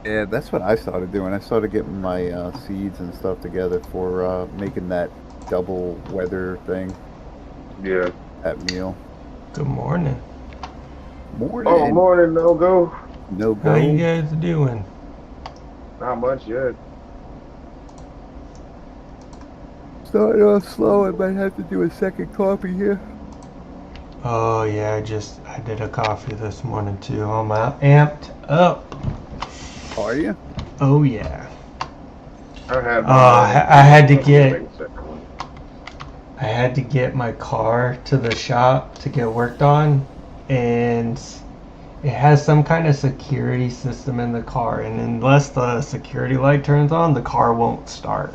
Yeah, that's what I started doing. I started getting my seeds and stuff together for making that double weather thing, Yeah. that meal. Good morning. Oh, Morning, morning, no go. no How you go. guys doing? Not much yet. Starting off slow. I might have to do a second coffee here. Oh yeah, I did a coffee this morning too. I'm amped up. Are you? Oh yeah. I had my morning I too. had to I was gonna get make a second one. my car to the shop to get worked on, and it has some kind of security system in the car, and unless the security light turns on, the car won't start.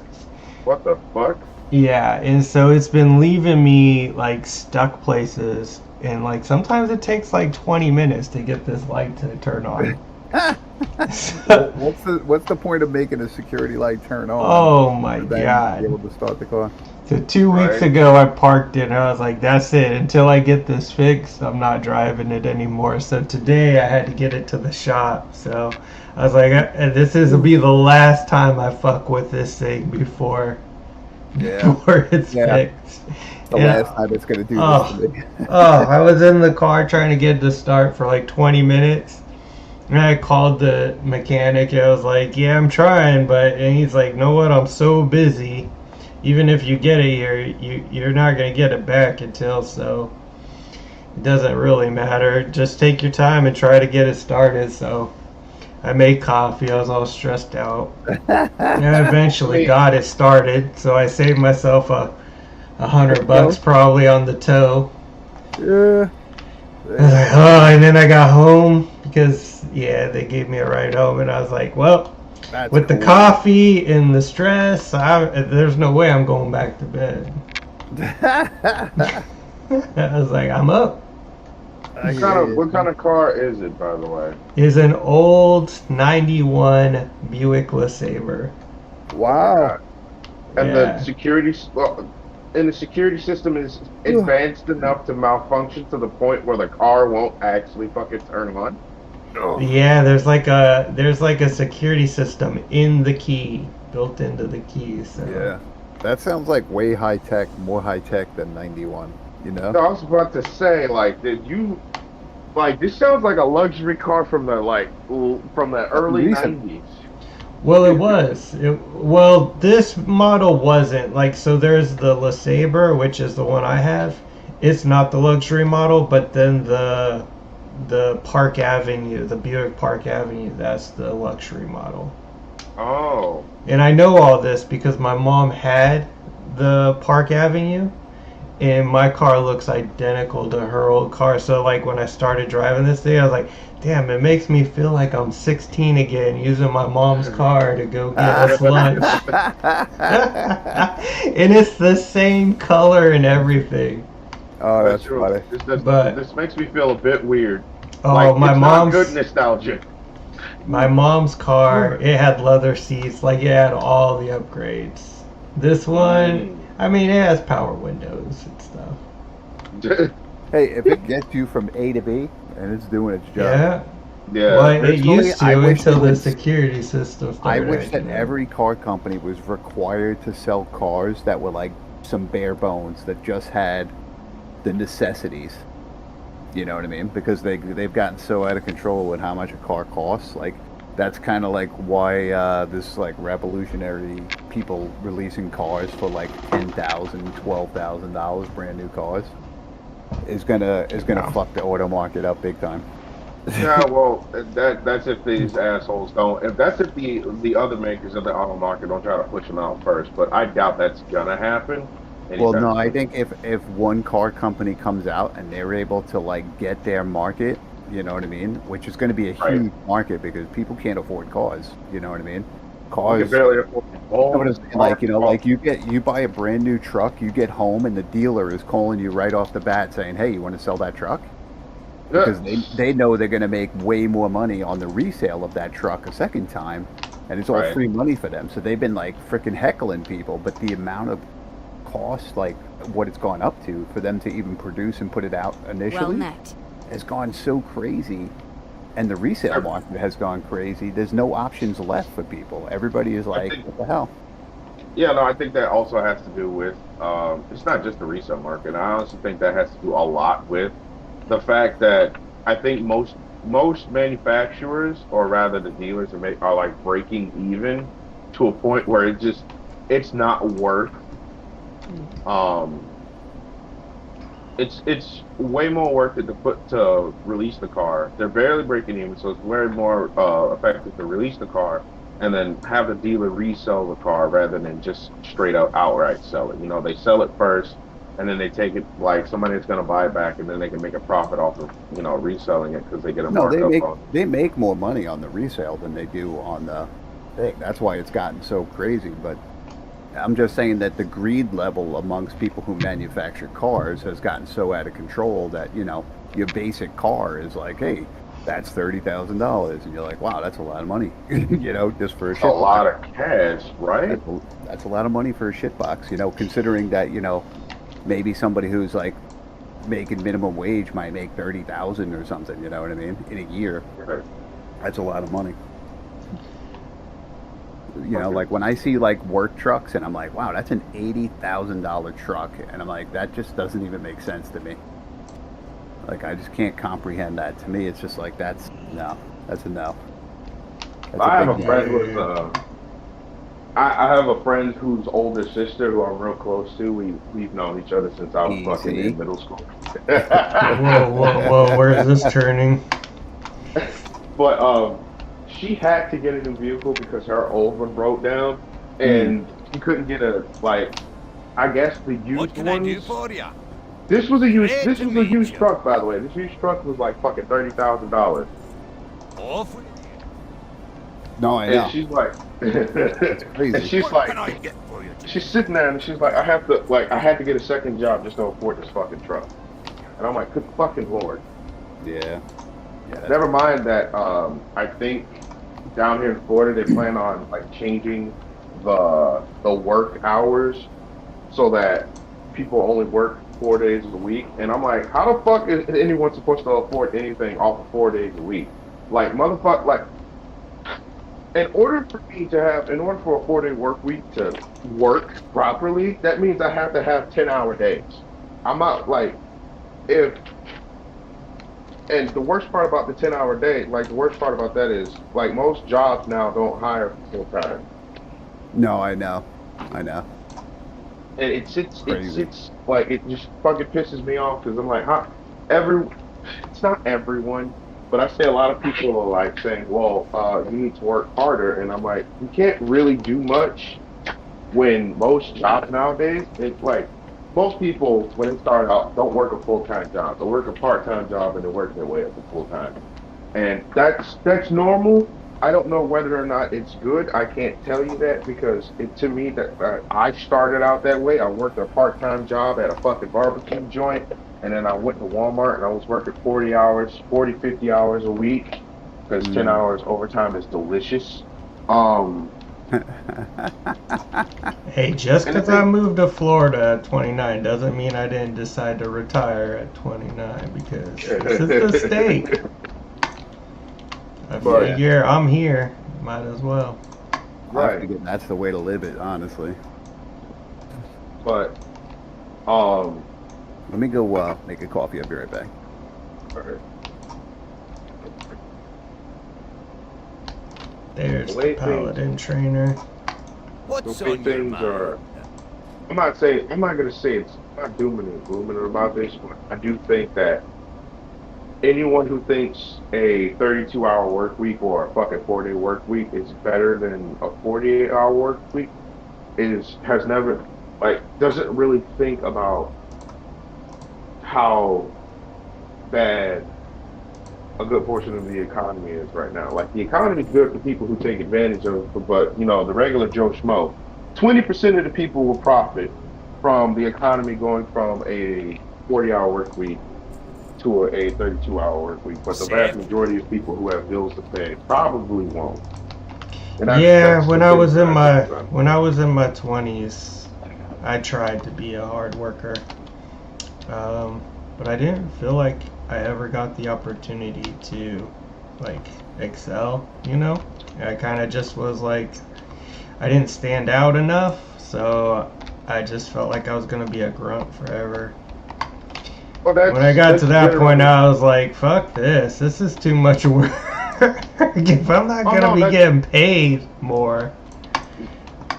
What the fuck? Yeah, and so it's been leaving me like stuck places, and like sometimes it takes like 20 minutes to get this light to turn on. So, What's the point of making a security light turn on oh my for then be god. able to start the car? So 2 weeks Right? ago I parked it and I was like, that's it. Until I get this fixed, I'm not driving it anymore. So today I had to get it to the shop. So I was like, this is will be the last time I fuck with this thing before Yeah, before it's yeah. fixed. The And last time it's gonna do this to oh, me. I was in the car trying to get it to start for like 20 minutes. And I called the mechanic. I was like, yeah, I'm trying, but and he's like, know what? I'm so busy. Even if you get it here, you're not gonna get it back until so. It doesn't really matter. Just take your time and try to get it started. So I made coffee. I was all stressed out. And I I eventually mean, got it started. So I saved myself a hundred bucks Go. probably on the tow. Yeah, I was yeah. like, oh, and then I got home because yeah, they gave me a ride home, and I was like, well, That's with the cool. coffee and the stress, there's no way I'm going back to bed. I I was like, I'm up. hear you. what kind of car is it, by the way? Is an old '91 Buick LeSabre. Oh my Wow. god. And the Yeah. security, well, and the security system is advanced enough to malfunction to the point where the car won't actually fucking turn on. Oh, Yeah, there's like a security system in the key, built into the key. So yeah. That sounds like way high tech, more high tech than 91, you know? So I was about to say, like, did you like this sounds like a luxury car from the from the Something early recent. 90s. well, it was. Well, this model wasn't like so. There's the LeSabre, which is the one I have. It's not the luxury model, but then the Park Avenue, the Buick Park Avenue, that's the luxury model. Oh, And I know all this because my mom had the Park Avenue, and my car looks identical to her old car. So like when I started driving this thing, I was like, damn, it makes me feel like I'm 16 again using my mom's car to go get us lunch. And it's the same color and everything. Oh, that's that's true. funny. But This makes me feel a bit weird. oh, Like it's not good nostalgia. my mom's car, it had leather seats, like it had all the upgrades. This one, Mm. I mean, it has power windows and stuff. Hey, if it gets you from A to B and it's doing its job, Yeah. Yeah, Well, it personally, used I to wish until they the would. security system I started wish that acting up. every car company was required to sell cars that were like some bare bones that just had the necessities. You know what I mean? Because they've gotten so out of control with how much a car costs. Like that's kind of like why this like revolutionary people releasing cars for like $10,000, $12,000 brand new cars is gonna Yeah. fuck the auto market up big time. yeah. Well, that's if these assholes don't. If that's if the other makers of the auto market don't try to push them out first. But I doubt that's gonna happen Well, anytime no, I soon. think if one car company comes out and they're able to like get their market, you know what I mean, which is going to be a Right? huge market because people can't afford cars, you know what I mean? You can Cars, barely afford you know what I'm saying? Like, all. like you buy a brand new truck, you get home and the dealer is calling you right off the bat saying, "Hey, you want to sell that truck?" Yeah. Because they know they're going to make way more money on the resale of that truck a second time, and it's all Right. free money for them. So they've been like freaking heckling people, but the amount of cost, like what it's gone up to for them to even produce and put it out Well initially, met. has gone so crazy And the resale market has gone crazy. There's no options left for people. Everybody is I like, think what the hell? Yeah, no, I think that also has to do with it's not just the resale market. I honestly think that has to do a lot with the fact that I think most manufacturers, or rather the dealers, are like breaking even to a point where it's not worth um it's way more worth it to release the car. They're barely breaking even, so it's way more effective to release the car and then have the dealer resell the car rather than just straight out outright sell it. You know, they sell it first and then they take it like somebody that's going to buy it back, and then they can make a profit off of, reselling it because they get a No, markup on it. they make more money on the resale than they do on the thing. That's why it's gotten so crazy. But I'm just saying that the greed level amongst people who manufacture cars has gotten so out of control that, your basic car is like, hey, that's $30,000, and you're like, wow, that's a lot of money, just for a A shit lot box. of cash, right? That's a lot of money for a shit box, considering that, maybe somebody who's like making minimum wage might make 30,000 or something, you know what I mean, in a year. Right. That's a lot of money. Okay. Like when I see like work trucks and I'm like, wow, that's an $80,000 truck. And I'm like, that just doesn't even make sense to me. Like, I just can't comprehend that. To me, it's just like, that's a no. That's I a have a big friend no. who's I have a friend whose older sister who I'm real close to. We've known each other since I was fucking Easy. in middle school. Whoa, whoa, whoa! Where's this turning? But she had to get a new vehicle because her old one broke down, Mm. and she couldn't get I guess the What used can I do ones. for you? Great This to was a meet used you. truck, by the way. This used truck was like fucking $30,000, Off. No, I and know. she's like, It's and crazy. she's What like, can I get for you? she's sitting there and she's like, I had to get a second job just to afford this fucking truck. And I'm like, good fucking lord. Yeah. Yeah. Never mind that. I think down here in Florida they plan on like changing the work hours so that people only work 4 days a week. And I'm like, how the fuck is anyone supposed to afford anything off of 4 days a week? Like motherfucker, like in order for a 4 day work week to work properly, that means I have to have 10-hour days. I'm not like if and the worst part about the 10-hour day, like the worst part about that is like most jobs now don't hire full time. No, I know. I know. And Crazy. like it just fucking pisses me off because I'm like, huh, every it's not everyone, but I say a lot of people are like saying, well, you need to work harder, and I'm like, you can't really do much when most jobs nowadays, it's like most people when they start out don't work a full time job. They work a part time job and they work their way up to full time. And that's normal. I don't know whether or not it's good. I can't tell you that because to me that I started out that way. I worked a part time job at a fucking barbecue joint, and then I went to Walmart and I was working 40 hours, 40 50 hours a week because 10 Mm. hours overtime is delicious. Um, Hey, just and the because I thing, moved to Florida at 29 doesn't mean I didn't decide to retire at 29 because this is the state. I but Yeah. figure I'm here, might as well. I right, figure that's the way to live it, honestly. but um, Let me go make a coffee. I'll be right back. the There's the way things paladin trainer. the What's way on your things mind? are. I'm not gonna say it's I'm not dooming and glooming about this, but I do think that anyone who thinks a 32-hour work week or a fucking 4 day work week is better than a 48-hour work week is has never like doesn't really think about how bad a good portion of the economy is right now. Like the economy is good for people who take advantage of it, but the regular Joe Schmo, 20% of the people will profit from the economy going from a 40-hour work week to a 32-hour work week. But the vast Safe. majority of people who have bills to pay probably won't. And Yeah, that's the thing that I think is when I unfortunate. was in my 20s, I tried to be a hard worker, but I didn't feel like I ever got the opportunity to like excel, you know. I kind of just was like, I didn't stand out enough, so I just felt like I was gonna be a grunt forever. Well, When I got to that point, generally- I was like, fuck this. This is too much work. If I'm not Oh, gonna no, be that's- getting paid more.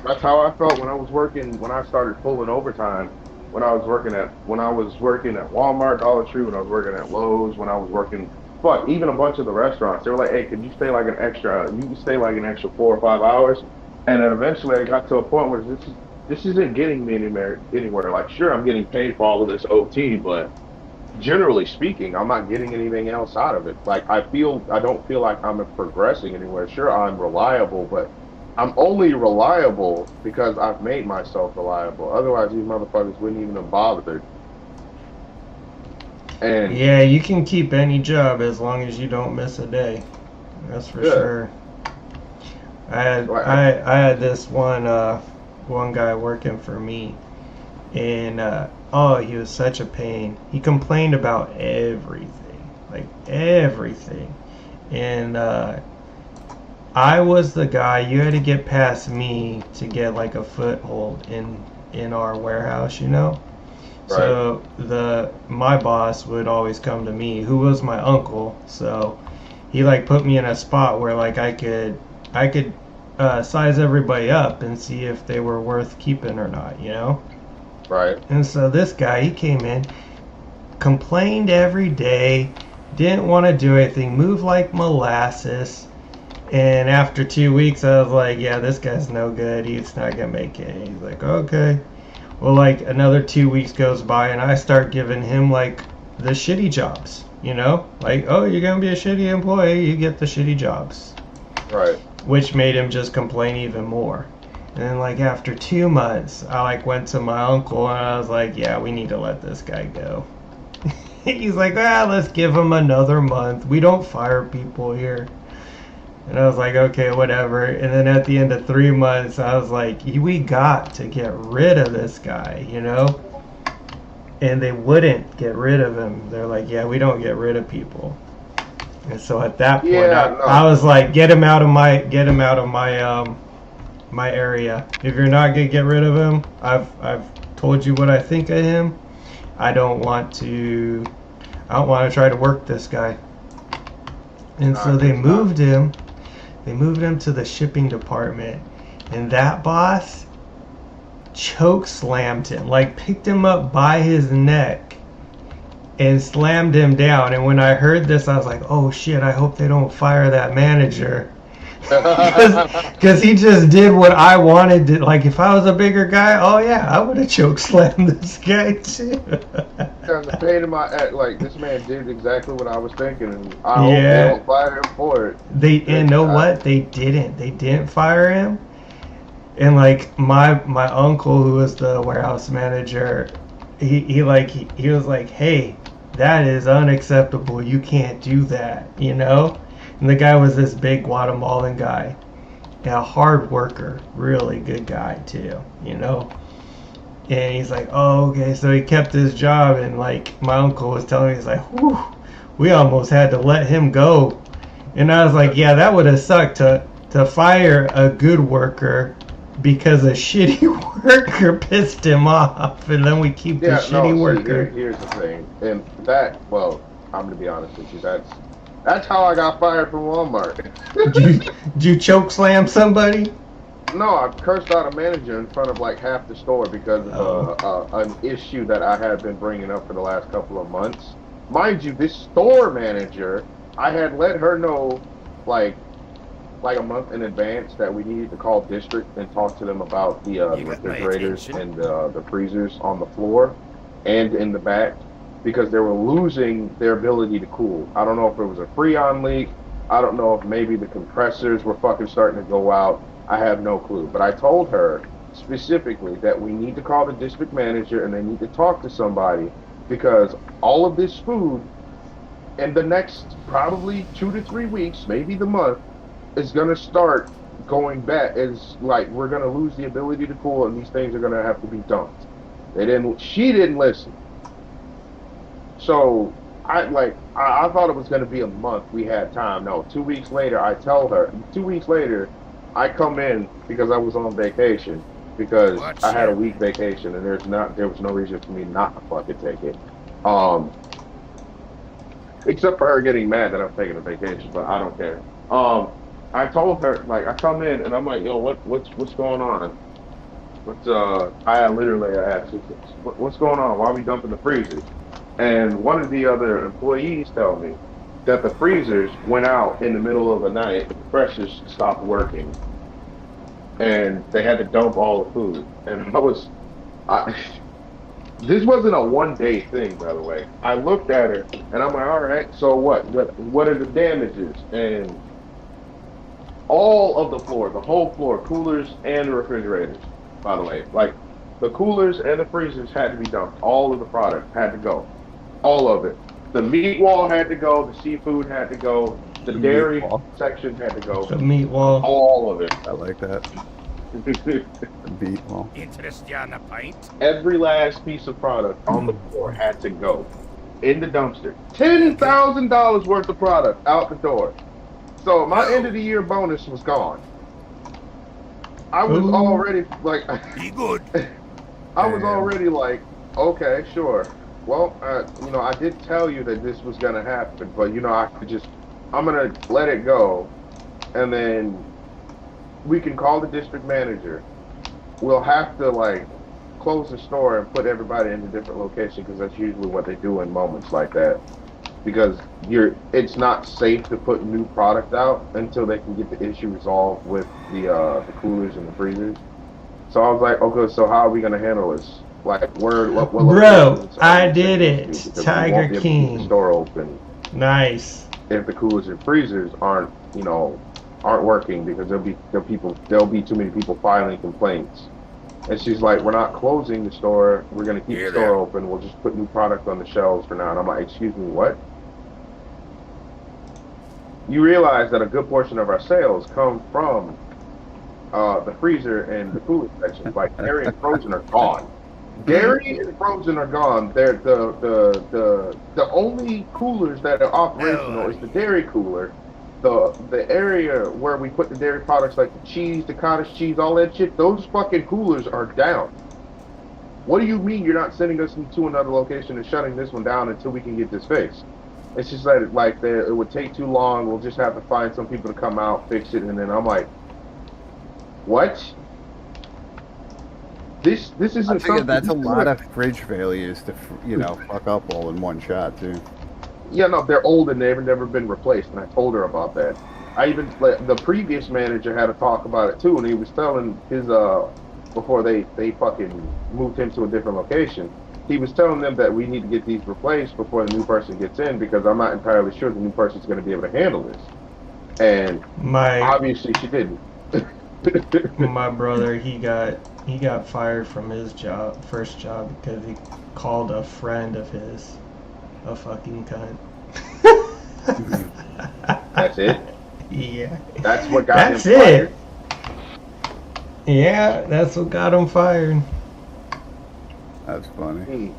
That's how I felt when I was working. When I started pulling overtime. When I was working at Walmart, Dollar Tree. When I was working at Lowe's. When I was working, fuck, even a bunch of the restaurants. They were like, "Hey, could you stay like an extra? You can stay like an extra 4 or 5 hours." And then eventually, I got to a point where this isn't getting me anywhere. Like, sure, I'm getting paid for all of this OT, but generally speaking, I'm not getting anything else out of it. Like I don't feel like I'm progressing anywhere. Sure, I'm reliable, but I'm only reliable because I've made myself reliable. Otherwise, these motherfuckers wouldn't even have bothered. And Yeah, you can keep any job as long as you don't miss a day. That's for Yeah. sure. Right. I had this one guy working for me, and oh, he was such a pain. He complained about everything, like everything, and I was the guy. You had to get past me to get like a foothold in our warehouse, you know. So my boss would always come to me, who was my uncle. So he like put me in a spot where like I could size everybody up and see if they were worth keeping or not, you know. right. And so this guy, he came in, complained every day, didn't want to do anything, moved like molasses. And after 2 weeks, I was like, yeah, this guy's no good. He's not going to make it. He's like, okay. Well, like another 2 weeks goes by and I start giving him like the shitty jobs, you know? Like, oh, you're going to be a shitty employee, you get the shitty jobs. Right. Which made him just complain even more. And then like after 2 months, I like went to my uncle and I was like, yeah, we need to let this guy go. He's like, let's give him another month. We don't fire people here. And I was like, okay, whatever. And then at the end of 3 months, I was like, we got to get rid of this guy, you know? And they wouldn't get rid of him. They're like, yeah, we don't get rid of people. And so at that point, I was like, get him out of my my area. If you're not gonna get rid of him, I've told you what I think of him. I don't want to try to work this guy. And so they moved him. They moved him to the shipping department, and that boss choke slammed him, like picked him up by his neck and slammed him down. And when I heard this, I was like, oh shit, I hope they don't fire that manager. Because he just did what I wanted to. Like, if I was a bigger guy, oh yeah, I would have choke slammed this guy too. The pain in my like this man did exactly what I was thinking, and I hope they don't fire him for it. And know what? They didn't fire him. And like my uncle, who was the warehouse manager, he was like, hey, that is unacceptable. You can't do that, you know. And the guy was this big Guatemalan guy, a hard worker, really good guy too, you know. And he's like, oh, okay. So he kept his job, and like my uncle was telling me, he's like, whew, we almost had to let him go. And I was like, yeah, that would have sucked to fire a good worker because a shitty worker pissed him off, and then we keep the shitty worker. Here's the thing, and that, well, I'm gonna be honest with you, that's how I got fired from Walmart. Did you choke slam somebody? No, I cursed out a manager in front of like half the store because of an issue that I had been bringing up for the last couple of months. Mind you, this store manager, I had let her know like a month in advance that we needed to call district and talk to them about the refrigerators and the freezers on the floor and in the back, because they were losing their ability to cool. I don't know if it was a Freon leak. I don't know if maybe the compressors were fucking starting to go out. I have no clue. But I told her specifically that we need to call the district manager and they need to talk to somebody, because all of this food in the next probably 2 to 3 weeks, maybe the month, is going to start going back. It's like we're going to lose the ability to cool and these things are going to have to be dumped. She didn't listen. So I thought it was going to be a month. We had time. No, 2 weeks later, I tell her. 2 weeks later, I come in because I was on vacation because What I had a shit? week vacation and there was no reason for me not to fucking take it. Um, except for her getting mad that I'm taking a vacation, but I don't care. I told her like I come in and I'm like, yo, what's going on? I asked, what's going on? Why are we dumping the freezers? And one of the other employees tell me that the freezers went out in the middle of the night, the compressors stopped working, and they had to dump all the food. And I, this wasn't a 1 day thing, by the way. I looked at her and I'm like, all right, so what? What are the damages? And all of the floor, the whole floor, coolers and the refrigerators, by the way, like the coolers and the freezers had to be dumped. All of the product had to go. All of it. The meat wall had to go. The seafood had to go. The dairy section had to go. The meat wall. All of it. I like that. The beat wall. Interest you on a pint? Every last piece of product on the floor had to go in the dumpster. $10,000 worth of product out the door. So my end of the year bonus was gone. I was Ooh. already like, Be good. I was already like, okay, sure. Well, I did tell you that this was gonna happen, but I'm gonna let it go, and then we can call the district manager. We'll have to like close the store and put everybody in a different location because that's usually what they do in moments like that. Because it's not safe to put new product out until they can get the issue resolved with the coolers and the freezers. So I was like, okay, so how are we gonna handle this? Like, what Bro, I did it. Tiger keep King. the store open Nice. if the coolers and freezers aren't working because there'll be too many people filing complaints. And she's like, we're not closing the store. We're gonna keep the store open. We'll just put new product on the shelves for now. And I'm like, excuse me, what? You realize that a good portion of our sales come from the freezer and the cooler sections. Like dairy and frozen are gone. Dairy and frozen are gone. They're the only coolers that are operational is the dairy cooler. The area where we put the dairy products like the cheese, the cottage cheese, all that shit, those fucking coolers are down. What do you mean you're not sending us to another location and shutting this one down until we can get this fixed? It's just that it would take too long. We'll just have to find some people to come out, fix it, and then I'm like, what? This isn't I figure something. that's a lot of fridge failures to fuck up all in one shot too. Yeah, no, they're old and they've never been replaced, and I told her about that. The previous manager had to talk about it too, and he was telling his before they fucking moved him to a different location. He was telling them that we need to get these replaced before the new person gets in because I'm not entirely sure the new person's going to be able to handle this. And obviously she didn't. My brother, he got fired from his first job because he called a friend of his a fucking cunt. That's it? Yeah. That's what got him That's fired? it. Yeah, that's what got him fired. That's funny.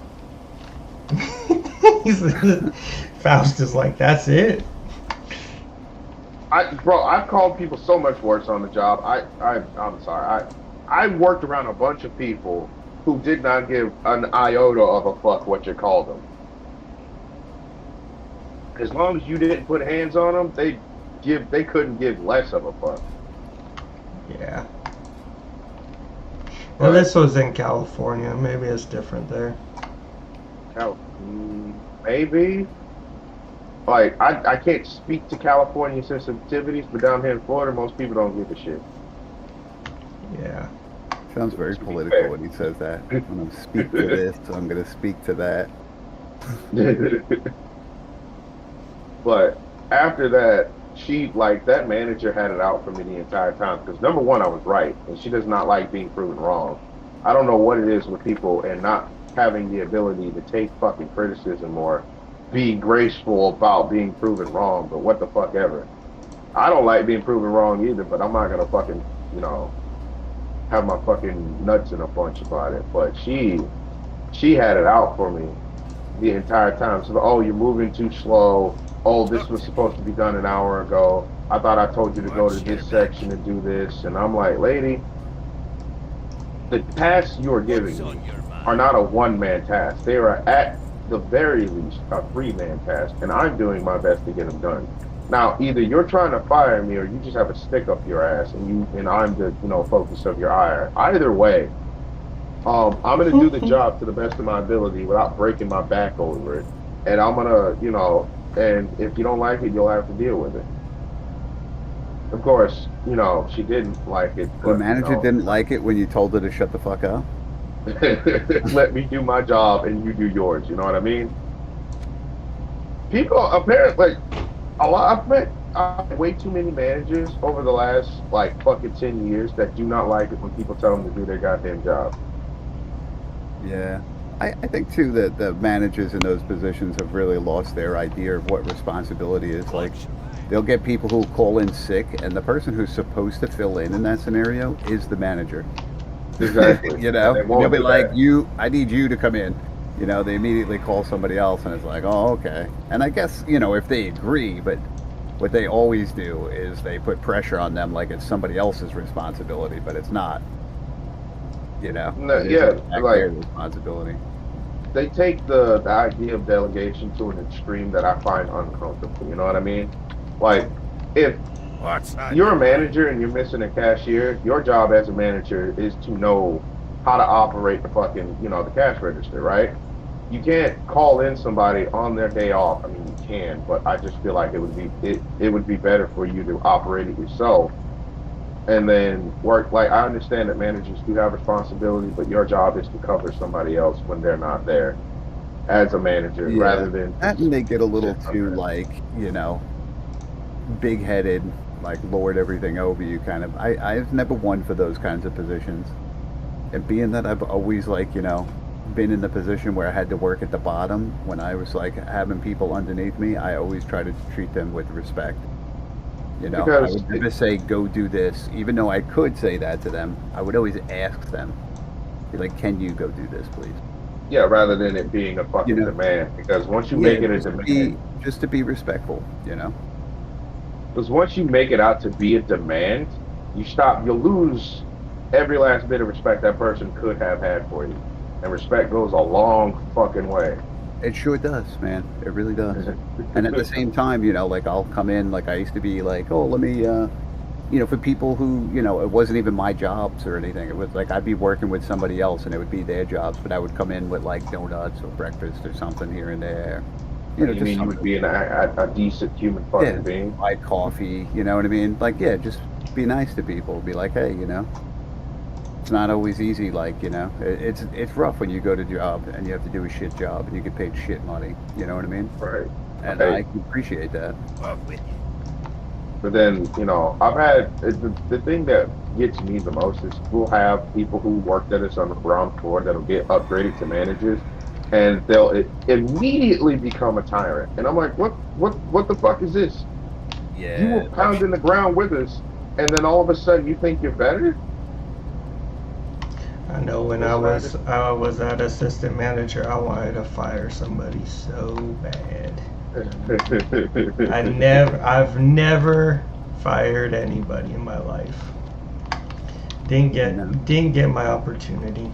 Faust is like, that's it. I've called people so much worse on the job. I'm sorry. I worked around a bunch of people who did not give an iota of a fuck what you called them. As long as you didn't put hands on them, they couldn't give less of a fuck. Yeah. Well, this was in California. Maybe it's different there. Maybe. Like, I can't speak to California sensitivities, but down here in Florida, most people don't give a shit. Yeah. Sounds very political when he says that. I'm going to speak to this, so I'm going to speak to that. But after that, that manager had it out for me the entire time. Because number one, I was right, and she does not like being proven wrong. I don't know what it is with people and not having the ability to take fucking criticism or be graceful about being proven wrong, but what the fuck ever. I don't like being proven wrong either, but I'm not gonna fucking, have my fucking nuts in a bunch about it. But she had it out for me. the entire time. So, oh, you're moving too slow. Oh, this was supposed to be done an hour ago. I thought I told you to go to Watch your this back. section and do this. And I'm like, lady, the tasks you are What's giving me on your are mind? not a one-man task. They are at the very least a three-man task, and I'm doing my best to get them done. Now, either you're trying to fire me or you just have a stick up your ass, and I'm the focus of your ire. Either way, I'm gonna do the job to the best of my ability without breaking my back over it, and I'm gonna, and if you don't like it, you'll have to deal with it. Of course, she didn't like it, The but manager didn't like it when you told her to shut the fuck up. let me do my job and you do yours. You know what I mean? People apparently like a lot. I've met way too many managers over the last like fucking 10 years that do not like it when people tell them to do their goddamn job. Yeah. I think too that the managers in those positions have really lost their idea of what responsibility is. Like, they'll get people who call in sick, and the person who's supposed to fill in that scenario is the manager. Exactly. You And know, they and they'll won't be do like, that. I need you to come in. You know, they immediately call somebody else, and it's like, oh, okay. And I guess, if they agree, but what they always do is they put pressure on them like it's somebody else's responsibility, but it's not. No, It is yeah, in fact like their responsibility. they take the idea of delegation to an extreme that I find uncomfortable. You know what I mean? Like, if What's on you're your a mind? manager and you're missing a cashier, your job as a manager is to know how to operate the fucking, the cash register, right? You can't call in somebody on their day off. I mean, you can, but I just feel like it would be better for you to operate it yourself and then work. Like, I understand that managers do have responsibility, but your job is to cover somebody else when they're not there as a manager, Yeah. rather than That just and they get a little sitting on too, that. like, big headed, like, lord everything over you kind of. I've never won for those kinds of positions. And being that I've always, like, been in the position where I had to work at the bottom when I was, like, having people underneath me, I always try to treat them with respect. I Because would never say, go do this. Even though I could say that to them, I would always ask them, be like, can you go do this, please? yeah, rather than it being a You fucking know, demand. Because once you yeah, make it a demand, just to be respectful. because once you make it out to be a demand, you'll lose every last bit of respect that person could have had for you. And respect goes a long fucking way. It sure does, man. It really does. And at the same time, like, I'll come in, like, I used to be like, oh, let me, for people who, it wasn't even my jobs or anything. It was like I'd be working with somebody else and it would be their jobs, but I would come in with, like, donuts or breakfast or something here and there. You Just mean you would something. be a decent human Yeah. fucking being? Buy coffee, you know what I mean? Like, yeah, just be nice to people. Be like, hey, it's not always easy. Like, it's rough when you go to job and you have to do a shit job and you get paid shit money. You know what I mean? Right. And Right. I can appreciate that. Off with you. But then, I've had the thing that gets me the most is we'll have people who worked at us on the ground floor that'll get upgraded to managers, and they'll immediately become a tyrant. And I'm like, what the fuck is this? You were Yeah. pounding the ground with us, and then all of a sudden you think you're better? I know when I was at assistant manager, I wanted to fire somebody so bad. I've never fired anybody in my life. Didn't No. get my opportunity.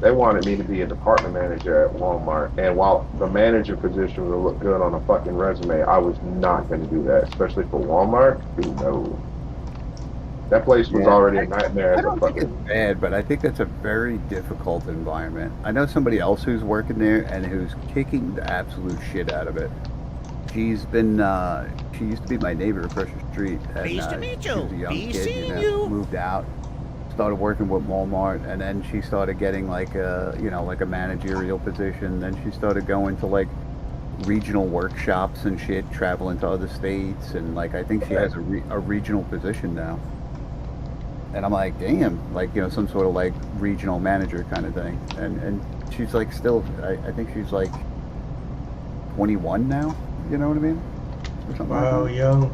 They wanted me to be a department manager at Walmart, and while the manager position would look good on a fucking resume, I was not going to do that, especially for Walmart. Dude, no. That place was Yeah. already a nightmare I as a don't think it's fucking. bad, but I think that's a very difficult environment. I know somebody else who's working there and who's kicking the absolute shit out of it. She's been, she used to be my neighbor across the street. And, Pleased to meet she was a you. young Be kid, seeing you. moved out, started working with Walmart, and then she started getting like a managerial position. Then she started going to like regional workshops and shit, traveling to other states, and like I think she has a regional position now. And I'm like, damn, like, some sort of like regional manager kind of thing. And she's like still, I think she's like 21 now. You know what I mean? Or something Wow, like that. young.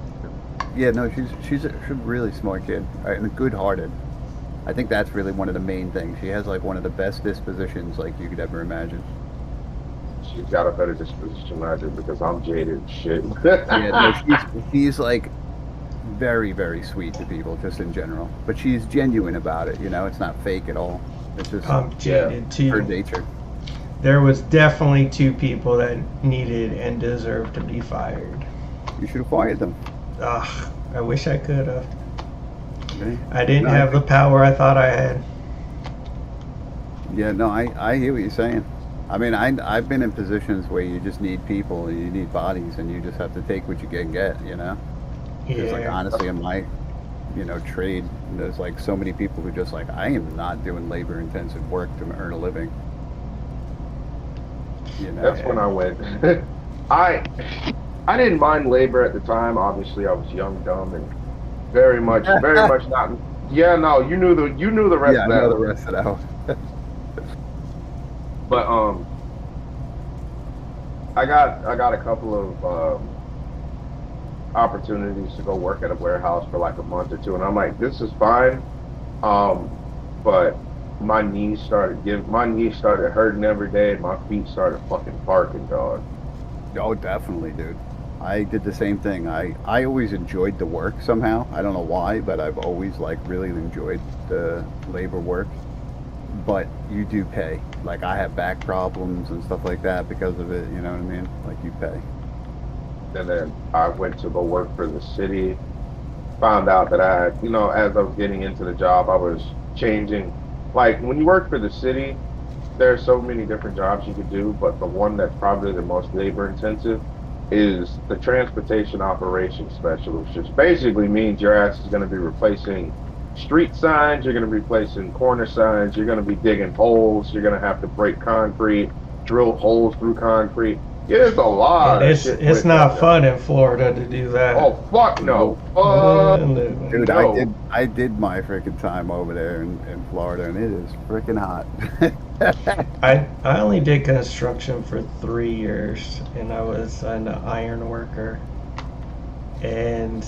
Yeah, no, she's a really smart kid and good-hearted. I think that's really one of the main things. She has like one of the best dispositions like you could ever imagine. She's got a better disposition than I do because I'm jaded as shit. Yeah, no, she's like very, very sweet to people just in general. But she's genuine about it, you know, it's not fake at all. It's just I'm jaded her too. nature. There was definitely 2 people that needed and deserved to be fired. You should have fired them. Ugh, I wish I could have. Okay? I didn't No, have the power I thought I had. Yeah, no, I hear what you're saying. I mean, I've been in positions where you just need people and you need bodies and you just have to take what you can get, you know? Because, like, Yeah. honestly, in my, you know, trade, there's, like, so many people who just, like, I am not doing labor-intensive work to earn a living. You know? That's when I went. I didn't mind labor at the time. Obviously, I was young, dumb, and very much not. Yeah, no, you knew the rest Yeah, I of that. know the rest of that. But I got a couple of opportunities to go work at a warehouse for like a month or two, and I'm like, this is fine. But my knees started hurting every day, and my feet started fucking barking, dog. Oh, definitely, dude. I did the same thing. I always enjoyed the work somehow. I don't know why, but I've always like really enjoyed the labor work. But you do pay. Like I have back problems and stuff like that because of it. You know what I mean? Like you pay. And then I went to go work for the city. Found out that as I was getting into the job, I was changing. Like when you work for the city, there are so many different jobs you could do, but the one that's probably the most labor intensive is the transportation operations specialist, which basically means your ass is going to be replacing street signs, you're going to be replacing corner signs, you're going to be digging holes, you're going to have to break concrete, drill holes through concrete. Yeah, it's a lot of shit. It's not fun in Florida to do that. Oh fuck no. Dude, no. I did my freaking time over there in Florida, and it is freaking hot. I only did construction for 3 years, and I was an iron worker, and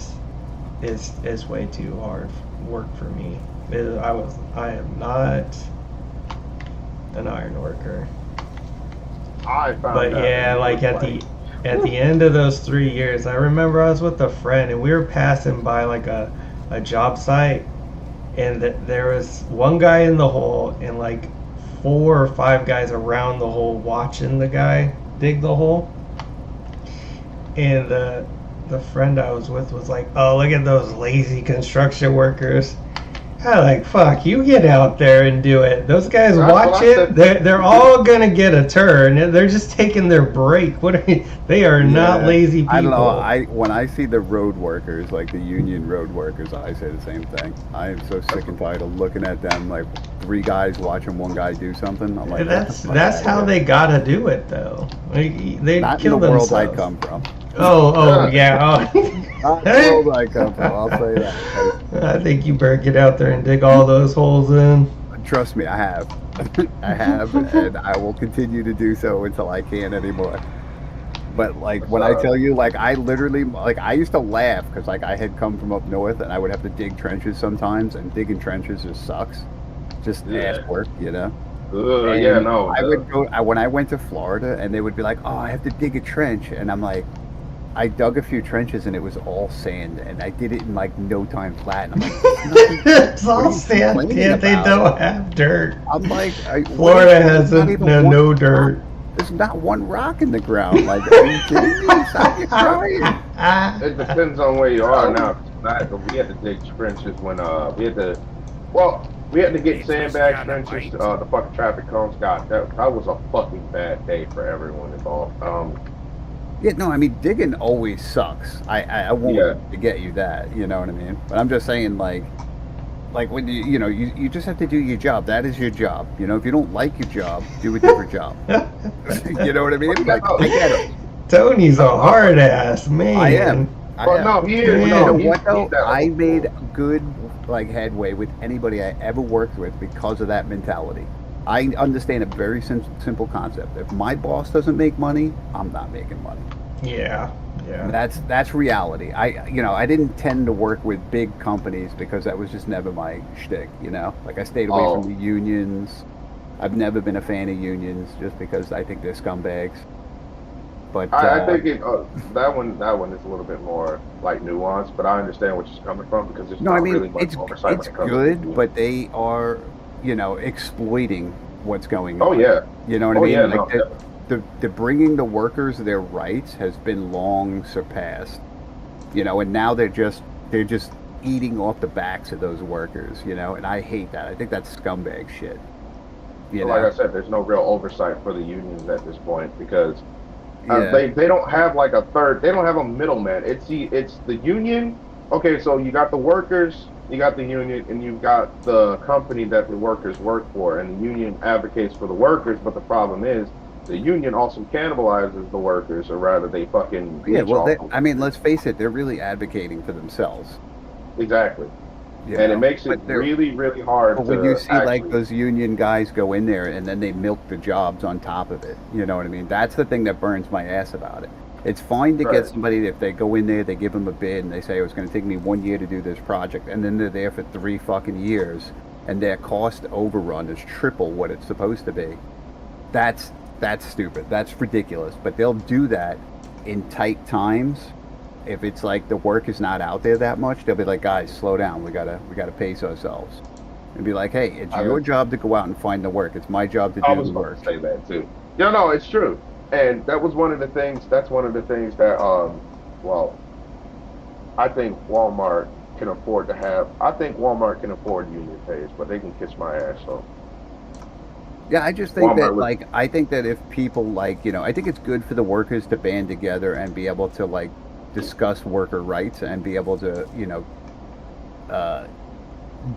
it's way too hard work for me. I am not an iron worker. I found But out yeah, like at the end of those 3 years, I remember I was with a friend and we were passing by like a job site, and there was one guy in the hole and like 4 or 5 guys around the hole watching the guy dig the hole. And the friend I was with was like, "Oh, look at those lazy construction workers." I'm like, fuck, you get out there and do it. Those guys watch it. They're all gonna get a turn. They're just taking their break. They are not lazy people. I don't know. When I see the road workers, like the union road workers, I say the same thing. I am so sick and tired of looking at them like 3 guys watching one guy do something. I'm like, that's how they gotta do it though. They not kill in the themselves. world I come from. Oh yeah. Not the world I come from. I'll say that. I think you better get out there and dig all those holes in. Trust me, I have. I have, and I will continue to do so until I can't anymore. But like when I tell you, like I literally, like I used to laugh because like I had come from up north and I would have to dig trenches sometimes, and digging trenches just sucks. Just ass work, you know. Yeah, no. I would go when I went to Florida, and they would be like, "Oh, I have to dig a trench," and I'm like, I dug a few trenches and it was all sand, and I did it in like no time flat. And I'm like, it's all sand. Yeah, they don't have dirt. I'm like, Florida has no dirt. There's not one rock in the ground. Like, are you kidding me? Stop your crying. It depends on where you are now. We had to dig trenches when we had to get sandbag trenches. The fucking traffic cones. God, that was a fucking bad day for everyone involved. Yeah, no, I mean, digging always sucks. I won't get you that, you know what I mean? But I'm just saying, like when you just have to do your job. That is your job. You know, if you don't like your job, do a different job. You know what I mean? Like, I get it. Tony's a hard ass, man. I am. No, he is. You know what, though? He's I made good, like, headway with anybody I ever worked with because of that mentality. I understand a very simple concept. If my boss doesn't make money, I'm not making money. Yeah, Yeah. That's reality. I didn't tend to work with big companies because that was just never my shtick. Like I stayed away from Oh. the unions. I've never been a fan of unions just because I think they're scumbags. But I think that one is a little bit more like nuanced, but I understand what you're coming from because there's no, I not mean really much oversight when it's it comes to good, unions. but they are exploiting what's going Oh on. yeah. You know what I Oh yeah, mean? Like no, definitely. the bringing the workers their rights has been long surpassed. And now they're just eating off the backs of those workers. And I hate that. I think that's scumbag shit. You But like know? I said, there's no real oversight for the unions at this point because Yeah. they don't have like a third. They don't have a middleman. It's the union. Okay, so you got the workers, you got the union, and you've got the company that the workers work for, and the union advocates for the workers. But the problem is, the union also cannibalizes the workers, or rather, they fucking Yeah. leech Well, off the I mean, workers. let's face it. They're really advocating for themselves. Exactly, You and it know. makes it But they're really, really hard But when you to see like actually. those union guys go in there and then they milk the jobs on top of it, you know what I mean? That's the thing that burns my ass about it. It's fine to get Right, somebody if they go in there, they give them a bid, and they say, "Oh, it's going to take me 1 year to do this project," and then they're there for 3 fucking years, and their cost overrun is triple what it's supposed to be. That's stupid. That's ridiculous. But they'll do that in tight times. If it's like the work is not out there that much, they'll be like, "Guys, slow down. We gotta pace ourselves." And be like, "Hey, it's I your job to go out and find the work. It's my job to I do was the about work." to say that too. Yeah, no, it's true. And that was one of the things. That's one of the things that well, I think Walmart can afford to have. I think Walmart can afford union pays, but they can kiss my ass. So Yeah, I just think Walmart that was I think that if people I think it's good for the workers to band together and be able to discuss worker rights and be able to, uh,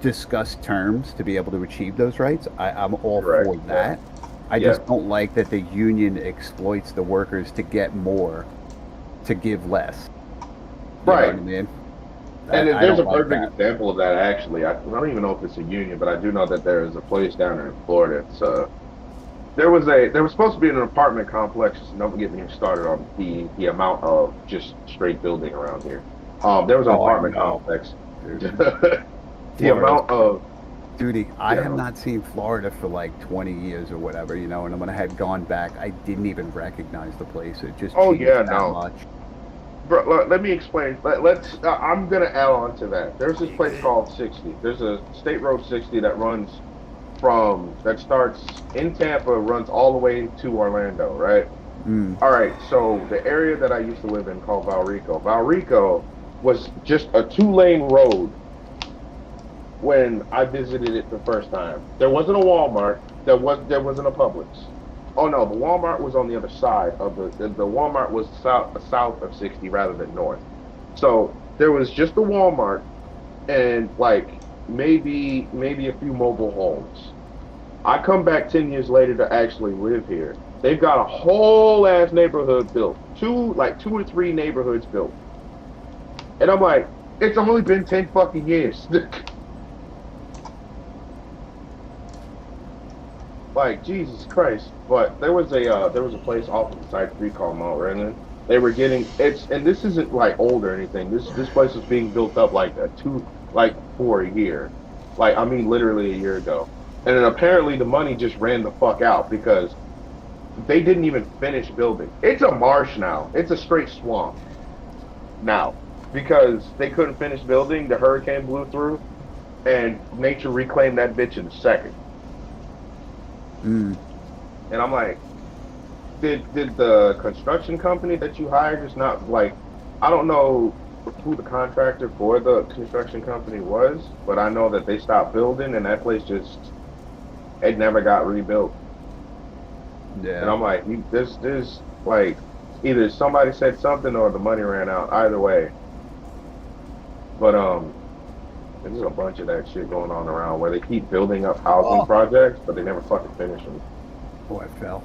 discuss terms to be able to achieve those rights. I'm all correct. for Yeah, that. I yeah, just don't like that the union exploits the workers to get more to give less. You know what right. I mean? And I there's don't a like perfect that. example of that actually. I don't even know if it's a union, but I do know that there is a place down in Florida. It's there was supposed to be an apartment complex. Just don't get me started on the amount of just straight building around here. There was an Oh, I apartment know, complex. dude. The Florida's amount of Duty, I you have know, not seen Florida for like 20 years or whatever, and when I had gone back, I didn't even recognize the place. It just oh changed yeah, that no. much. Bro, let me explain. I'm gonna add on to that. There's this place called 60. There's a State Road 60 that starts in Tampa, runs all the way to Orlando, right? Mm. All right, so the area that I used to live in called Valrico. Valrico was just a two-lane road when I visited it the first time. There wasn't a Walmart. There wasn't a Publix. Oh no, the Walmart was on the other side of the Walmart was south of 60 rather than north. So there was just the Walmart and like maybe a few mobile homes. I come back 10 years later to actually live here. They've got a whole ass neighborhood built. Two or three neighborhoods built. And I'm like, it's only been 10 fucking years. Like Jesus Christ! But there was a place off of the side street called Mount Vernon. They were getting it's and this isn't like old or anything. This place was being built up for a year, like I mean literally a year ago. And then apparently the money just ran the fuck out because they didn't even finish building. It's a marsh now. It's a straight swamp now because they couldn't finish building. The hurricane blew through, and nature reclaimed that bitch in a second. Mm. And I'm like, did the construction company that you hired just not like I don't know who the contractor for the construction company was, but I know that they stopped building and that place just it never got rebuilt. And Yeah. I'm like, there's like either somebody said something or the money ran out. Either way. But there's a bunch of that shit going on around where they keep building up housing Oh, projects, but they never fucking finish them, boy, I fell.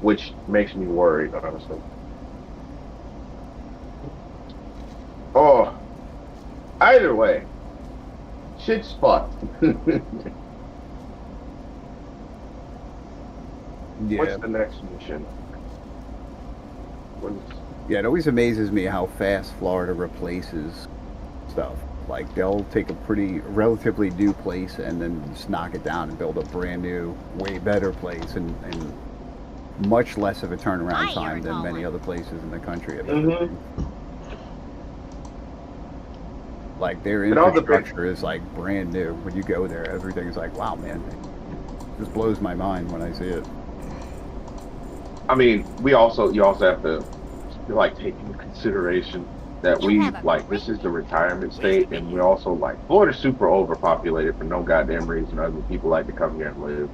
which makes me worried, honestly. Oh, either way, shit's fucked. What's Yeah. the next mission? What is Yeah, it always amazes me how fast Florida replaces stuff. Like they'll take a pretty relatively new place and then just knock it down and build a brand new, way better place and much less of a turnaround time than many other places in the country have ever been. Like their infrastructure is like brand new. When you go there, everything is like, wow, man, it just blows my mind when I see it. I mean, you also have to like take into consideration that this is the retirement state, and we also like Florida's super overpopulated for no goddamn reason other than people like to come here and live.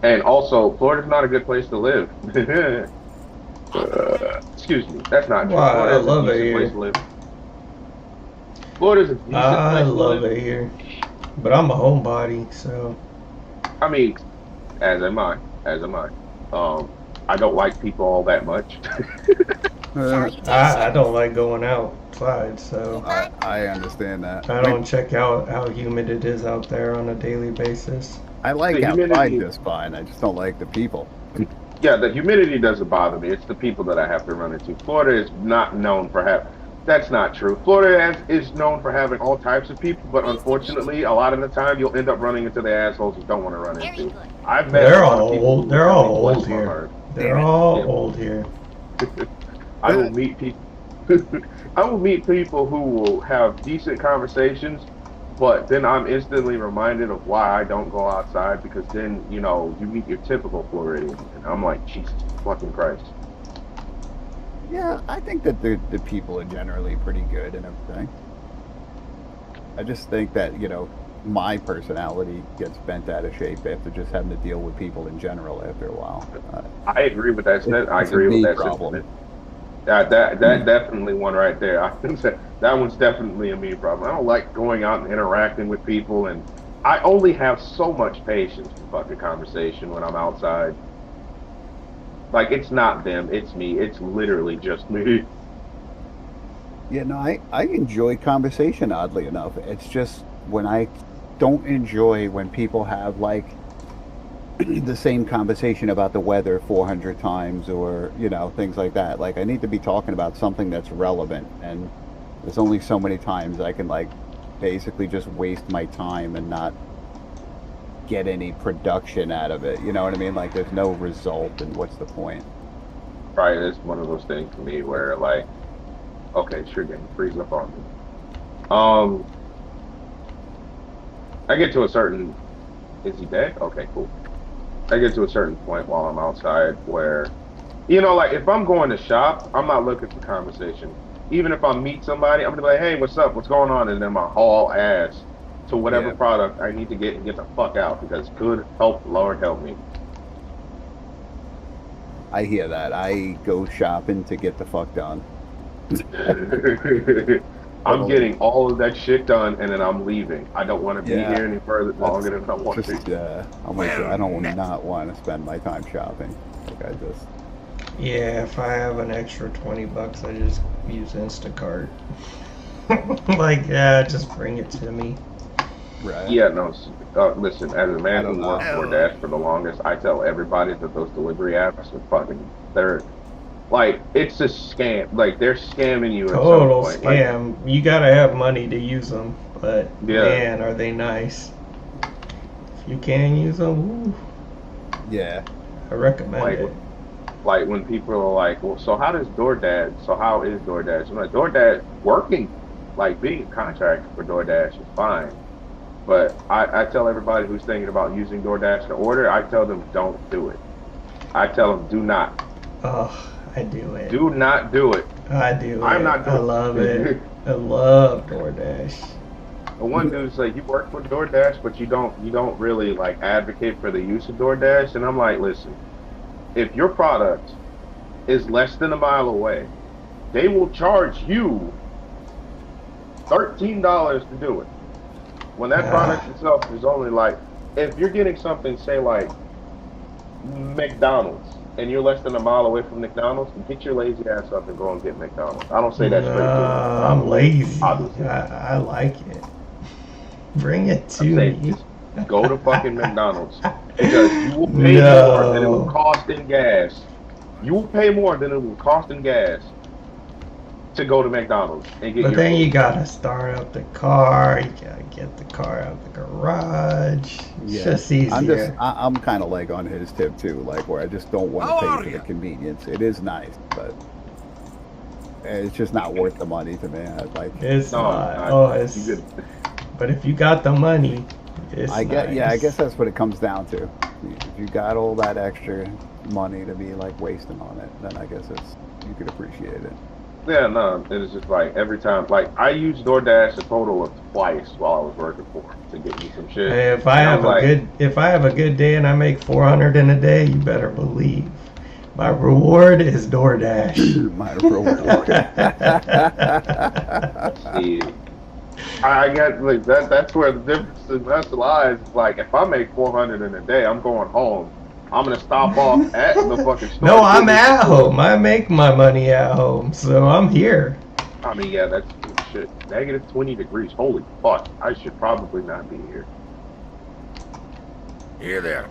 And also, Florida's not a good place to live. Excuse me, that's not true. Wow, I Florida's love a it decent here. place to live. Florida's a decent I place to love live. it here, but I'm a homebody, so. I mean, as am I. I don't like people all that much. I don't like going outside, so. I understand that. I don't check out how humid it is out there on a daily basis. I like The outside humidity- just fine. I just don't like the people. Yeah, the humidity doesn't bother me. It's the people that I have to run into. Florida is not known for having. That's not true. Florida is known for having all types of people, but unfortunately, a lot of the time, you'll end up running into the assholes you don't want to run into. I've met They're a lot of all people old. who They're have all been blessed old on here. Earth. They're all Yeah. old here. I will meet people. I will meet people who will have decent conversations, but then I'm instantly reminded of why I don't go outside, because then you meet your typical Floridian, and I'm like, Jesus fucking Christ. Yeah, I think that the people are generally pretty good and everything. I just think that, my personality gets bent out of shape after just having to deal with people in general after a while. I agree with that. I It's a agree with me that problem. sentiment. That definitely one right there. I think that one's definitely a me problem. I don't like going out and interacting with people, and I only have so much patience for fucking conversation when I'm outside. Like, it's not them, it's me. It's literally just me. Yeah, no, I enjoy conversation, oddly enough. It's just when I don't enjoy when people have, like, the same conversation about the weather 400 times or, things like that. Like, I need to be talking about something that's relevant, and there's only so many times I can, like, basically just waste my time and not get any production out of it. You know what I mean? Like, there's no result, and what's the point? Right, it's one of those things for me where, like, okay, sure, game, freeze up on me. I get to a certain, is he dead? Okay, cool. I get to a certain point while I'm outside where, like, if I'm going to shop, I'm not looking for conversation. Even if I meet somebody, I'm gonna be like, hey, what's up? What's going on? And then my haul ass to whatever product I need to get and get the fuck out, because good help, Lord help me. I hear that. I go shopping to get the fuck done. I'm getting all of that shit done, and then I'm leaving. I don't want to be here any further longer than I want to. Yeah, I'm like, I don't not want to spend my time shopping. Like, I just. Yeah, if I have an extra $20, I just use Instacart. Like, yeah, just bring it to me. Right. Yeah, no. Listen, as a man who worked for DoorDash for the longest, I tell everybody that those delivery apps are fucking. They're like, it's a scam. Like, they're scamming you. Total at some point. scam. Like, you gotta have money to use them, but man, are they nice. If you can use them, woo, Yeah. I recommend it. Like, when people are like, well, so how is DoorDash? I'm like, DoorDash working, like, being a contractor for DoorDash is fine. But I tell everybody who's thinking about using DoorDash to order, I tell them don't do it. I tell them do not. Oh, I do it. Do not do it. I do I'm it. not doing I love it. I love DoorDash. The one dude's like, you work for DoorDash, but you don't really like advocate for the use of DoorDash. And I'm like, listen, if your product is less than a mile away, they will charge you $13 to do it. When that product itself is only like, if you're getting something, say like McDonald's, and you're less than a mile away from McDonald's, get your lazy ass up and go and get McDonald's. I don't say that straight to you. I'm lazy. Obviously. I like it. Bring it to me. Just go to fucking McDonald's, because you will pay more than it will cost in gas You will pay more than it will cost in gas to go to McDonald's and get But your then you food. gotta start up the car. You gotta get the car out the garage. It's Yeah, just easier. I'm kind of like on his tip too, like where I just don't want to How pay are for the ya? convenience. It is nice, but it's just not worth the money to me. It's No, not. not Oh, you it's. could. But if you got the money, it's I guess nice. that's what it comes down to. If you got all that extra money to be like wasting on it, then I guess you could appreciate it. Yeah, no, it is just like every time. Like I used DoorDash a total of twice while I was working for 'em to get me some shit, Hey, and I was like, if I have a good day and I make 400 in a day, you better believe my reward is DoorDash. My reward. shit. I get like that. That's where the difference in us lies. Like if I make 400 in a day, I'm going home. I'm gonna stop off at the fucking store No, to get I'm me some at food. home. I make my money at home, so I'm here. I mean, yeah, that's shit. Negative 20 degrees. Holy fuck! I should probably not be here. Here there.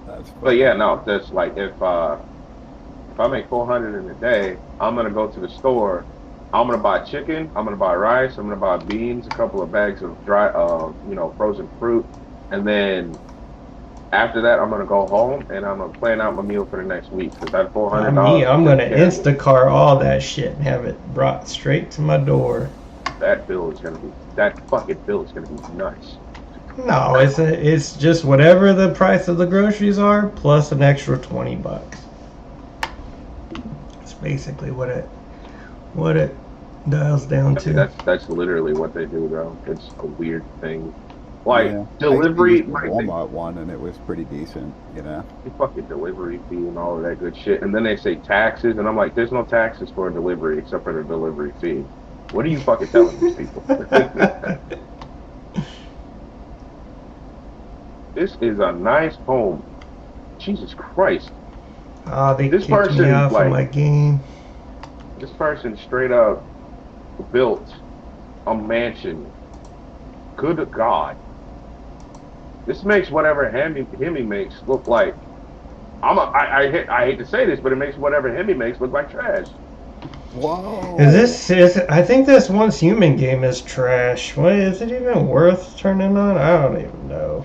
That's But funny. yeah, no, that's like if I make 400 in a day, I'm gonna go to the store. I'm gonna buy chicken. I'm gonna buy rice. I'm gonna buy beans, a couple of bags of dry, frozen fruit, and then after that, I'm gonna go home and I'm gonna plan out my meal for the next week. Cause that I'm $400 me. will I'm take gonna care of it. Instacart all that shit and have it brought straight to my door. That fucking bill is gonna be nice. No, it's just whatever the price of the groceries are plus an extra $20. It's basically what it dials down I mean, to. that's literally what they do, though. It's a weird thing. Like Yeah, I delivery, used the like Walmart one, and it was pretty decent. You know. the fucking delivery fee and all of that good shit. And then they say taxes, and I'm like, there's no taxes for a delivery except for the delivery fee. What are you fucking telling these people? This is a nice home. Jesus Christ. Oh, they This kicked me person, off of like, my game. this person straight up built a mansion. Good God. This makes whatever Hemi makes look like. I hate to say this, but it makes whatever Hemi makes look like trash. Whoa. I think this Once Human game is trash. What is it even worth turning on? I don't even know.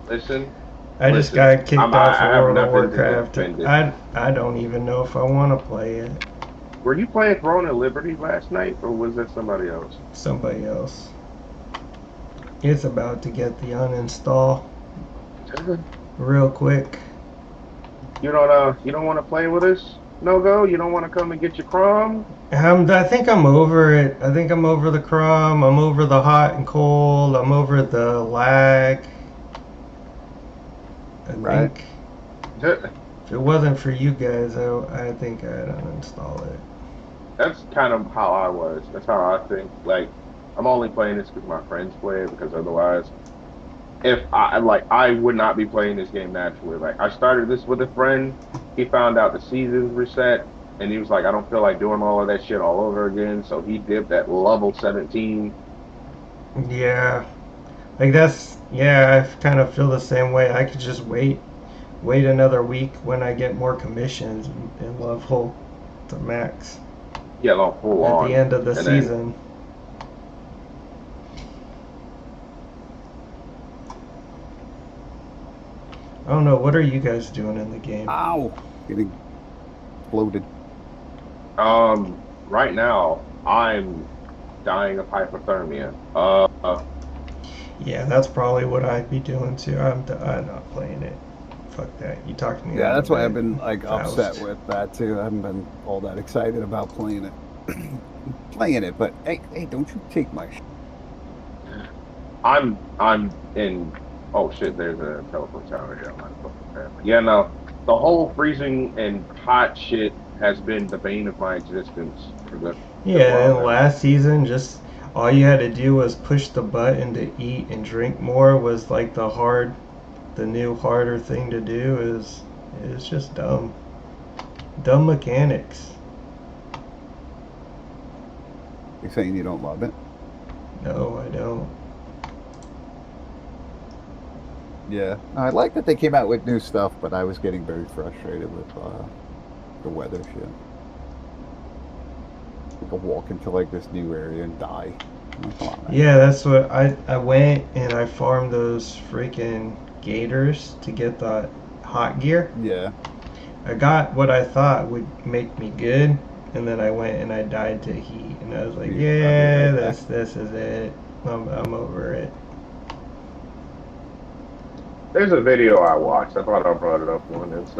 Listen, I just listen. got kicked off I of have World of nothing to Warcraft. defend it. I don't even know if I want to play it. Were you playing Throne of Liberty last night, or was that somebody else? Somebody else. It's about to get the uninstall real quick. You don't want to play with us? No go. You don't want to come and get your Crom? I think I'm over it. I think I'm over the crum. I'm over the hot and cold. I'm over the lag. I Right. think if it wasn't for you guys, I think I'd uninstall it. That's kind of how I was. That's how I think. Like, I'm only playing this because my friends play it. Because otherwise, if I would not be playing this game naturally. Like, I started this with a friend. He found out the seasons reset, and he was like, I don't feel like doing all of that shit all over again. So he dipped at level 17. Yeah, yeah. I kind of feel the same way. I could just wait another week when I get more commissions and level to max Yeah, like full at on. the end of the And then- season. I don't know. What are you guys doing in the game? Ow! Getting exploded. Right now I'm dying of hypothermia. Yeah, that's probably what I'd be doing too. I'm not playing it. Fuck that. You talked me. Yeah, out that's of why I've it. been like upset Faust. with that too. I haven't been all that excited about playing it. Playing it, but hey, don't you take my shit. I'm in. Oh shit! There's a telephone tower here. I'm not fucking family. Yeah, no. The whole freezing and hot shit has been the bane of my existence for the. Yeah, while and now. last season, just all you had to do was push the button to eat and drink more was like the new harder thing to do is it's just dumb. Dumb mechanics. You're saying you don't love it? No, I don't. Yeah. I like that they came out with new stuff, but I was getting very frustrated with The weather shit. I could walk into like this new area and die. Like, come on, man. Yeah, that's what I went and I farmed those freaking gators to get the hot gear. Yeah. I got what I thought would make me good, and then I went and I died to heat, and I was like, yeah, this is it. I'm over it. There's a video I watched. I thought I brought it up one. It's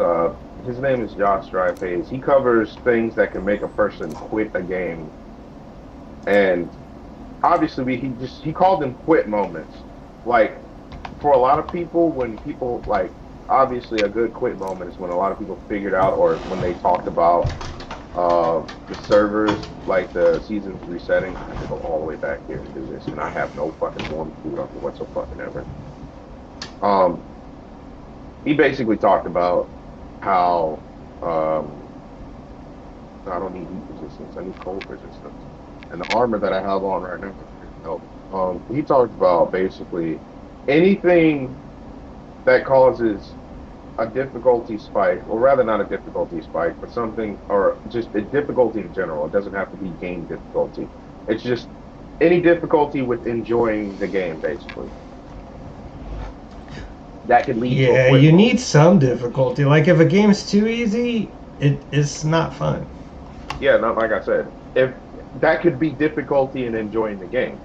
his name is Josh Dryface. He covers things that can make a person quit a game, and obviously he called them quit moments. Like for a lot of people, when people like obviously a good quit moment is when a lot of people figured out or when they talked about the servers, like the seasons resetting. I have to go all the way back here to do this, and I have no fucking warm food up whatsoever. He basically talked about how I don't need heat resistance, I need cold resistance. And the armor that I have on right now, he talked about basically anything that causes a difficulty spike, or rather not a difficulty spike, but something, or just a difficulty in general. It doesn't have to be game difficulty. It's just any difficulty with enjoying the game, basically. That could lead to a quit you mode. need some difficulty. Like if a game's too easy, it's not fun. Yeah, not like I said. If that could be difficulty in enjoying the game.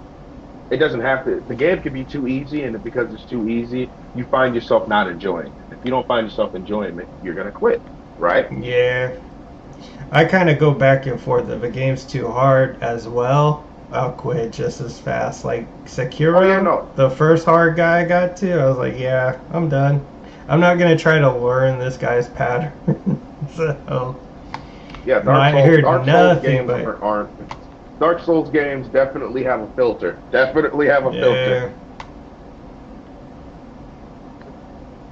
It doesn't have to. The game could be too easy, and because it's too easy, you find yourself not enjoying it. If you don't find yourself enjoying it, you're gonna quit, right? Yeah. I kind of go back and forth. If a game's too hard as well, I'll quit just as fast. Like Sekiro, Oh yeah, no. the first hard guy I got to, I was like, yeah, I'm done. I'm not gonna try to learn this guy's pattern. So Yeah, I heard Dark Souls nothing games but- aren't. Dark Souls games definitely have a filter. Definitely have a filter.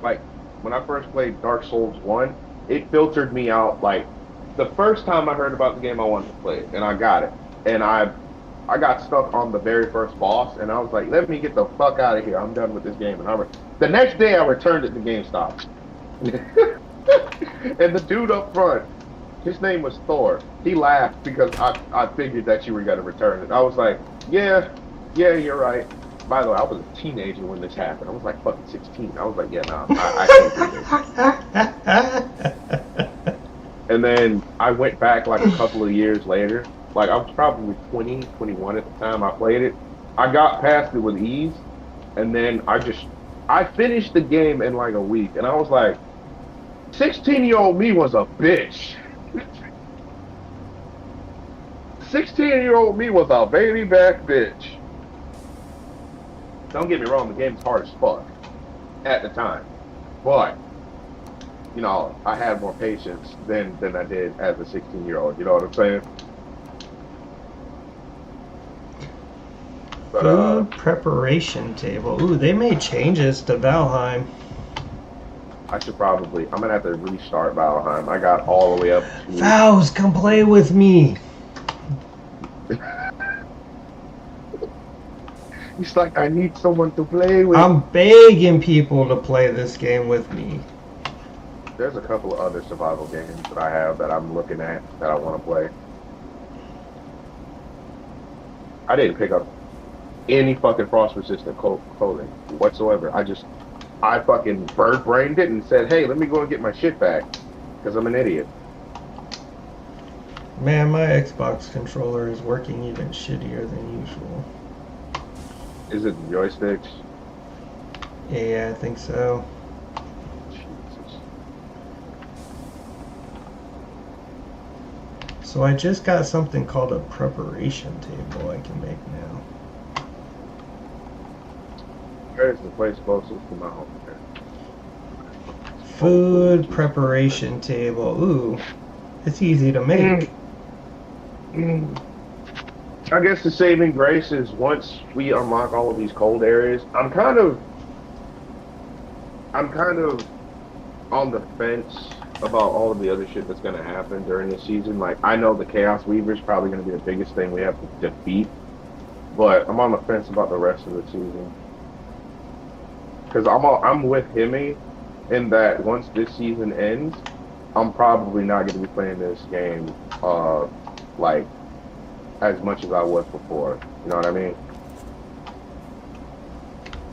Like when I first played Dark Souls 1, it filtered me out. Like the first time I heard about the game, I wanted to play it, and I got it. And I got stuck on the very first boss, and I was like, "Let me get the fuck out of here! I'm done with this game." And the next day, I returned it to GameStop, and the dude up front, his name was Thor. He laughed because I figured that you were gonna return it. I was like, "Yeah, you're right." By the way, I was a teenager when this happened. I was like fucking 16. I was like, "Yeah, nah, I can't do this." And then I went back like a couple of years later. Like I was probably 20, 21 at the time I played it. I got past it with ease, and then I finished the game in like a week, and I was like, 16-year-old me was a bitch. 16-year-old me was a baby back bitch. Don't get me wrong, the game's hard as fuck at the time, but you know, I had more patience than I did as a 16-year-old. You know what I'm saying? But, Food preparation table. Ooh, they made changes to Valheim. I'm gonna have to restart Valheim. I got all the way up to... Vows, come play with me. He's like, I need someone to play with. I'm begging people to play this game with me. There's a couple of other survival games that I have that I'm looking at that I want to play. I didn't pick up any fucking frost-resistant clothing whatsoever. I fucking bird-brained it and said, hey, let me go and get my shit back, because I'm an idiot. Man, my Xbox controller is working even shittier than usual. Is it the joysticks? Yeah, I think so. Jesus. So I just got something called a preparation table I can make now. Where's the place closest to my home? Food preparation table. Ooh, it's easy to make. I guess the saving grace is once we unlock all of these cold areas, I'm kind of on the fence about all of the other shit that's going to happen during this season. Like, I know the Chaos Weaver is probably going to be the biggest thing we have to defeat, but I'm on the fence about the rest of the season. Because I'm with Himi in that once this season ends, I'm probably not going to be playing this game like as much as I was before. You know what I mean?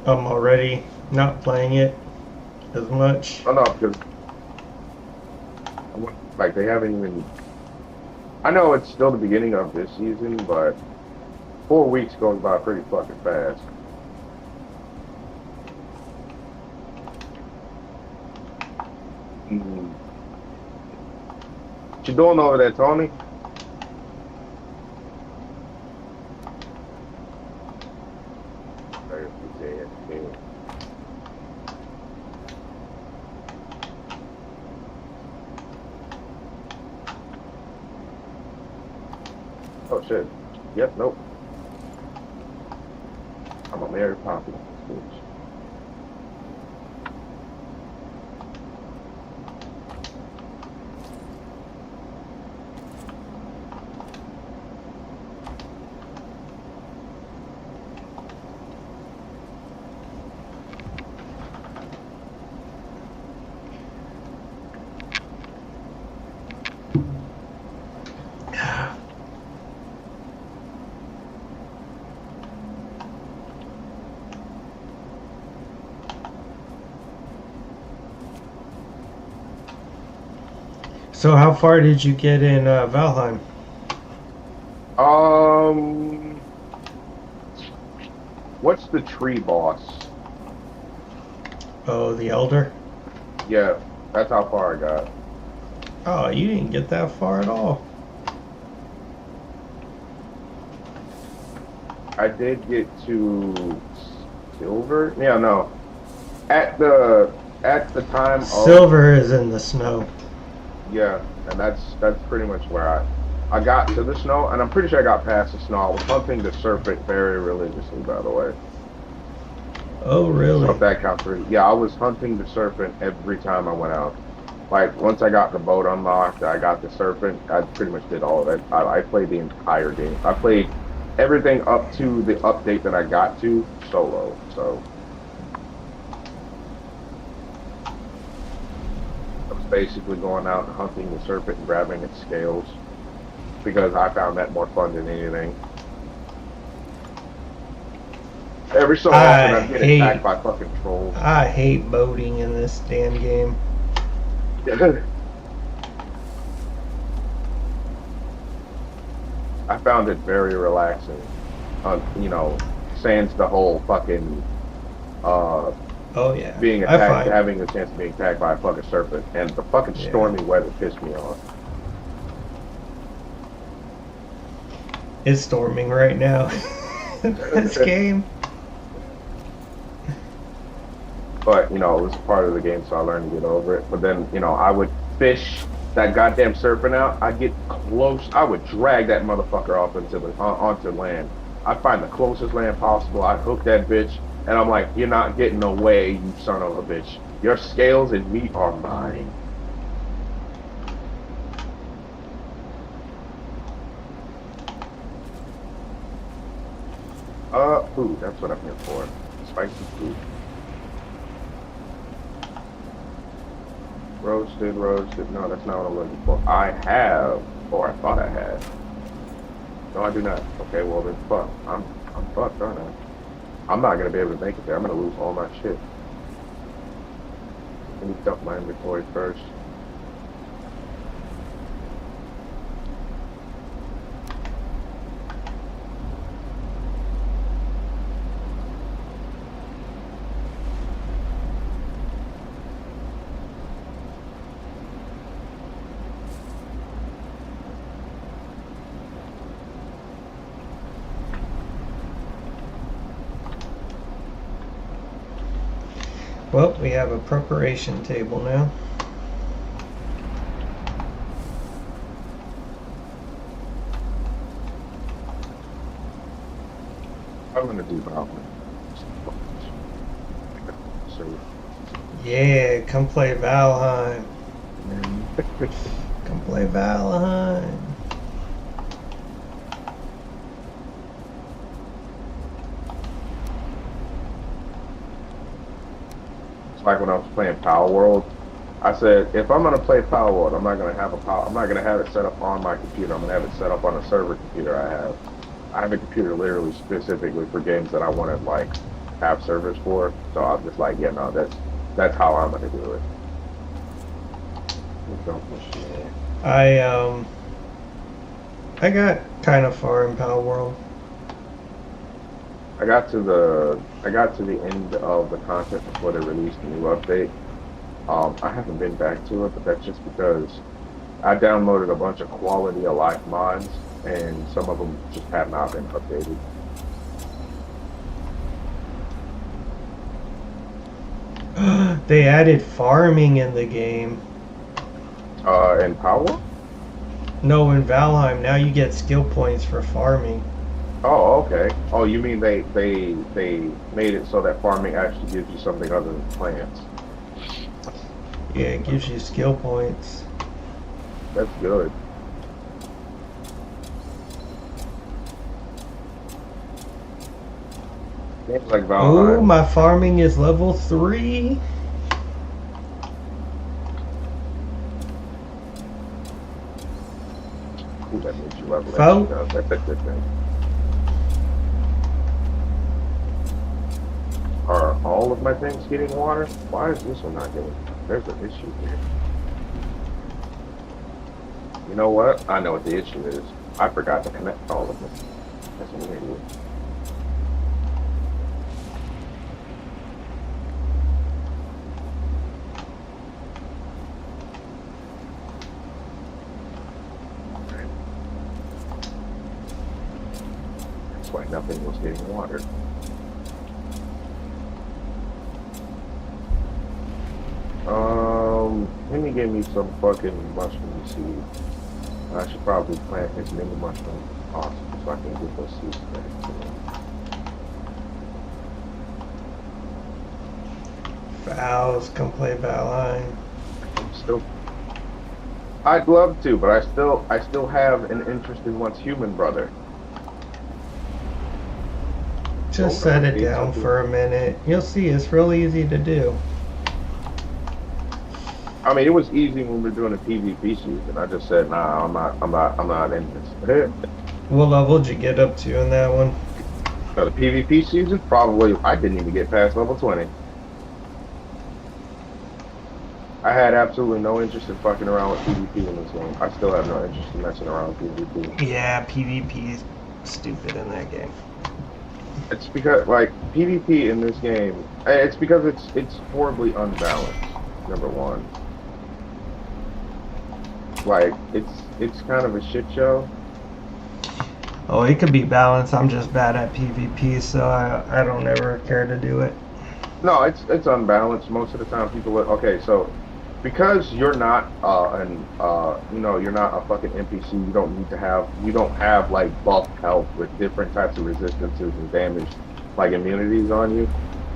I'm already not playing it as much. I don't know because like they haven't even. I know it's still the beginning of this season, but 4 weeks goes by pretty fucking fast. Mm. What you doing over there, Tony? There's the JFK. Oh shit. Yep, nope. I'm a Mary Poppins, bitch. So how far did you get in Valheim? What's the tree boss? Oh, the Elder? Yeah, that's how far I got. Oh, you didn't get that far at all. I did get to silver. Yeah, no. At the time of Silver is in the snow. yeah, and that's pretty much where I got to the snow, and I'm pretty sure I got past the snow. I was hunting the serpent very religiously, by the way. Oh, really? So if that counts for yeah, I was hunting the serpent every time I went out. Like once I got the boat unlocked, I got the serpent. I pretty much did all of it. I played the entire game. I played everything up to the update that I got to solo. So I was basically going out and hunting the serpent and grabbing its scales because I found that more fun than anything. Every so often I'd get attacked by fucking trolls. I hate boating in this damn game. I found it very relaxing. You know, sans the whole fucking Oh yeah. being attacked, having the chance of being attacked by a fucking serpent, and the fucking stormy weather pissed me off. It's storming right now. This game. But, you know, it was part of the game, so I learned to get over it. But then, you know, I would fish that goddamn serpent out. I'd get close. I would drag that motherfucker off into the onto land. I'd find the closest land possible. I'd hook that bitch, and I'm like, you're not getting away, you son of a bitch. Your scales and meat are mine. Food. That's what I'm here for. Spicy food. Roasted. No, that's not what I'm looking for. I have, or I thought I had. No, I do not. Okay, well then fuck. I'm fucked, aren't I? I'm not gonna be able to make it there. I'm gonna lose all my shit. Let me dump my inventory first. Well, we have a preparation table now. I'm gonna do that. Yeah, come play Valheim. Come play Valheim. It's like when I was playing Power World. I said if I'm gonna play Power World, I'm not gonna have a power. I'm not gonna have it set up on my computer. I'm gonna have it set up on a server computer I have. I have a computer literally specifically for games that I want to like have servers for. So I'm just like, yeah, no, that's how I'm gonna do it. I got kind of far in Power World. I got to the end of the content before they released the new update. I haven't been back to it, but that's just because I downloaded a bunch of quality of life mods, and some of them just have not been updated. They added farming in the game. In Power? No, in Valheim now you get skill points for farming. Oh, okay. Oh, you mean they made it so that farming actually gives you something other than plants? Yeah, it gives you skill points. That's good. Games like Oh, Valheim. my farming is level 3. Ooh, that makes you level Foe? up. That's a good thing. Are all of my things getting water? Why is this one not getting? There's an issue here. You know what? I know what the issue is. I forgot to connect all of them. That's an idiot. That's why nothing was getting water. Let me give me some fucking mushroom seeds. I should probably plant as many mushrooms as possible so I can get those seeds ready. Vows, come play Valheim. Still, I'd love to, but I still have an interest in one's human brother. Just set it down for a minute. You'll see, it's real easy to do. I mean, it was easy when we were doing a PvP season. I just said, nah, I'm not in this. What level did you get up to in that one? So the PvP season, probably, I didn't even get past level 20. I had absolutely no interest in fucking around with PvP in this game. I still have no interest in messing around with PvP. Yeah, PvP is stupid in that game. It's because, like, PvP in this game, it's because it's horribly unbalanced, number one. Like, it's kind of a shit show. Oh, it could be balanced. I'm just bad at PvP, so I don't ever care to do it. No, it's unbalanced. Most of the time people are, okay, so because you're not you're not a fucking NPC, you don't have like buff health with different types of resistances and damage like immunities on you.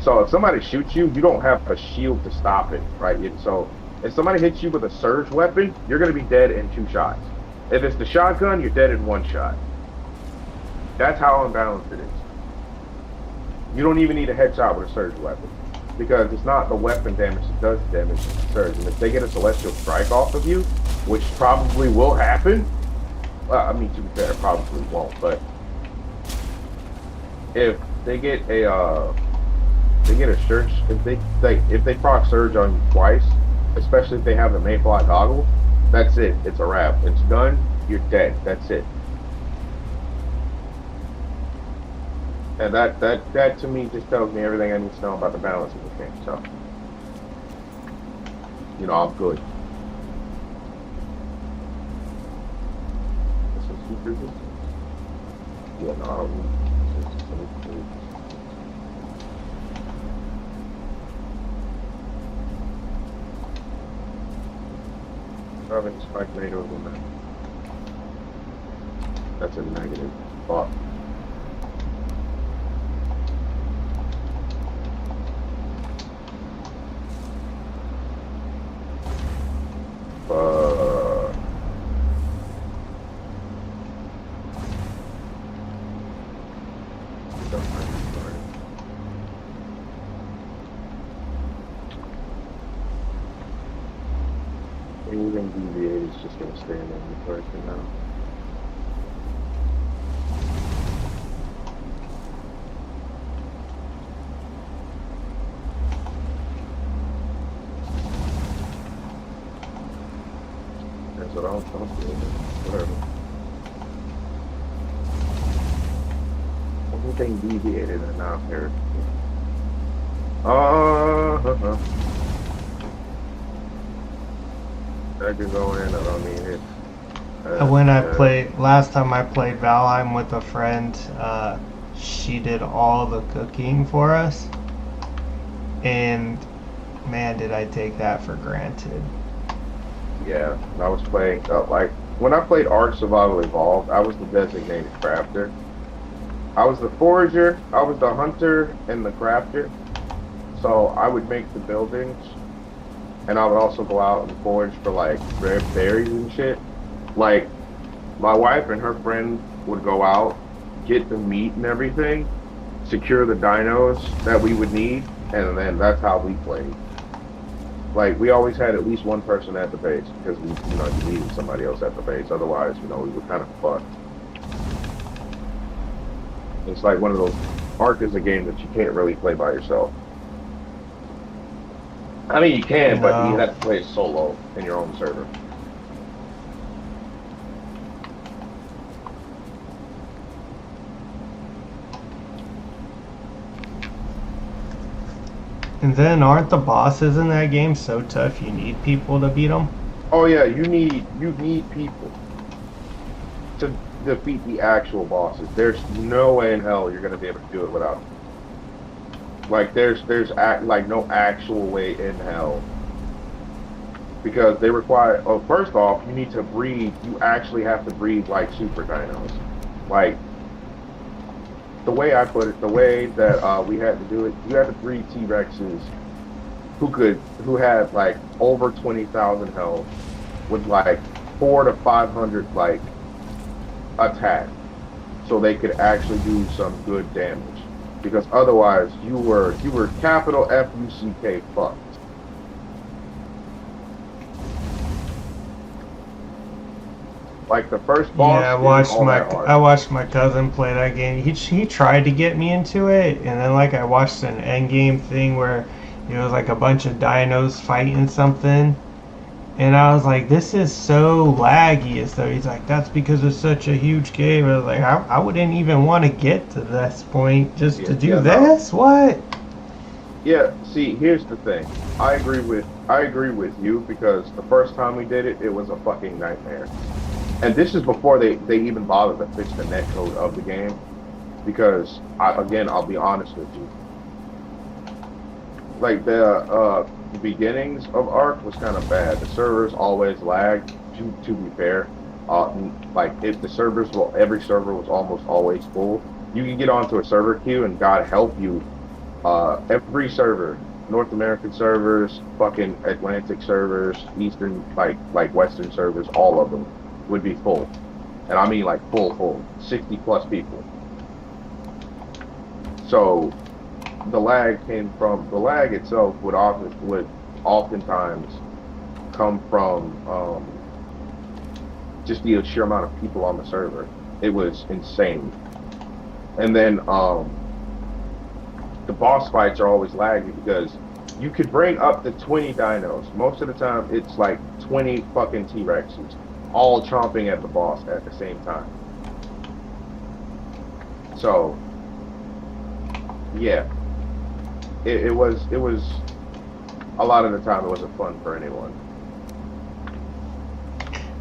So if somebody shoots you, you don't have a shield to stop it, right? So if somebody hits you with a surge weapon, you're gonna be dead in 2 shots. If it's the shotgun, you're dead in 1 shot. That's how unbalanced it is. You don't even need a headshot with a surge weapon, because it's not the weapon damage that does damage, it's the surge. And if they get a celestial strike off of you, which probably will happen, well, I mean, to be fair, it probably won't, but if they get a surge, if they proc surge on you twice, especially if they have the Mayfly goggle, that's it. It's a wrap. It's done. You're dead. That's it. And that to me just tells me everything I need to know about the balance of this game. So, you know, I'm good. Yeah, no, I don't need. Having spike tomatoes in that. That's a negative thought. just gonna stay in inventory for now. That's what I'm doing. Whatever. Anything deviated and now here. I can go in, I don't need it. When I played, last time I played Valheim with a friend, she did all the cooking for us. And man, did I take that for granted. Yeah, I was playing, like, when I played Ark Survival Evolved, I was the designated crafter. I was the forager, I was the hunter, and the crafter. So I would make the buildings, and I would also go out and forage for, like, rare berries and shit. Like, my wife and her friend would go out, get the meat and everything, secure the dinos that we would need, and then that's how we played. Like, we always had at least one person at the base, because we, you needed somebody else at the base. Otherwise, we were kind of fucked. It's like one of those, Ark is a game that you can't really play by yourself. I mean, you can, but you have to play it solo in your own server. And then aren't the bosses in that game so tough you need people to beat them? Oh yeah, you need people to defeat the actual bosses. There's no way in hell you're gonna be able to do it without them. Like there's like no actual way in hell, because they require. Oh, first off, you need to breed. You actually have to breed like super dinos. Like the way I put it, the way that we had to do it, you had to breed T-Rexes who had like over 20,000 health with like 400 to 500 like attack, so they could actually do some good damage. Because otherwise, you were capital F-U-C-K fucked. Like the first boss. Yeah, I watched my cousin play that game. He tried to get me into it, and then like I watched an end game thing where it was like a bunch of dinos fighting something, and I was like, this is so laggy and stuff. He's like, that's because it's such a huge game. I was like, I wouldn't even want to get to this point just to do this. No. What? Yeah. See, here's the thing. I agree with you, because the first time we did it, it was a fucking nightmare. And this is before they even bothered to fix the netcode of the game, because I'll be honest with you. Like the beginnings of Ark was kind of bad. The servers always lagged. To be fair, like if the servers every server was almost always full. You can get onto a server queue, and God help you, every server, North American servers, fucking Atlantic servers, Eastern like Western servers, all of them would be full. And I mean like full, 60 plus people. So the lag itself would oftentimes come from just the sheer amount of people on the server. It was insane. And then the boss fights are always laggy, because you could bring up to 20 dinos. Most of the time it's like 20 fucking T-Rexes all chomping at the boss at the same time. So yeah, it was a lot of the time it wasn't fun for anyone.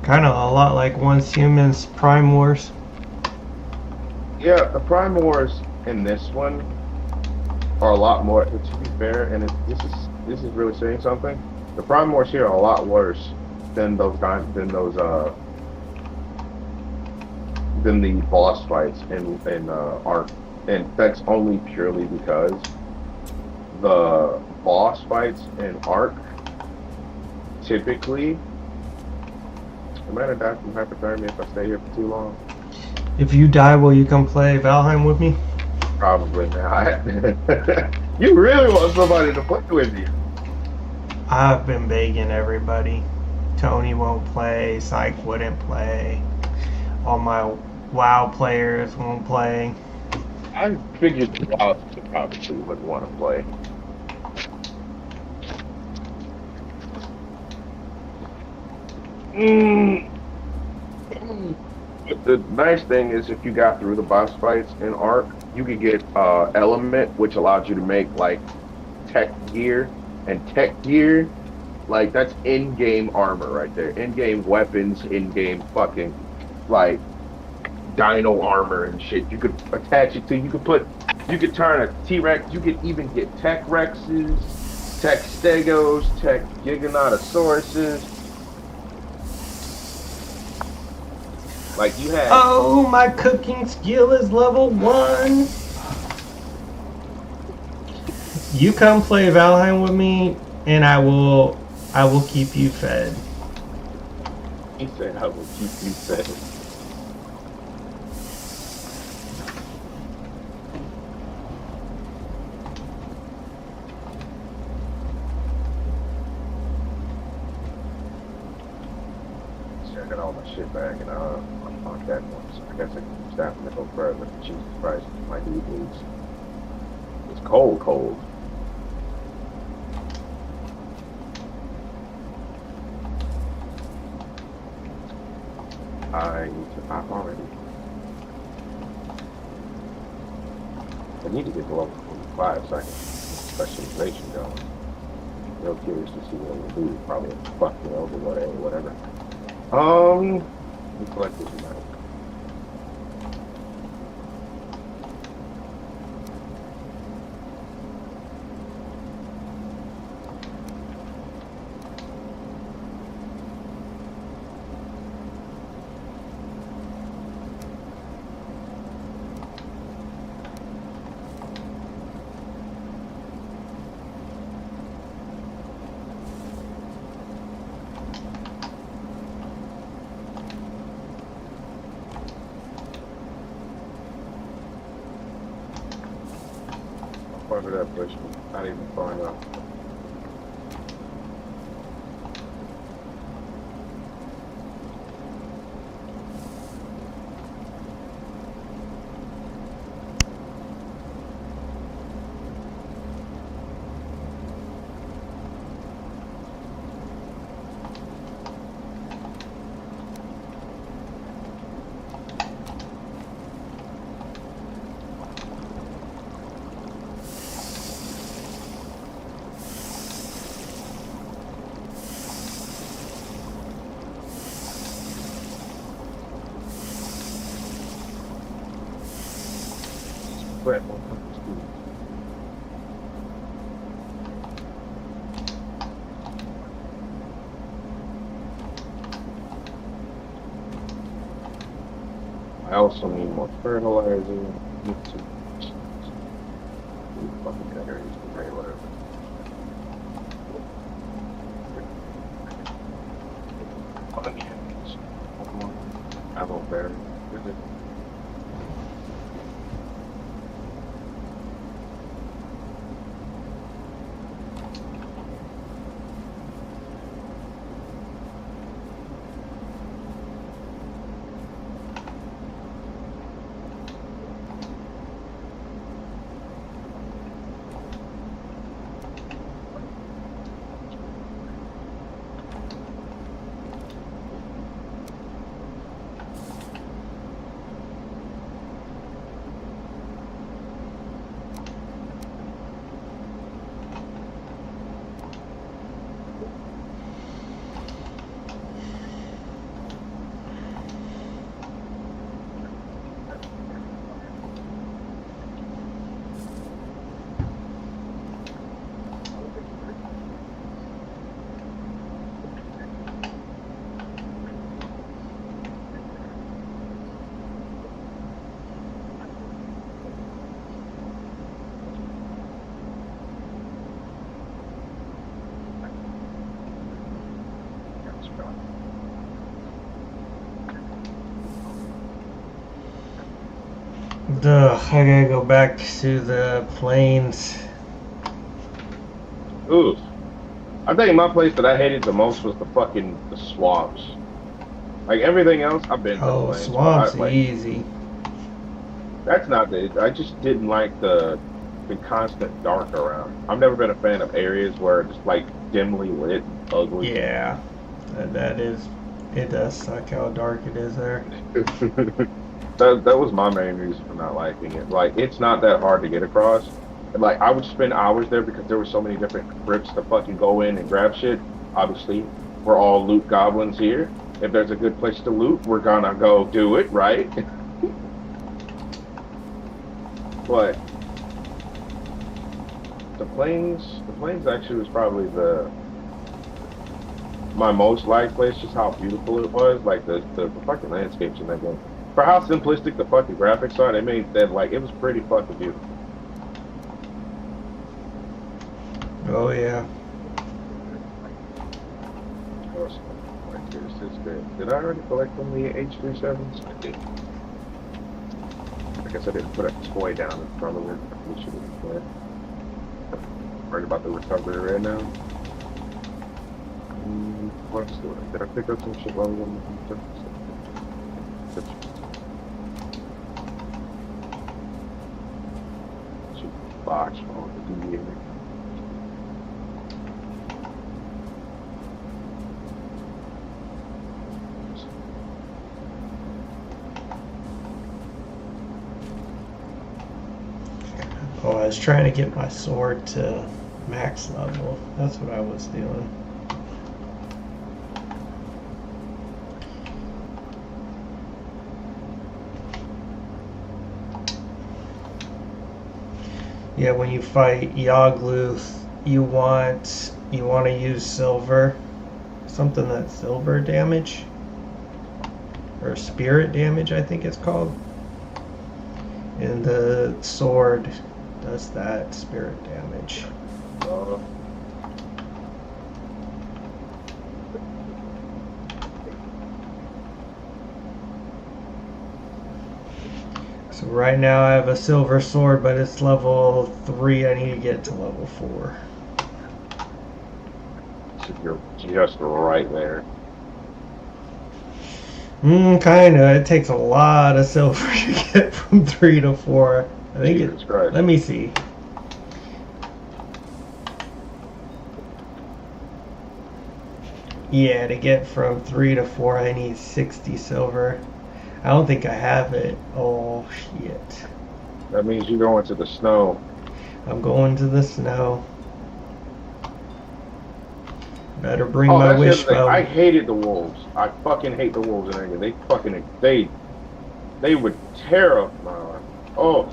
Kind of a lot like Once Humans Prime Wars. Yeah, the Prime Wars in this one are a lot more, to be fair, and this is really saying something. The Prime Wars here are a lot worse than the boss fights in Ark, and that's only purely because the boss fights in Ark typically, I might have died from hypothermia if I stay here for too long. If you die, will you come play Valheim with me? Probably not. You really want somebody to play with you. I've been begging everybody Tony won't play, Psych wouldn't play, all my WoW players won't play. I figured the Wild probably wouldn't want to play. Mm. But the nice thing is, if you got through the boss fights in Ark, you could get Element, which allows you to make like tech gear, and tech gear, like that's in-game armor right there, in-game weapons, in-game fucking like dino armor and shit. You could attach it to. You could turn a T-Rex. You could even get tech Rexes, tech Stegos, tech Giganotosauruses. Like you had. Oh, my cooking skill is level 1. You come play Valheim with me, and I will keep you fed. He said, "I will keep you fed." I got all my shit back, and I'm on that one. So I guess I can use that one to go further. Jesus Christ, my dude needs. It's cold, cold. I need to pop already. I need to get to level 45 so I can get specialization going. Real curious to see what it'll do. Probably fuck me over whatever. We collect this amount. Part of that bush, not even falling off. But I also need more fertilizer. Need to fucking batteries, whatever. Ammo battery. Ugh, I gotta go back to the plains. Ooh. I think my place that I hated the most was the swamps. Like everything else, I've been to the Oh, plains, but swamps easy. that's not the. I just didn't like the constant dark around. I've never been a fan of areas where it's like dimly lit, and ugly. Yeah, that is. It does suck how dark it is there. That was my main reason for not liking it. Like it's not that hard to get across. And, like I would spend hours there because there were so many different crypts to fucking go in and grab shit. Obviously, we're all loot goblins here. If there's a good place to loot, we're gonna go do it, right? But the plains actually was probably my most liked place, just how beautiful it was. Like the fucking landscapes in that game. For how simplistic the fucking graphics are, they made that like it was pretty fucking beautiful. Oh yeah. Did I already collect them the H37s? I did. I guess I didn't put a toy down in front of it. We should have put. Worried about the recovery right now. What's doing? Did I pick up some shit while we were on the box on the DVA? Oh, I was trying to get my sword to max level. That's what I was doing. Yeah, when you fight Yogluth, you want to use silver, something that's silver damage, or spirit damage, I think it's called. And the sword does that spirit damage. So right now I have a silver sword, but it's level 3. I need to get to level 4. So you're just right there. Kinda. It takes a lot of silver to get from 3 to 4. I think Jesus Christ. Let me see. Yeah, to get from 3 to 4, I need 60 silver. I don't think I have it. Oh, shit. That means you're going to the snow. I'm going to the snow. Better bring my that's the other thing. wishbone. I hated the wolves. I fucking hate the wolves in there. They would tear up my arm. Oh.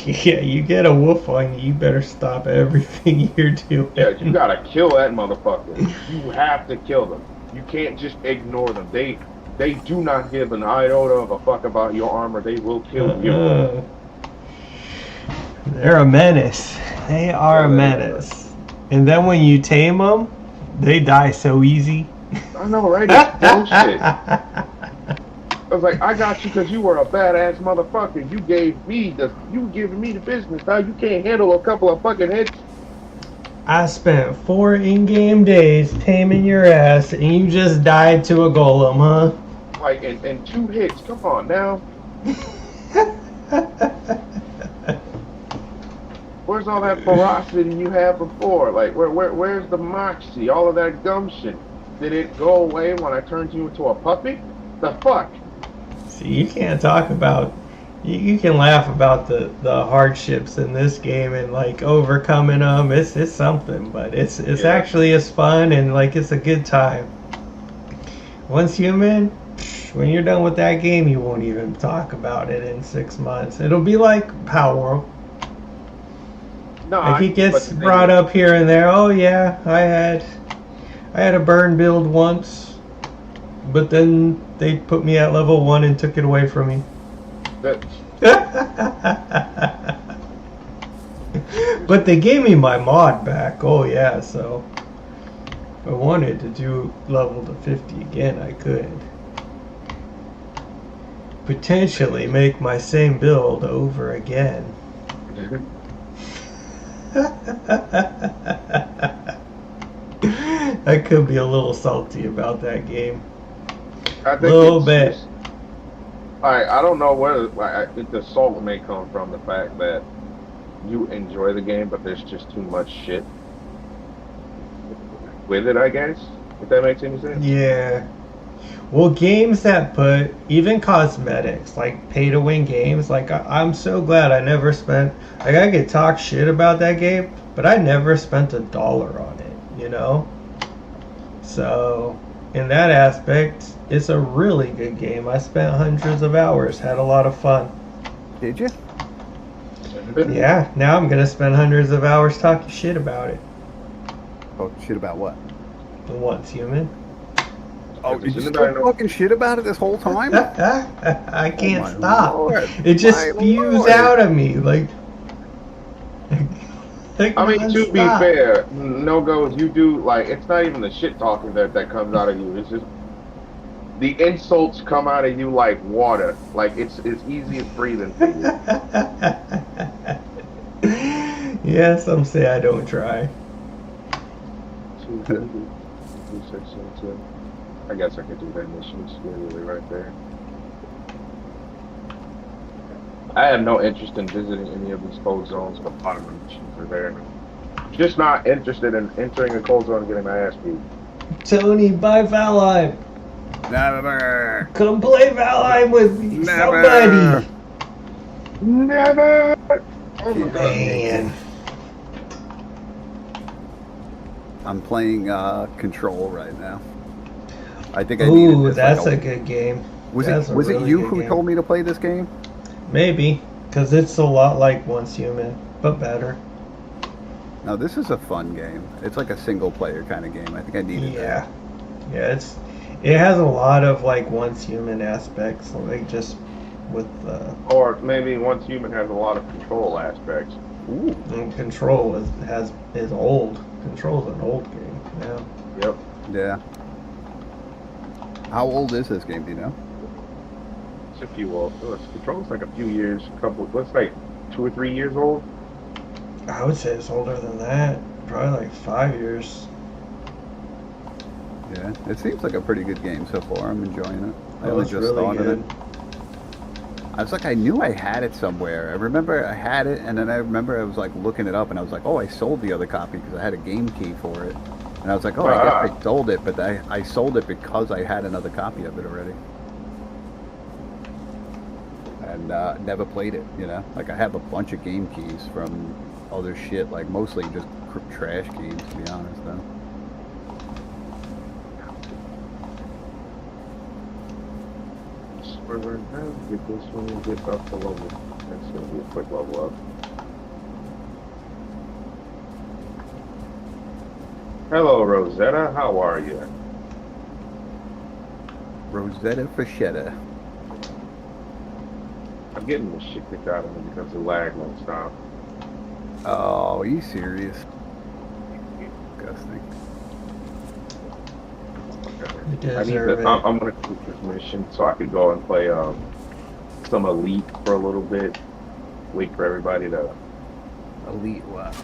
Yeah, you get a wolf on you, you better stop everything you're doing. Yeah, you gotta kill that motherfucker. You have to kill them. You can't just ignore them. They do not give an iota of a fuck about your armor. They will kill you. They're a menace. They are a menace. And then when you tame them, they die so easy. I know, right? It's bullshit. I was like, I got you because you were a badass motherfucker. You giving me the business. Now you can't handle a couple of fucking hits. I spent 4 in-game days taming your ass, and you just died to a golem, huh? Like, and 2 hits. Come on now. Where's all that ferocity you had before? Like, where's the moxie? All of that gumption. Did it go away when I turned you into a puppy? The fuck? See, you can't talk about... You can laugh about the hardships in this game and, like, overcoming them. It's something, but it's actually as fun and, like, it's a good time. Once human, when you're done with that game, you won't even talk about it in 6 months. It'll be like Power World. No, like he gets brought up here and there. Oh yeah, I had a burn build once, but then they put me at level 1 and took it away from me. But they gave me my mod back. Oh yeah, so if I wanted to do level to 50 again, I could. Potentially make my same build over again. I could be a little salty about that game. I think Little bit. I don't know where. Like, I think the salt may come from the fact that you enjoy the game, but there's just too much shit with it. I guess if that makes any sense. Yeah. Well, games that put even cosmetics, like pay to win games, like I'm so glad I never spent. Like I could talk shit about that game, but I never spent $1 on it. You know. So, in that aspect, it's a really good game. I spent hundreds of hours, had a lot of fun. Did you? Yeah, now I'm gonna spend hundreds of hours talking shit about it. Oh, shit about what? Once human. Oh, you just still talking shit about it this whole time? I can't my stop. Lord. It just My spews Lord. out of me like I mean, to be nonstop. fair, no goes. You do like it's not even the shit talking that comes out of you. It's just the insults come out of you like water. Like it's easy as breathing for you. Yeah, some say I don't try. I guess I could do that mission. It's literally right there. I have no interest in visiting any of these cold zones, but a lot of the missions are there. Just not interested in entering a cold zone and getting my ass beat. Tony, buy Valheim. Never. Come play Valheim with me. Never. Somebody. Never. Oh my god. Man. I'm playing Control right now. I think I needed Ooh, this, that's like, a good game. Was That's it a was it really you good who game. told me to play this game? Maybe, because it's a lot like Once Human, but better. No, this is a fun game. It's like a single player kind of game. I think I needed Yeah. Yeah, it has a lot of like Once Human aspects, like just with Or maybe Once Human has a lot of control aspects. that. Ooh. and Control is old. Control's an old game now. Yep. Yeah. How old is this game? Do you know? It's a few old. Control's like a few years, let's like 2 or 3 years old. I would say it's older than that. Probably like 5 years. Yeah. It seems like a pretty good game so far. I'm enjoying it. I Oh, only it's just really started good. it. I was like, I knew I had it somewhere. I remember I had it, and then I remember I was like looking it up, and I was like, oh, I sold the other copy because I had a game key for it. And I was like, oh, I guess I sold it, but I sold it because I had another copy of it already. And never played it, you know? Like, I have a bunch of game keys from other shit, like mostly just trash games, to be honest, though. We're going to get this one and get up to level. That's going to be a quick level up. Hello, Rosetta. How are you? Rosetta Freshetta. I'm getting this shit kicked out of me because the lag won't stop. Oh, are you serious? Disgusting. You I need deserve to. it. I'm gonna quit this mission so I could go and play some Elite for a little bit. Wait for everybody to Elite what?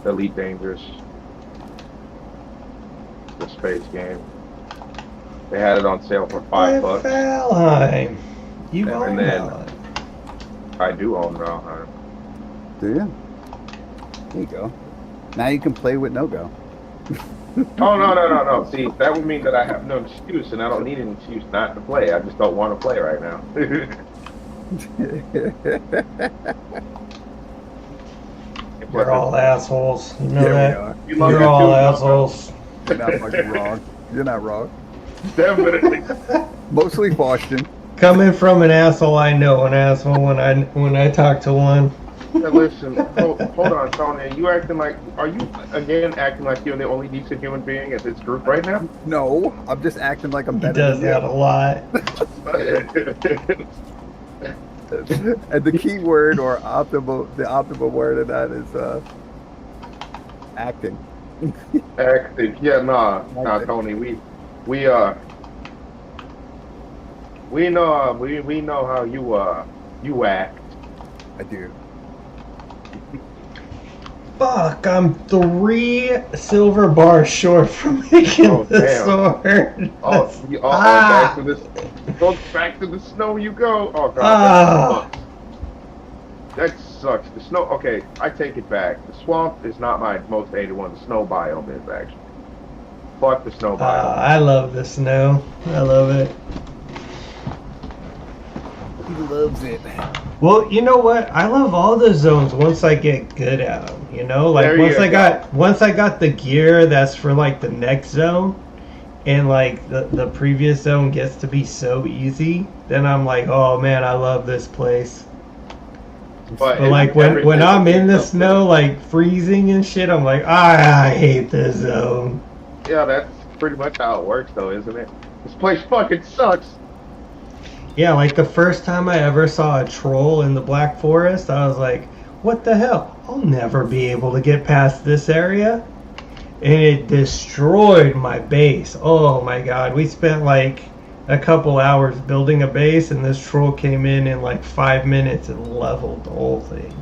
Elite Dangerous, the space game. They had it on sale for $5. Valheim. You And own then- Valheim. I do own Valheim. Do you? There you go. Now you can play with No-Go. Oh no! See, that would mean that I have no excuse, and I don't need an excuse not to play. I just don't want to play right now. You're all assholes. You know Yeah, we that? are. You love You're it all too, assholes. You're not fucking wrong. You're not wrong. Definitely. Mostly Boston. Coming from an asshole, I know an asshole when I talk to one. Yeah, listen, hold on, Tony. Are you acting like? Are you again acting like you're the only decent human being at this group right now? No, I'm just acting like I'm He better does than that a lot. you. And the key word or the optimal word of that is acting. Acting. Yeah, nah, Tony. We know how you act. I do. Fuck, I'm 3 silver bars short from making Oh, the damn. sword. Back to this. Go back to the snow you go. Oh god, Ah. that sucks. The snow. Okay, I take it back. The swamp is not my most hated one. The snow biome is actually. Fuck the snow biome. I love the snow. I love it. He loves it. Well, you know what? I love all the zones once I get good at them. You know, like There once you I got the gear that's for like the next zone, and like the previous zone gets to be so easy, then I'm like, oh man, I love this place. But like when I'm in the snow, like freezing and shit, I'm like, I hate this zone. Yeah, that's pretty much how it works, though, isn't it? This place fucking sucks. Yeah, like the first time I ever saw a troll in the Black Forest, I was like, what the hell? I'll never be able to get past this area. And it destroyed my base. Oh my god, we spent like a couple hours building a base, and this troll came in like 5 minutes and leveled the whole thing.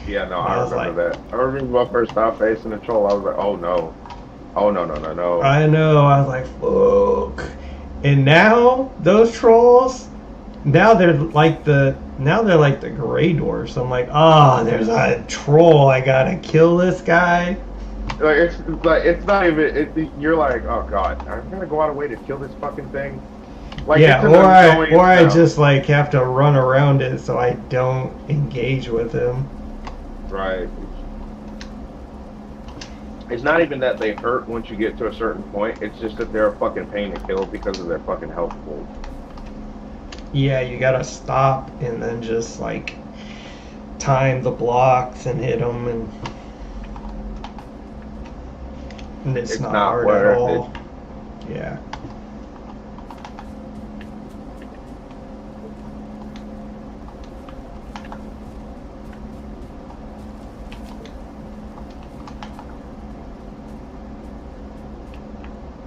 Yeah, no, I remember that. I remember my first time facing a troll. I was like, oh no. Oh no. I know, I was like, fuck. And now, those trolls... Now they're like the gray dwarfs. I'm like, there's a troll. I gotta kill this guy. Like it's not even. You're like, oh god, I'm gonna go out of way to kill this fucking thing. Like, yeah, or I just like have to run around it so I don't engage with him. Right. It's not even that they hurt once you get to a certain point. It's just that they're a fucking pain to kill because of their fucking health pool. Yeah, you gotta stop and then just like time the blocks and hit them, and it's not hard at all. Yeah.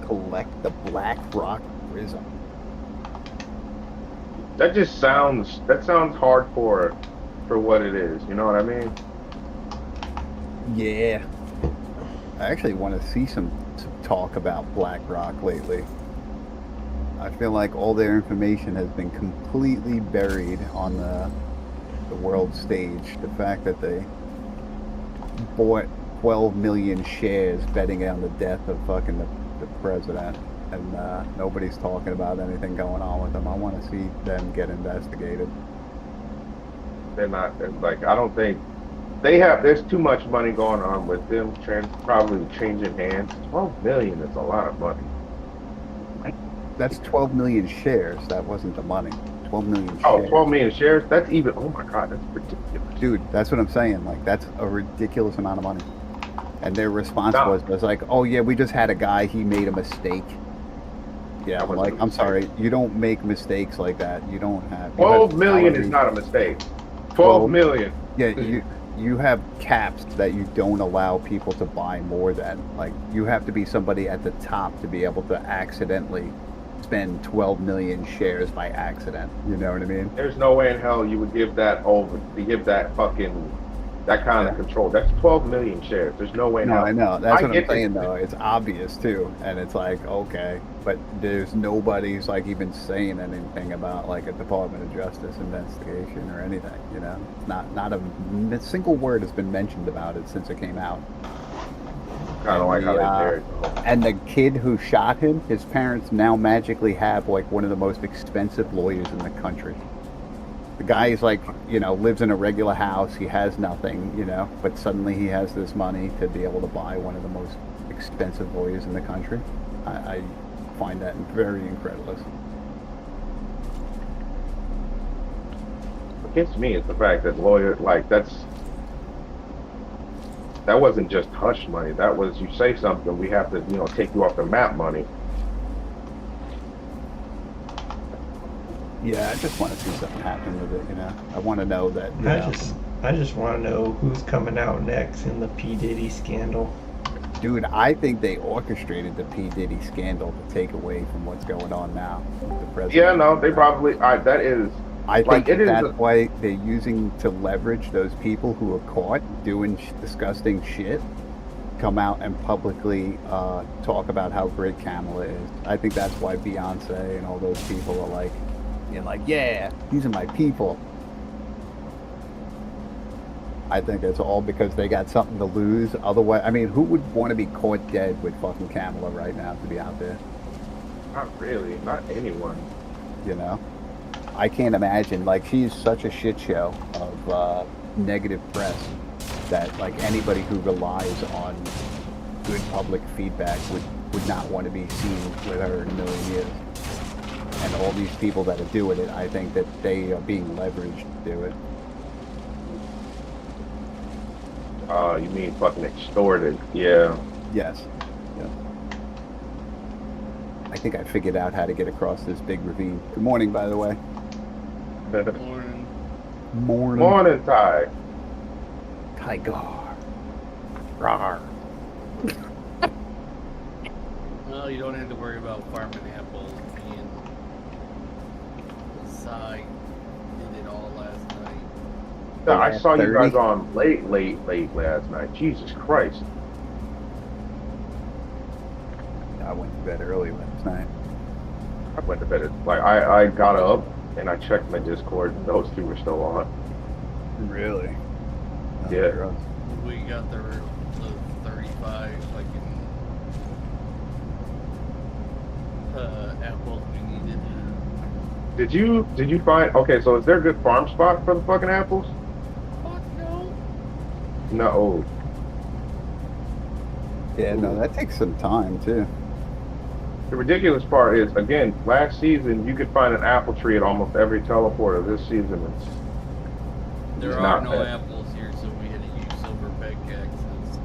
Collect the Black Rock Prism. That sounds hardcore for what it is. You know what I mean? Yeah. I actually want to see some talk about Black Rock lately. I feel like all their information has been completely buried on the world stage. The fact that they bought 12 million shares betting on the death of fucking the president. And nobody's talking about anything going on with them. I want to see them get investigated. They're not. Like, I don't think they have. There's too much money going on with them. Probably changing hands. 12 million is a lot of money. That's 12 million shares. That wasn't the money. 12 million shares. Oh, 12 million shares? That's even. Oh my god, that's ridiculous. Dude, that's what I'm saying. Like, that's a ridiculous amount of money. And their response was like, oh yeah, we just had a guy. He made a mistake. Yeah, like, I'm sorry, you don't make mistakes like that. You don't have... 12 million is not a mistake. 12 million. Yeah, you have caps that you don't allow people to buy more than. Like, you have to be somebody at the top to be able to accidentally spend 12 million shares by accident. You know what I mean? There's no way in hell you would give that over, to give that fucking... that kind of control. That's 12 million shares. There's no way. No, I know. That's what I'm saying, though. It's obvious, too. And it's like, okay. But there's nobody's, like, even saying anything about, like, a Department of Justice investigation or anything, you know? Not a single word has been mentioned about it since it came out. Kind of like how they buried. And the kid who shot him, his parents now magically have, like, one of the most expensive lawyers in the country. The guy is like, you know, lives in a regular house. He has nothing, you know, but suddenly he has this money to be able to buy one of the most expensive lawyers in the country. I find that very incredulous. What gets me is the fact that that wasn't just hush money. That was, you say something, we have to, you know, take you off the map money. Yeah, I just want to see something happen with it, you know. I want to know that, I just want to know who's coming out next in the P. Diddy scandal. Dude, I think they orchestrated the P. Diddy scandal to take away from what's going on now with the president. Yeah, no, they probably, that is, I think Like, it is that's a- why they're using to leverage those people who are caught doing disgusting shit. Come out and publicly talk about how great Kamala is. I think that's why Beyonce and all those people are like, yeah, these are my people. I think it's all because they got something to lose. Otherwise, I mean, who would want to be caught dead with fucking Kamala right now to be out there? not really, not anyone. You know, I can't imagine. Like, she's such a shit show of negative press that like anybody who relies on good public feedback would not want to be seen with her in a million years. And all these people that are doing it, I think that they are being leveraged to do it. You mean fucking extorted? Yeah. Yes. Yeah. I think I figured out how to get across this big ravine. Good morning, by the way. Morning. Morning. Morning, Ty. Tiger. Rawr. Well, you don't have to worry about farming apples. Me and Cy did it all last night. Yeah, I saw you 30. guys on late last night. Jesus Christ. I went to bed early last night. I went to bed at, like, I got up and I checked my Discord and those two were still on. Really? Oh, Yeah. gross. We got the 35 apples we needed. Did you find, okay, so is there a good farm spot for the fucking apples? Fuck no. No. Yeah, no, that takes some time too. The ridiculous part is, again, last season you could find an apple tree at almost every teleporter. This season There It's are not no bad. apples here, so we had to use silver pickaxes.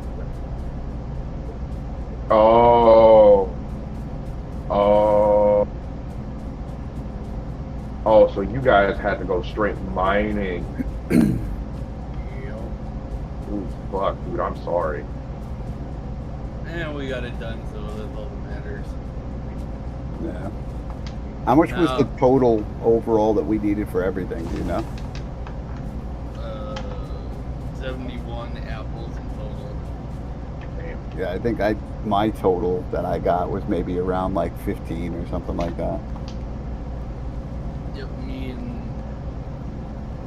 Oh. Oh, so you guys had to go straight mining. Yep. Ooh, fuck, dude, I'm sorry. And we got it done, so that's all that matters. Yeah. How much was the No. total overall that we needed for everything? Do you know? 71 apples in total. Damn. Yeah, I think my total that I got was maybe around like 15 or something like that. Yep, me and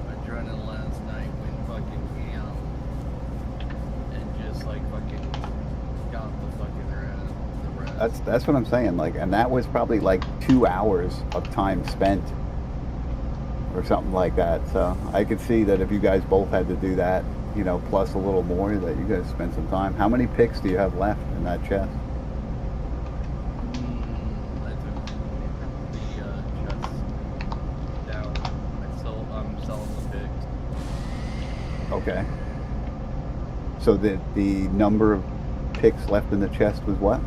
Adrenaline last night went fucking ham and just like fucking got the fucking rest. That's what I'm saying. Like, and that was probably like 2 hours of time spent or something like that. So I could see that if you guys both had to do that, you know, plus a little more, that you guys spent some time. How many picks do you have left in that chest? I took the chest down. I'm selling the pigs. Okay. So the number of picks left in the chest was what?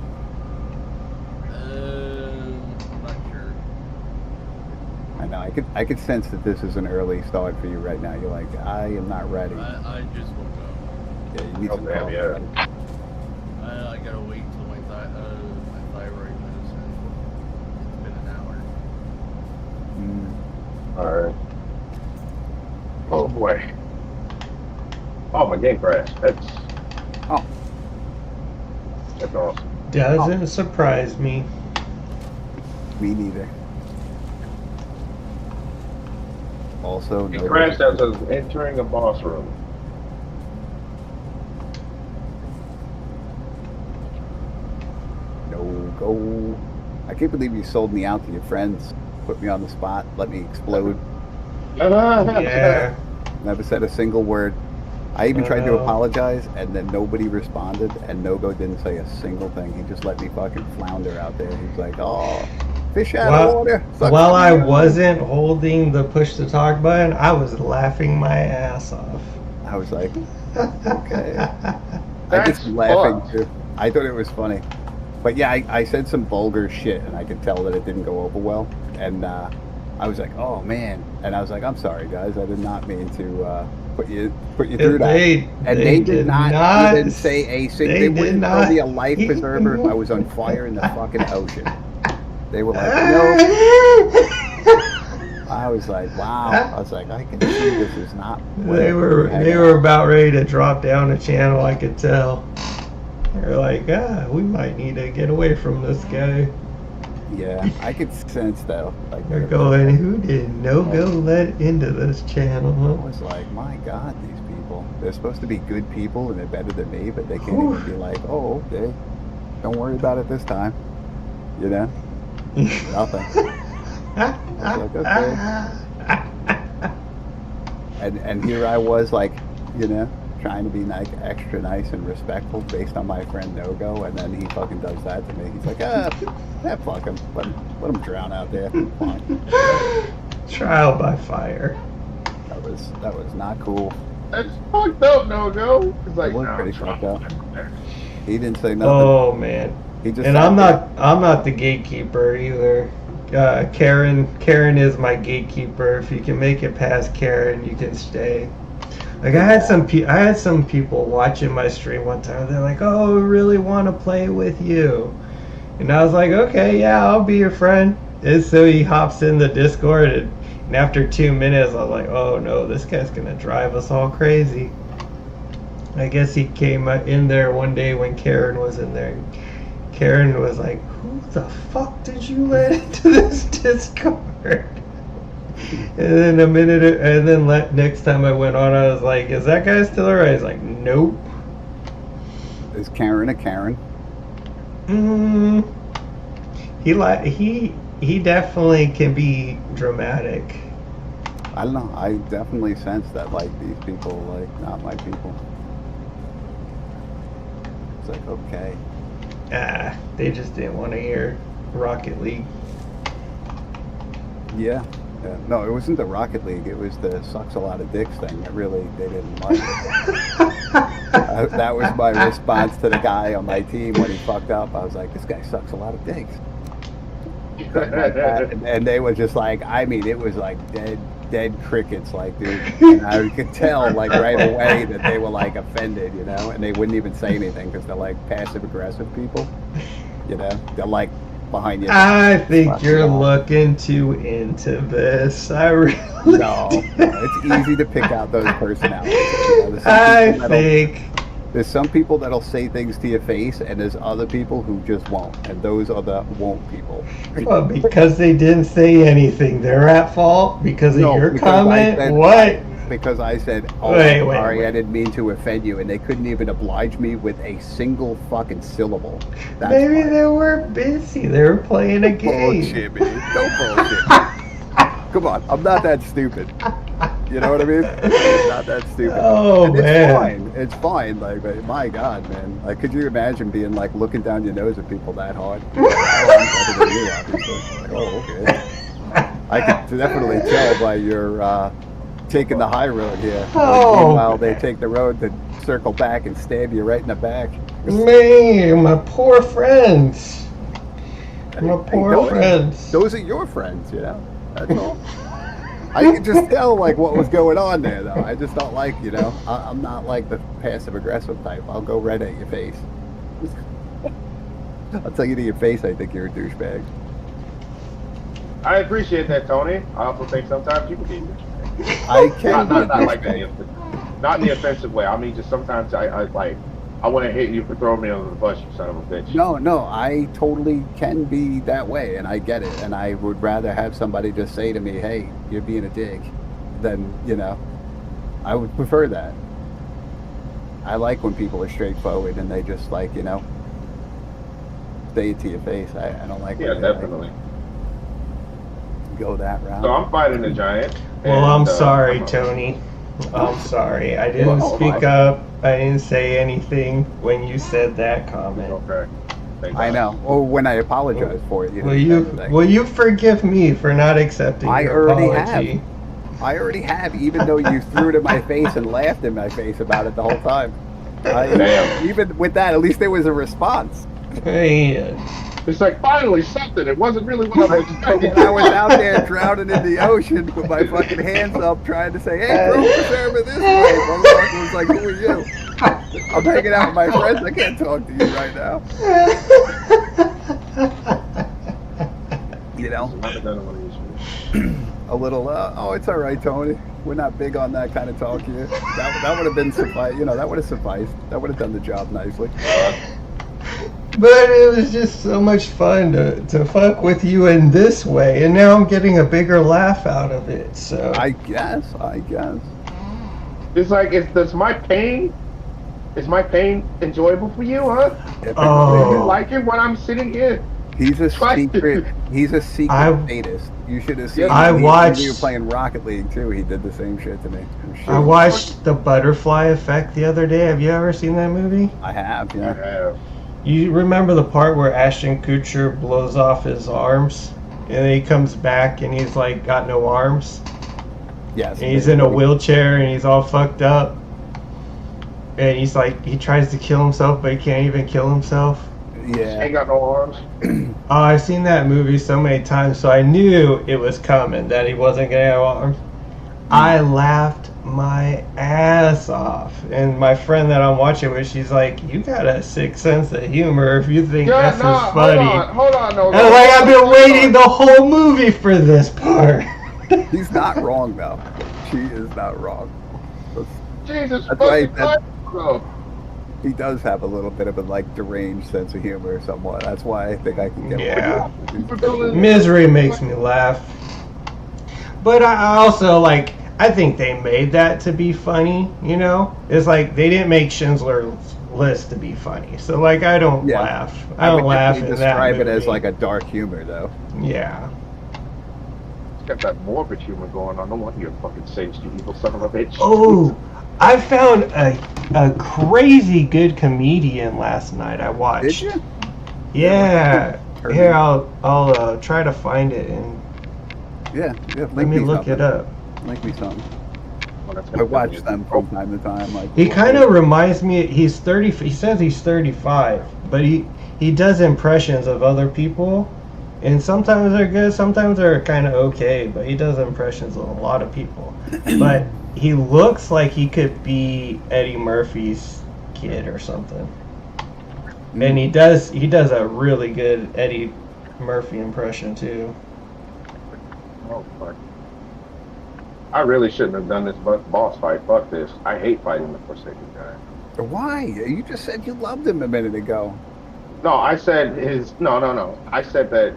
I'm not sure. I know. I could sense that this is an early start for you right now. You're like, I am not ready. I just woke up. Yeah, you need Oh, some damn, coffee. yeah. I gotta wait till my thyroid medicine. It's been an hour. Mm. Alright. Oh boy. Oh, my game crashed. That's awesome. Doesn't surprise me. Me neither. Also, It no. crashed as I was entering a boss room. No go. I can't believe you sold me out to your friends. Put me on the spot. Let me explode. Yeah. Never said a single word. I even tried to know. apologize, and then nobody responded, and Nogo didn't say a single thing. He just let me fucking flounder out there. He's like, oh, fish out of water. Sucks While to I be you." wasn't holding the push to talk button, I was laughing my ass off. I was like, okay. I That's just laughing fucked. too. I thought it was funny. But yeah, I said some vulgar shit, and I could tell that it didn't go over well. And I was like, oh man. And I was like, I'm sorry, guys. I did not mean to put you through that. And they did not even say a single. They wouldn't throw me a life preserver if I was on fire in the fucking ocean. They were like, no. I was like, wow. I was like, I can see this is not. They were about ready to drop down a channel. I could tell. They're like, we might need to get away from this guy. Yeah, I could sense though. Like They're going, who did Nogo let into this channel? I was like, my God, these people. They're supposed to be good people and they're better than me, but they can't even be like, oh, okay. Don't worry about it this time. You know? Nothing. I was like, okay. And here I was like, you know, trying to be like extra nice and respectful based on my friend Nogo, and then he fucking does that to me. He's like, fuck him. Let him drown out there. Fine. Trial by fire. That was not cool. That's fucked up, Nogo. It's like, It was no, pretty it's fucked not. up. He didn't say nothing. Oh man. He just And sat I'm there. not the gatekeeper either. Karen is my gatekeeper. If you can make it past Karen, you can stay. Like I had some people watching my stream one time. They're like, "Oh, we really want to play with you," and I was like, "Okay, yeah, I'll be your friend." And so he hops in the Discord, and after 2 minutes, I was like, "Oh no, this guy's gonna drive us all crazy." I guess he came in there one day when Karen was in there. Karen was like, "Who the fuck did you let into this Discord?" And then next time I went on, I was like, "Is that guy still around?" He's like, "Nope." Is Karen a Karen? He definitely can be dramatic. I don't know. I definitely sense that like these people like not my people. It's like, okay. They just didn't want to hear Rocket League. Yeah. No, it wasn't the Rocket League. It was the sucks a lot of dicks thing that really they didn't like. That was my response to the guy on my team when he fucked up. I was like, this guy sucks a lot of dicks. And they were just like, I mean, it was like dead crickets, like, dude. And I could tell like right away that they were like offended, you know, and they wouldn't even say anything because they're like passive aggressive people, you know. They're like behind you. I think you're looking too into this. I really No, it's easy to pick out those personalities. You know, there's some people that'll say things to your face, and there's other people who just won't, and those are the won't people. Well, because they didn't say anything, they're at fault because of your because comment. What? Because I said, "Oh, Wait, sorry, wait. I didn't mean to offend you," and they couldn't even oblige me with a single fucking syllable. That's Maybe fine. they were busy. They were playing a game. Bullshit, man. Don't bullshit. Come on, I'm not that stupid. You know what I mean? I'm not that stupid. Oh, and man. It's fine. Like, but my God, man. Like, could you imagine being like looking down your nose at people that hard? I'm better than you, obviously. Like, oh, okay. I could definitely tell by your taking the high road here. Oh, Meanwhile, man. they take the road to circle back and stab you right in the back. Man, my poor friends. My Hey, poor friends. Those are your friends, you know? That's all. I could just tell, like, what was going on there, though. I just don't like, you know, I'm not like the passive-aggressive type. I'll go right at your face. I'll tell you to your face I think you're a douchebag. I appreciate that, Tony. I also think sometimes you can be a douchebag. I can Not be a like douchebag. not in the offensive way. I mean, just sometimes I want to hit you for throwing me under the bus, you son of a bitch. No, I totally can be that way, and I get it. And I would rather have somebody just say to me, hey, you're being a dick, than, you know, I would prefer that. I like when people are straightforward and they just, like, you know, say it to your face. I don't like Yeah, when they, definitely. like, go that route. So I'm fighting a giant. Well, I'm and, sorry, I'm a- Tony. I'm sorry. I didn't Well, speak up. I didn't say anything when you said that comment. Okay. Thank I God. know. Or when I apologize for it, you Will didn't you say anything. will you forgive me for not accepting I your already apology? I already have, even though you threw it in my face and laughed in my face about it the whole time. Damn. Even with that, at least there was a response. Man. It's like finally something. It wasn't really what I was expecting. I was out there drowning in the ocean with my fucking hands up trying to say, hey, bro, preserve it this way. Motherfucker was like, who are you? I'm hanging out with my friends. I can't talk to you right now. You know? a little, oh, it's all right, Tony. We're not big on that kind of talk here. That would have been suffice. You know, that would have sufficed. That would have done the job nicely. But it was just so much fun to fuck with you in this way, and now I'm getting a bigger laugh out of it. So I guess. It's like, is my pain enjoyable for you, huh? Do you Oh, like it when I'm sitting here? He's a Try- secret. He's a secret I- sadist. You should have seen. Yeah, I him. watched- When you were playing Rocket League too. He did the same shit to me. I'm sure. I watched The Butterfly Effect the other day. Have you ever seen that movie? I have. I Yeah. have. You remember the part where Ashton Kutcher blows off his arms, and then he comes back and he's like got no arms, Yes. and he's in a wheelchair and he's all fucked up, and he's like he tries to kill himself but he can't even kill himself. Yeah. Ain't got no arms. Oh, I've seen that movie so many times, so I knew it was coming that he wasn't gonna have arms. I laughed my ass off, and my friend that I'm watching with, she's like, "You got a sick sense of humor if you think Yeah, this no, is funny." hold on, no. And I'm like, I've been waiting the whole movie for this part. He's not wrong though. She is not wrong. Jesus That's right, fucking Christ, bro. He does have a little bit of a like deranged sense of humor, somewhat. That's why I think I can get. Yeah. One. Misery makes me laugh. But I also like, I think they made that to be funny, you know? It's like they didn't make Schindler's List to be funny. So like I don't Yeah. laugh. I don't would laugh definitely in that describe movie. it as like a dark humor, though. Yeah. It's got that morbid humor going on. No wonder you're fucking sage, you evil son of a bitch. Oh, I found a crazy good comedian last night. I watched. Did you? Yeah. Heard Here, it. I'll try to find it and Yeah. let Link me look something. it up. Link me something. Well, that's I gonna watch be- them from time to time. Like He kind of reminds me. He's 30. He says he's 35, but he does impressions of other people, and sometimes they're good, sometimes they're kind of okay. But he does impressions of a lot of people. But he looks like he could be Eddie Murphy's kid or something. And he does a really good Eddie Murphy impression too. Oh, fuck. I really shouldn't have done this boss fight. Fuck this. I hate fighting the Forsaken guy. Why? You just said you loved him a minute ago. No, I said no. I said that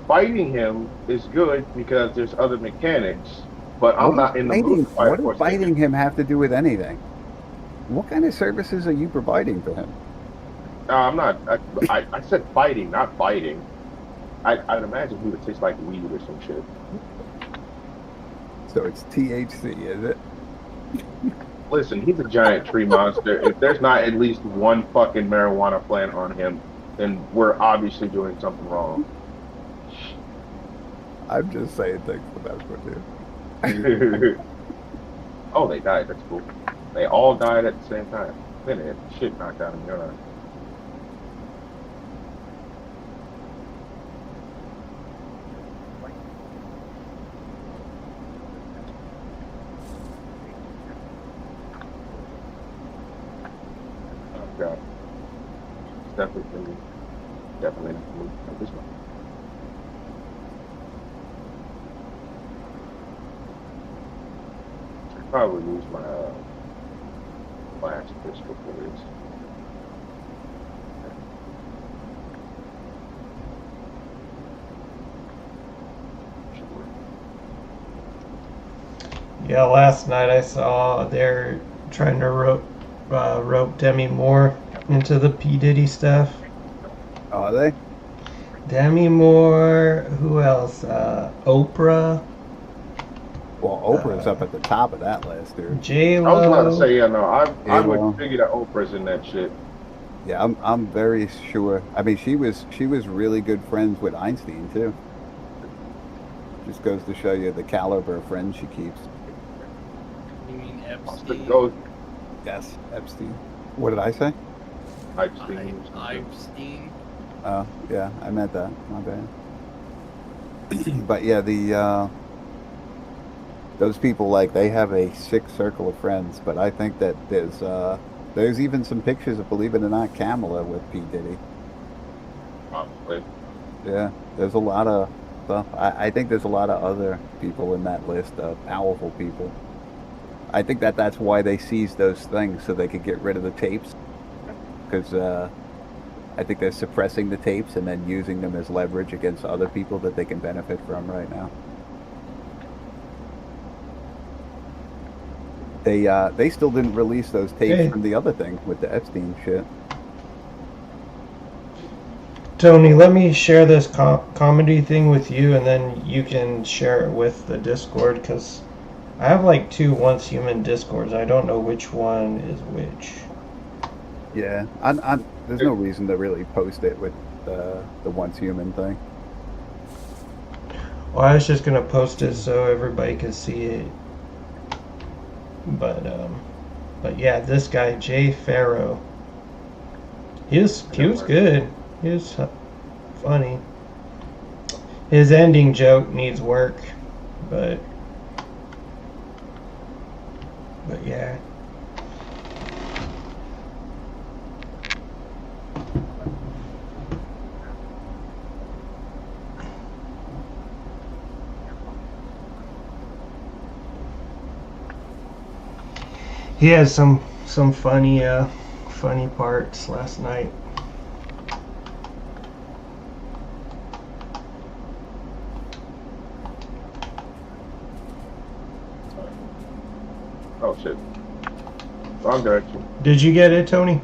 fighting him is good because there's other mechanics, but I'm not in the mood to fight What does Forsaken. fighting him have to do with anything? What kind of services are you providing for him? No, I'm not. I said fighting, not fighting. I'd imagine he would taste like weed or some shit. So it's THC, is it? Listen, he's a giant tree monster. If there's not at least one fucking marijuana plant on him, then we're obviously doing something wrong. I'm just saying things without what Oh, they died. That's cool. They all died at the same time. Then it shit knocked out of your eye. Oh god. It's definitely not moving like this one. Probably lose my last pistol for this. Should work. Yeah, last night I saw they're trying to rope Demi Moore into the P Diddy stuff. Are they? Demi Moore. Who else? Oprah. Well, Oprah's up at the top of that list, dude. J I was about to Lo. say, yeah, no, I J-Lo. would figure that Oprah's in that shit. Yeah, I'm very sure. I mean, she was really good friends with Einstein too. Just goes to show you the caliber of friends she keeps. You mean Must Epstein? go Yes, Epstein. What did I say? Epstein. Epstein? Oh, yeah, I meant that. My bad. But yeah, the those people, like, they have a sick circle of friends. But I think that there's even some pictures of, believe it or not, Kamala with P Diddy. Probably. Yeah, there's a lot of So I think there's a lot of other people in that list of powerful people. I think that's why they seized those things so they could get rid of the tapes. Because I think they're suppressing the tapes and then using them as leverage against other people that they can benefit from right now. They still didn't release those tapes Hey. from the other thing with the Epstein shit. Tony, let me share this comedy thing with you, and then you can share it with the Discord, because I have like two Once Human Discords. I don't know which one is which. Yeah, there's no reason to really post it with the Once Human thing. Well, I was just gonna post it so everybody could see it. But yeah, this guy Jay Farrow, he was good. He was funny. His ending joke needs work, but yeah. He has some funny parts last night. Oh shit. Wrong direction. Did you get it, Tony?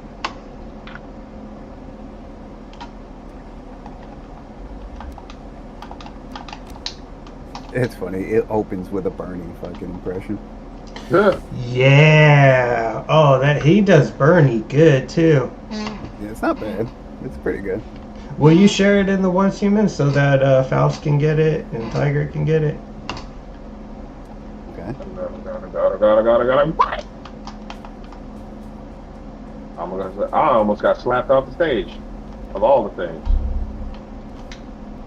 It's funny. It opens with a Bernie fucking impression. Yeah. Oh, that he does Bernie good too. Yeah, it's not bad. It's pretty good. Will you share it in the Once Human so that Faust can get it and Tiger can get it? Okay. Got I almost got slapped off the stage. Of all the things.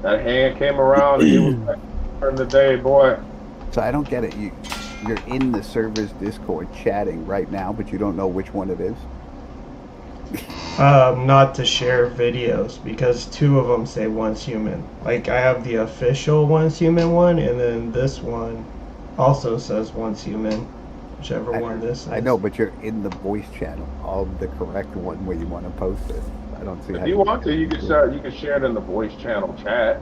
That hand came around and he was like, turn the day, boy. So I don't get it. You're in the server's Discord chatting right now, but you don't know which one it is. Not to share videos because two of them say Once Human. Like I have the official Once Human one, and then this one also says Once Human, whichever one this is. I know, but you're in the voice channel of the correct one where you want to post it. I don't see. If you want to, you can share it in the voice channel chat.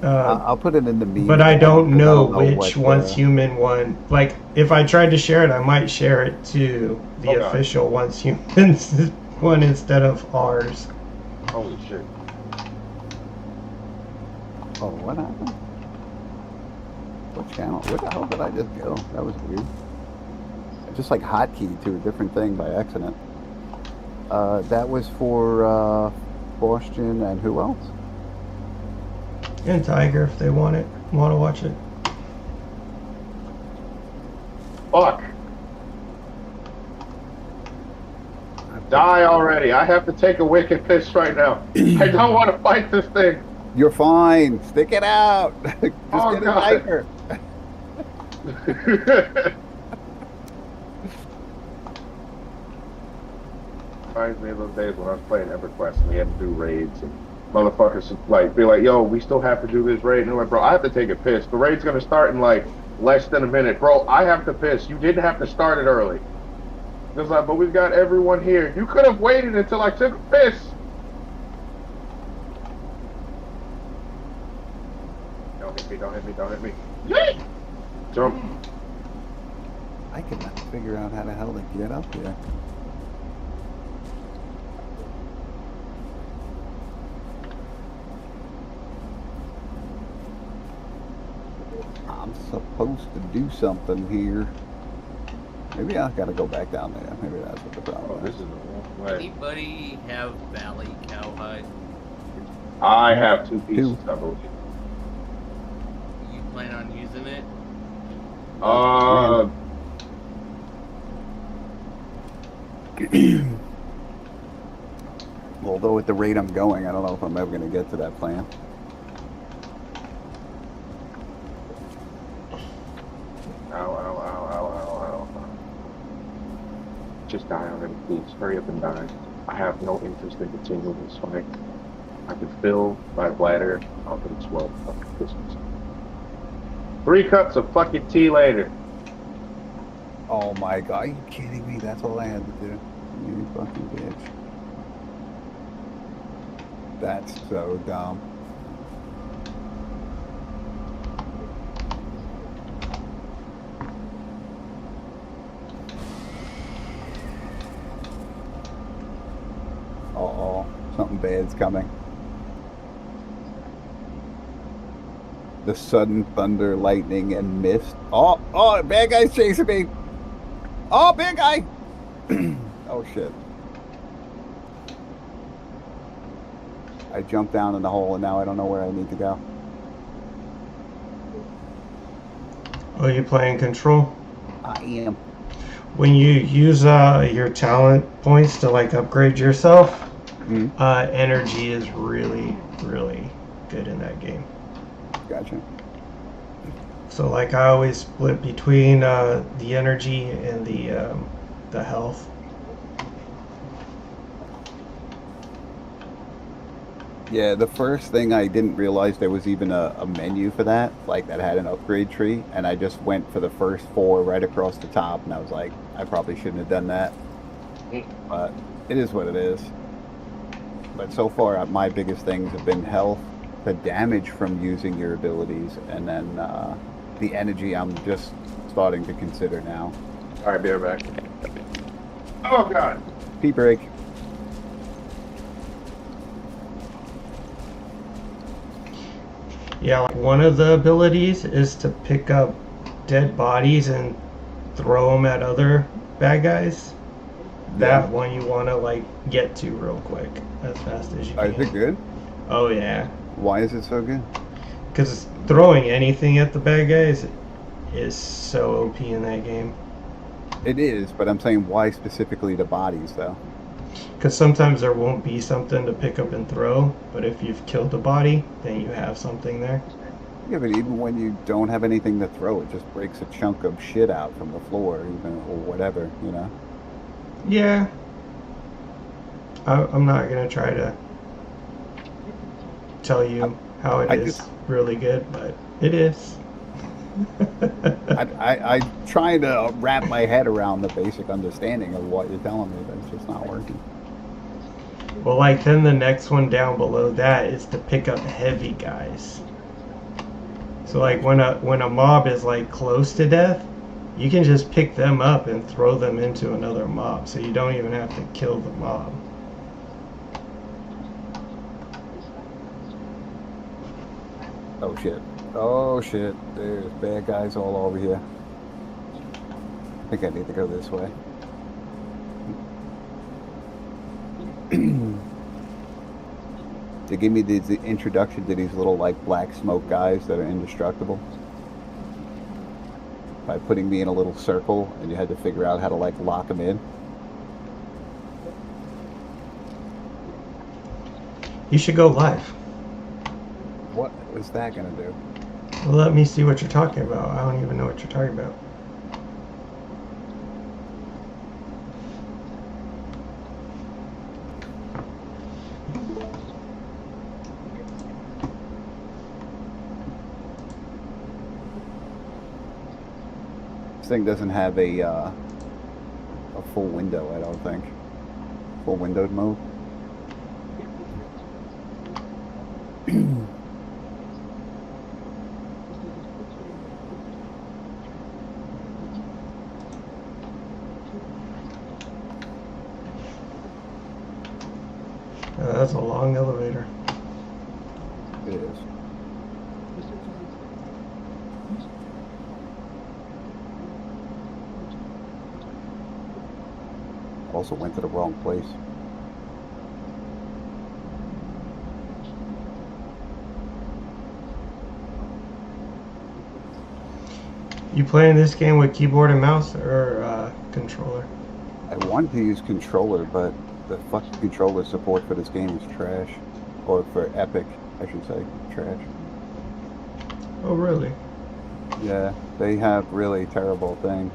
I'll put it in the meme. But I don't know which what, Once Human one. Like, if I tried to share it, I might share it to the official Once Human one instead of ours. Holy shit. Oh, what happened? What channel? Where the hell did I just go? That was weird. I just like hotkeyed to a different thing by accident. That was for Boston and who else? And Tiger, if they want to watch it. Fuck. Die already. I have to take a wicked piss right now. I don't want to fight this thing. You're fine. Stick it out. Just get a Tiger. Reminds me of those days when I was playing EverQuest and we had to do raids and motherfuckers like be like, yo, we still have to do this raid. And I'm like, bro, I have to take a piss. The raid's gonna start in like less than a minute. Bro, I have to piss. You didn't have to start it early. It's like, but we've got everyone here. You could have waited until I took a piss. Don't hit me, don't hit me, don't hit me. Yeet! Jump. I cannot figure out how the hell to get up here. I'm supposed to do something here. Maybe I gotta go back down there. Maybe that's what the problem Oh, this is the wrong way. Anybody have Valley Cowhide? I have 2 pieces, I believe. You plan on using it? Although at the rate I'm going, I don't know if I'm ever gonna get to that plan. Ow, ow, ow, ow, ow, ow. Just die already, please. Hurry up and die. I have no interest in continuing this fight. I can fill my bladder up and swell fucking Christmas. 3 cups of fucking tea later. Oh my god, are you kidding me? That's all I had to do. You fucking bitch. That's so dumb. Uh-oh, something bad's coming. The sudden thunder, lightning, and mist. Oh, bad guy's chasing me. Oh, bad guy. Oh, shit. I jumped down in the hole, and now I don't know where I need to go. Oh, you playing Control? I am. When you use your talent points to like upgrade yourself, energy is really, really good in that game. Gotcha. So like I always split between the energy and the health. Yeah, the first thing I didn't realize there was even a menu for that, like that had an upgrade tree, and I just went for the first 4 right across the top, and I was like, I probably shouldn't have done that. But it is what it is. But so far, my biggest things have been health, the damage from using your abilities, and then the energy I'm just starting to consider now. All right, be right back. Oh, God. Pee break. Yeah, like one of the abilities is to pick up dead bodies and throw them at other bad guys. That one you want to like get to real quick, as fast as you can. Is it good? Oh yeah. Why is it so good? Because throwing anything at the bad guys is so OP in that game. It is, but I'm saying why specifically the bodies, though? Because sometimes there won't be something to pick up and throw, but if you've killed a body, then you have something there. Yeah, but even when you don't have anything to throw, it just breaks a chunk of shit out from the floor, even or whatever, you know? Yeah. I'm not going to try to tell you how it is really good, but it is. I'm trying to wrap my head around the basic understanding of what you're telling me, but it's just not working. Well, like, then the next one down below that is to pick up heavy guys. So, like, when a mob is, like, close to death, you can just pick them up and throw them into another mob, so you don't even have to kill the mob. Oh, shit. Oh, shit. There's bad guys all over here. I think I need to go this way. They gave me the introduction to these little, like, black smoke guys that are indestructible. By putting me in a little circle, and you had to figure out how to, like, lock them in. You should go live. What was that gonna do? Well, let me see what you're talking about. I don't even know what you're talking about. This thing doesn't have a full window, I don't think. Full windowed mode. That's a long elevator. It is. Also went to the wrong place. You playing this game with keyboard and mouse or controller? I wanted to use controller, but the fucking controller support for this game is trash. Or for Epic, I should say, trash. Oh, really? Yeah, they have really terrible things.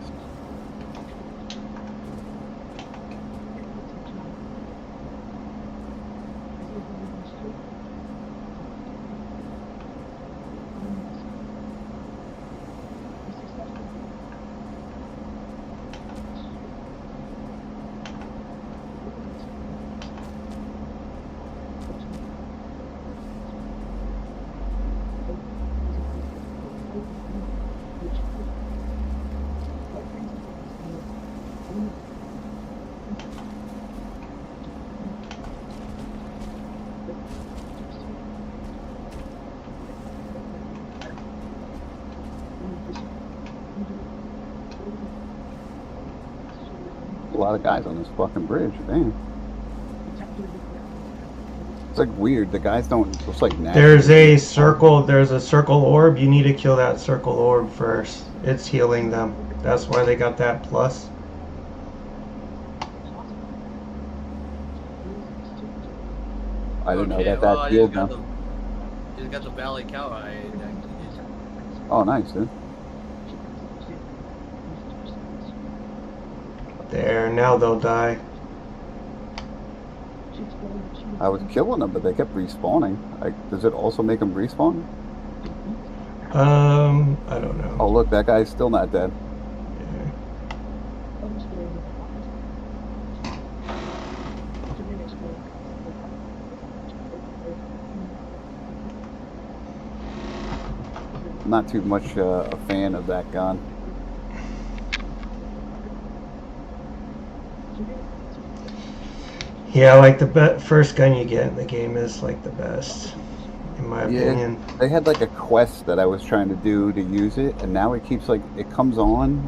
a lot of guys on this fucking bridge. Damn. It's like weird. The guys don't. It's like There's a circle. There's a circle orb. You need to kill that circle orb first. It's healing them. That's why they got that plus. I didn't know Okay, that well, I healed just got them. Just got the Valley Cow I activated. Oh, nice, dude. There, now they'll die. I was killing them, but they kept respawning. Does it also make them respawn? I don't know. Oh, look, that guy's still not dead. Yeah. Not too much a fan of that gun. Yeah, like the first gun you get in the game is like the best, in my opinion. They had like a quest that I was trying to do to use it, and now it keeps like, it comes on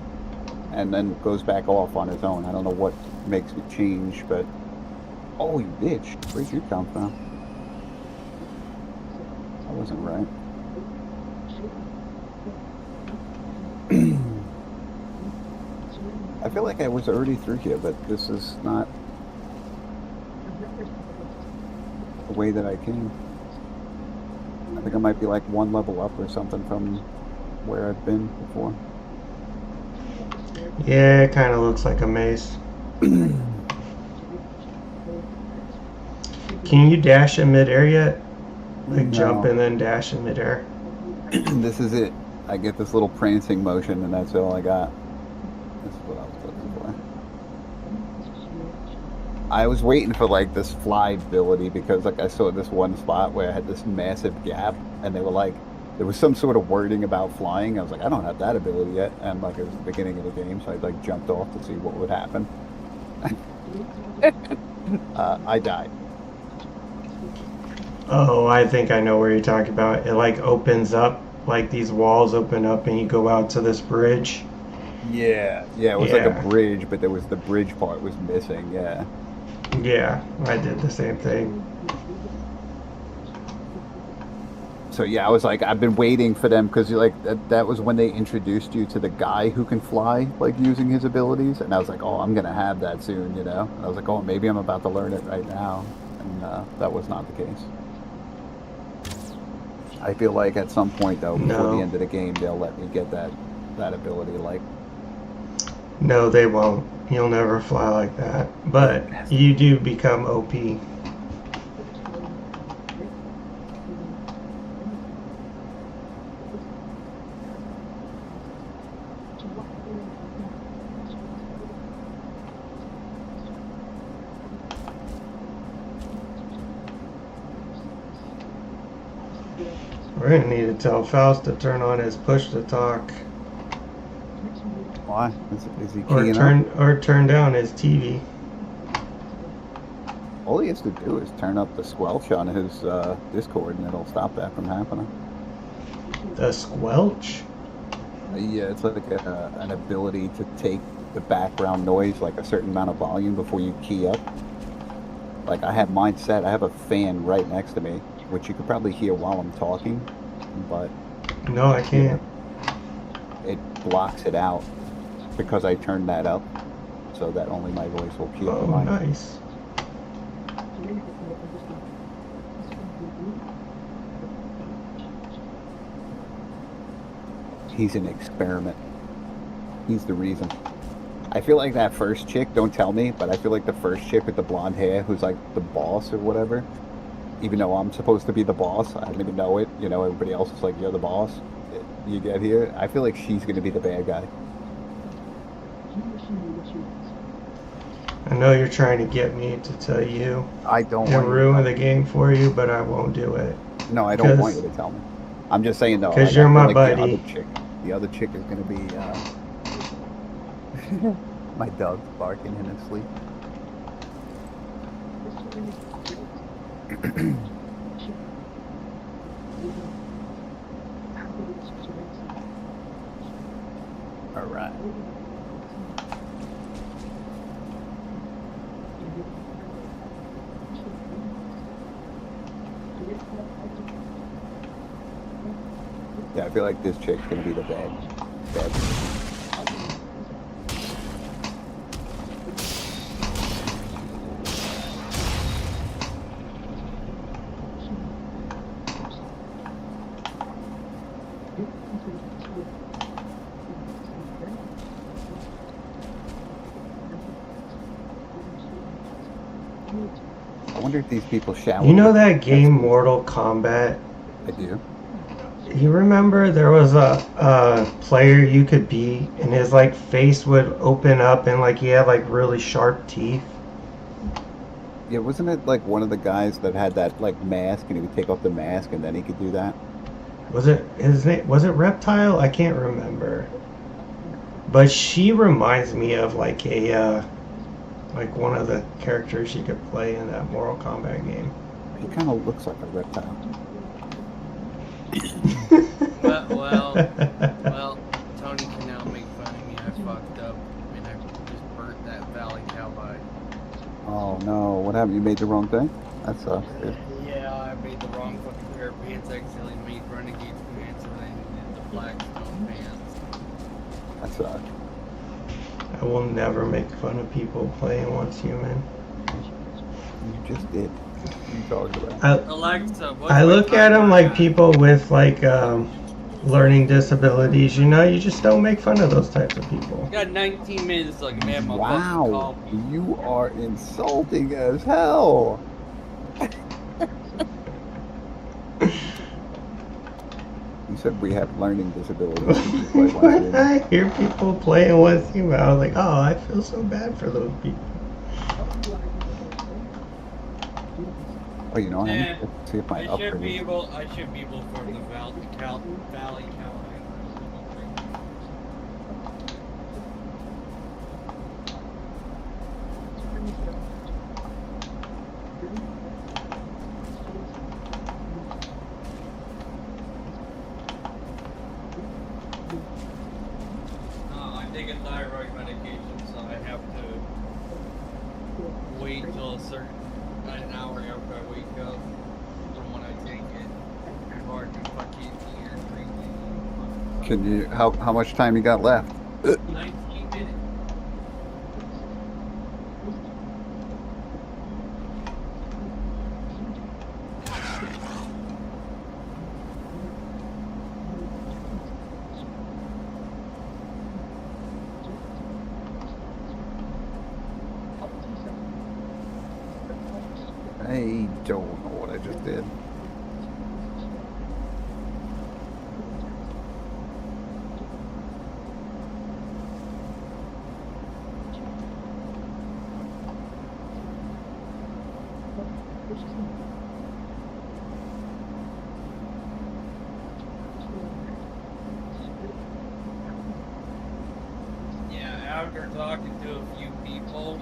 and then goes back off on its own. I don't know what makes it change, but... Oh, you bitch. Where'd you come from? That wasn't right. I feel like I was already through here, but this is not the way that I came. I think I might be like one level up or something from where I've been before. Yeah, it kind of looks like a maze. Can you dash in midair yet? Like No. jump and then dash in midair? This is it. I get this little prancing motion, and that's all I got. This is what I was looking for. I was waiting for like this fly ability because like I saw this one spot where I had this massive gap, and they were like, there was some sort of wording about flying. I was like, I don't have that ability yet, and like it was the beginning of the game, so I like jumped off to see what would happen. I died. Oh, I think I know where you're talking about. It like opens up, like these walls open up and you go out to this bridge. Yeah, it was like a bridge, but there was the bridge part was missing. Yeah. Yeah, I did the same thing. So yeah, I was like, I've been waiting for them because like that was when they introduced you to the guy who can fly, like using his abilities, and I was like, oh, I'm gonna have that soon, you know. And I was like, oh, maybe I'm about to learn it right now, and that was not the case. I feel like at some point though, before the end of the game, they'll let me get that ability. Like, no, they won't. You'll never fly like that. But you do become OP. We're gonna need to tell Faust to turn on his push to talk. why? Is he keying up? Or turn down his TV. All he has to do is turn up the squelch on his Discord, and it'll stop that from happening. The squelch? Yeah, it's like an ability to take the background noise, like a certain amount of volume, before you key up. Like, I have mine set. I have a fan right next to me, which you could probably hear while I'm talking, but... No, I can't. It blocks it out because I turned that up, so that only my voice will key up. Oh, nice. He's an experiment. He's the reason. I feel like that first chick, don't tell me, but I feel like the first chick with the blonde hair who's like the boss or whatever, even though I'm supposed to be the boss, I didn't even know it, you know, everybody else is like, you're the boss, you get here, I feel like she's going to be the bad guy. I know you're trying to get me to tell you I don't and want ruin the game for you, but I won't do it. No, I don't want you to tell me. I'm just saying though. Because you're my like buddy. The other chick is going to be, my dog's barking in his sleep. All right. Yeah, I feel like this chick's gonna be the bad. I wonder if these people shower. You know that game Mortal Kombat? I do. You remember there was a player you could beat and his like face would open up and like he had like really sharp teeth? Yeah, wasn't it like one of the guys that had that like mask and he would take off the mask and then he could do that? Was it his name? Was it Reptile? I can't remember. But she reminds me of like a like one of the characters you could play in that Mortal Kombat game. He kind of looks like a reptile. Well, Tony can now make fun of me. I fucked up and I just burnt that Valley Cowboy. Oh no, what happened? You made the wrong thing? That sucks, dude. Yeah, I made the wrong fucking pair of pants. I accidentally made Renegade pants and then did the Blackstone pants. That sucks. I will never make fun of people playing Once Human. You just did. What are you talking about? Alexa, what's I my look at them timer like at? people with like learning disabilities. You know, you just don't make fun of those types of people. Got 19 minutes like man, my fucking Wow, call. you are insulting as hell. You said we have learning disabilities. I hear people playing Once Human. I was like, oh, I feel so bad for those people. Oh, you know, I Yeah, need to see if my I should upgrade. be able for the Valley Cowboy. I'm taking thyroid medication, so I have to wait till an hour after I wake up from when I take it before I can fucking eat or drink anything. Can you? How much time you got left? 19 minutes. I don't know what I just did. Yeah, after talking to a few people,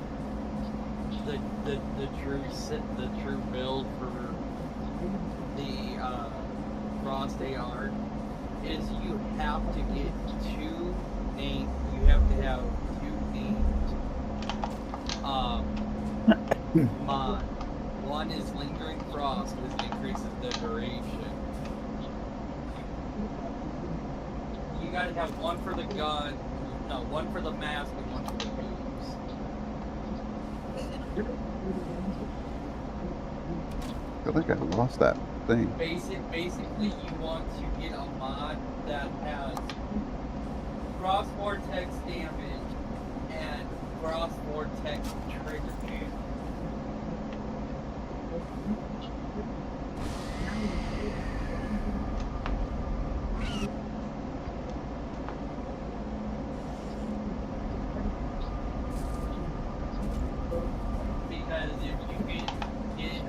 the true build for the Frost AR is you have to get two named. You have to have two named mod. One is Lingering Frost, which increases the duration. You gotta have one for the gun, no, one for the mask and one for the boobs. I feel like I lost that thing. Basically, you want to get a mod that has cross vortex damage and cross vortex trigger damage. Because if you can get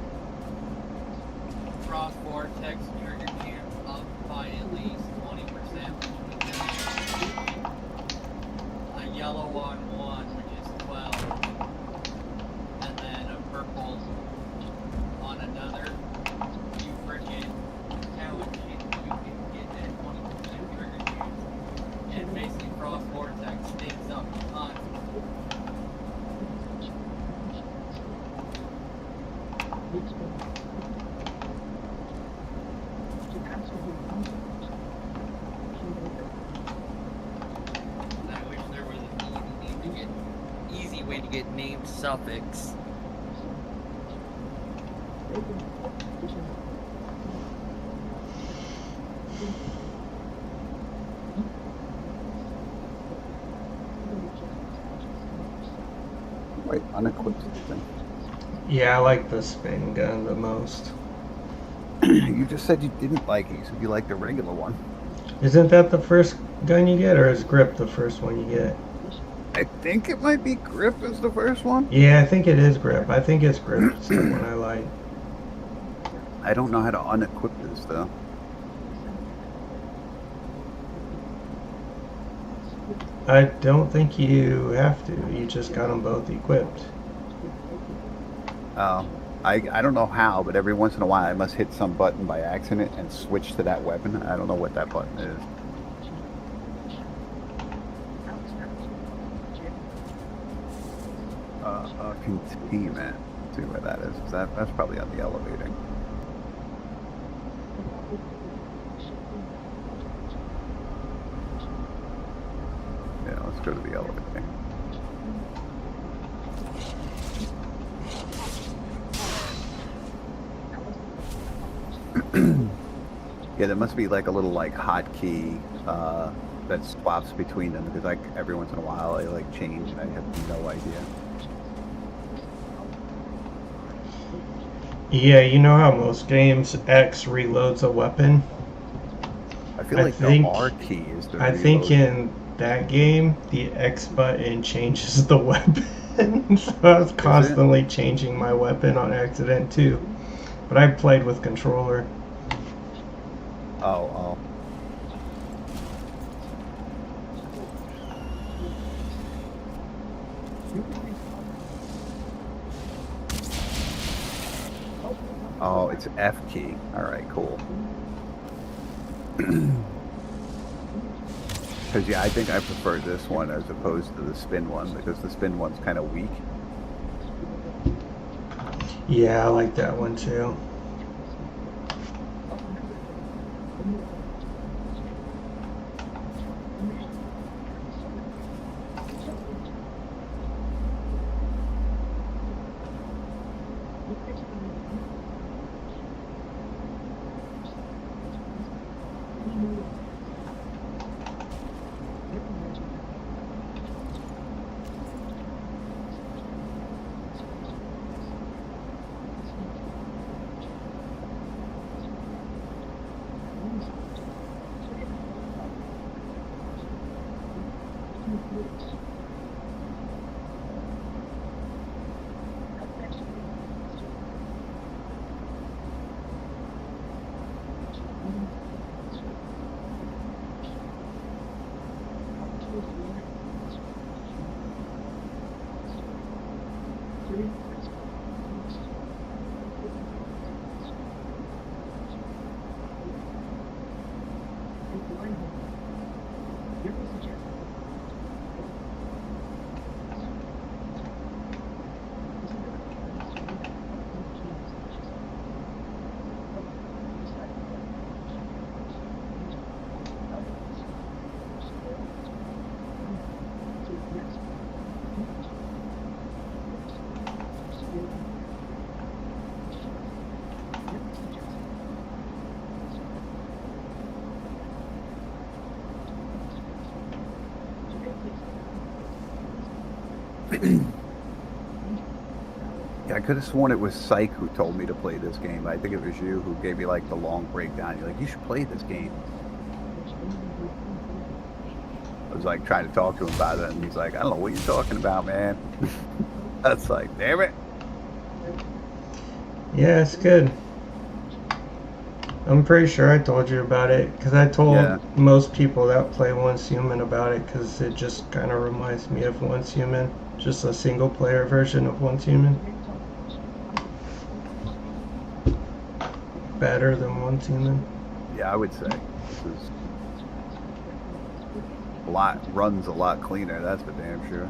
cross vortex trigger chance up by at least 20%, which would be a yellow on one, which is 12, and then a purple on another, you freaking challenge it, you can get that 20% trigger chance. And basically cross vortex stinks up tons. way to get named suffix. Wait, unequipped thing. Yeah, I like the spin gun the most. You just said you didn't like it. You said you liked the regular one. Isn't that the first gun you get, or is grip the first one you get? I think it might be grip is the first one. Yeah, I think it is grip. I think it's grip. It's the one I like. I don't know how to unequip this though. I don't think you have to. You just got them both equipped. I don't know how, but every once in a while I must hit some button by accident and switch to that weapon. I don't know what that button is. Containment. Let's see where that is. That's probably on the elevator. Yeah, let's go to the elevator. Yeah, there must be like a little like hotkey that swaps between them because like every once in a while I like change and I have no idea. Yeah, you know how most games X reloads a weapon? I feel like the R key is the I think in that game, the X button changes the weapon. So I was constantly changing my weapon on accident too. But I played with controller. Oh. Oh, it's F key. All right, cool. Because yeah, I think I prefer this one as opposed to the spin one because the spin one's kind of weak. Yeah, I like that one too. Yeah, I could have sworn it was Psych who told me to play this game. I think it was you who gave me like the long breakdown. You're like, you should play this game. I was like trying to talk to him about it, and he's like, I don't know what you're talking about, man. That's like, damn it. Yeah, it's good. I'm pretty sure I told you about it because I told most people that play Once Human about it because it just kind of reminds me of Once Human, just a single player version of Once Human. Better than Once Human. Yeah, I would say this is runs a lot cleaner. That's for damn sure.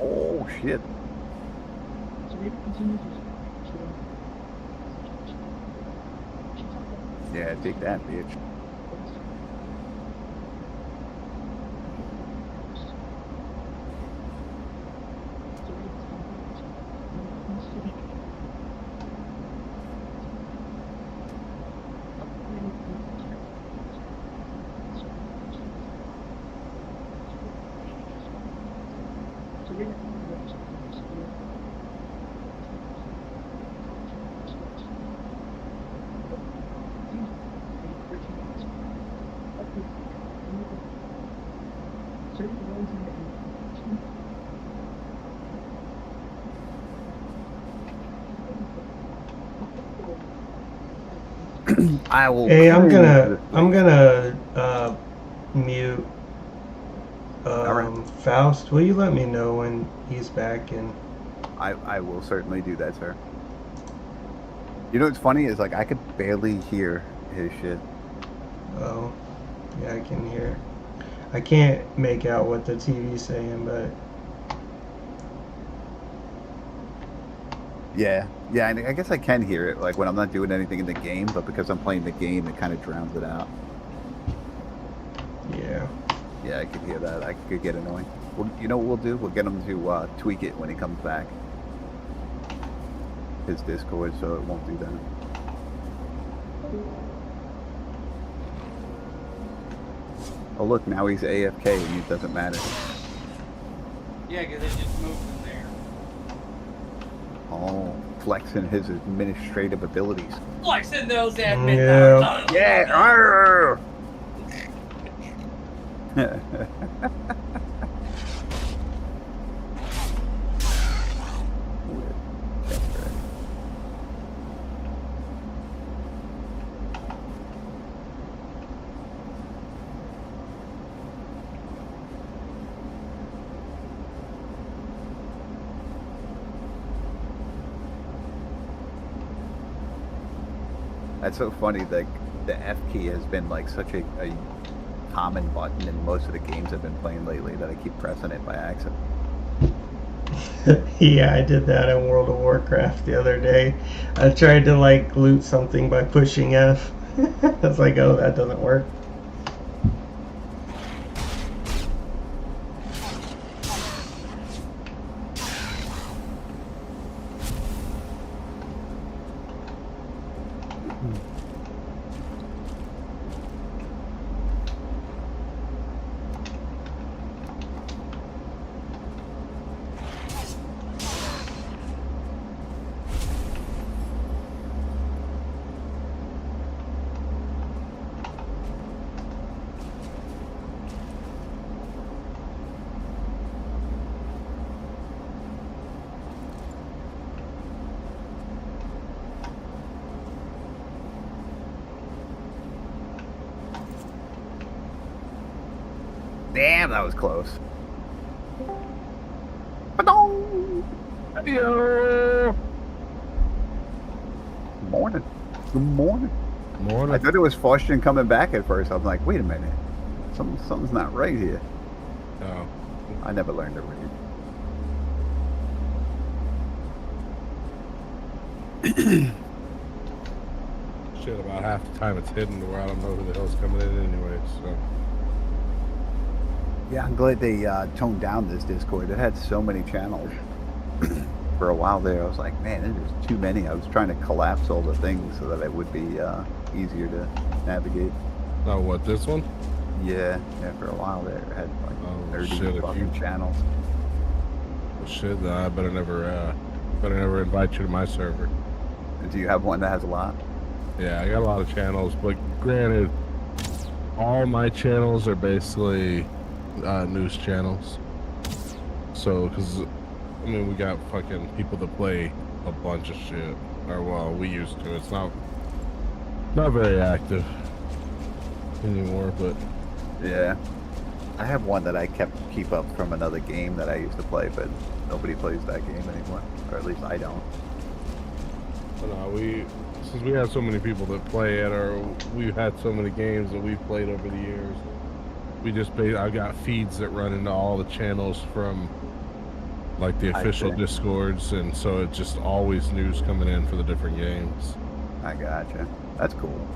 Oh shit. Yeah, take that, bitch. I will. Hey, I'm cringe gonna mute Alright. Faust. Will you let me know when he's back? And I will certainly do that, sir. You know what's funny is like I could barely hear his shit. oh, yeah, I can hear. I can't make out what the TV's saying, but Yeah, yeah. I guess I can hear it like when I'm not doing anything in the game, but because I'm playing the game, it kind of drowns it out. yeah. Yeah, I could hear that. I could get annoying. Well, you know what we'll do? We'll get him to tweak it when he comes back. His Discord, so it won't do that. Oh look, now he's AFK and it doesn't matter. Yeah, because it just moved in there. Oh, flexing his administrative abilities. Flexing those admin Yeah. powers. Yeah. arr! That's so funny. Like the F key has been like such a common button in most of the games I've been playing lately that I keep pressing it by accident. Yeah, I did that in World of Warcraft the other day. I tried to like loot something by pushing F. I was like, oh, that doesn't work. Damn, that was close. Ba-dong! Yo! Good morning. Good morning. Morning. I thought it was Faustin coming back at first. I was like, wait a minute. Something's not right here. Oh. I never learned to read. Shit, about half the time it's hidden to where I don't know who the hell's coming in anyway, so. Yeah, I'm glad they toned down this Discord. It had so many channels. For a while there, I was like, man, there's too many. I was trying to collapse all the things so that it would be easier to navigate. Oh, what, this one? Yeah, for a while there, it had like Oh, 30 shit, if fucking you- channels. Well, shit, then I better never invite you to my server. Do you have one that has a lot? Yeah, I got a lot of channels, but granted, all my channels are basically news channels. So, because, I mean, we got fucking people that play a bunch of shit. Or, well, we used to. It's not very active anymore, but Yeah. I have one that I keep up from another game that I used to play, but nobody plays that game anymore. Or at least I don't. no, since we have so many people that play it, or we've had so many games that we've played over the years, I've got feeds that run into all the channels from like the I official see. Discords, and so it's just always news coming in for the different games. I gotcha. That's cool.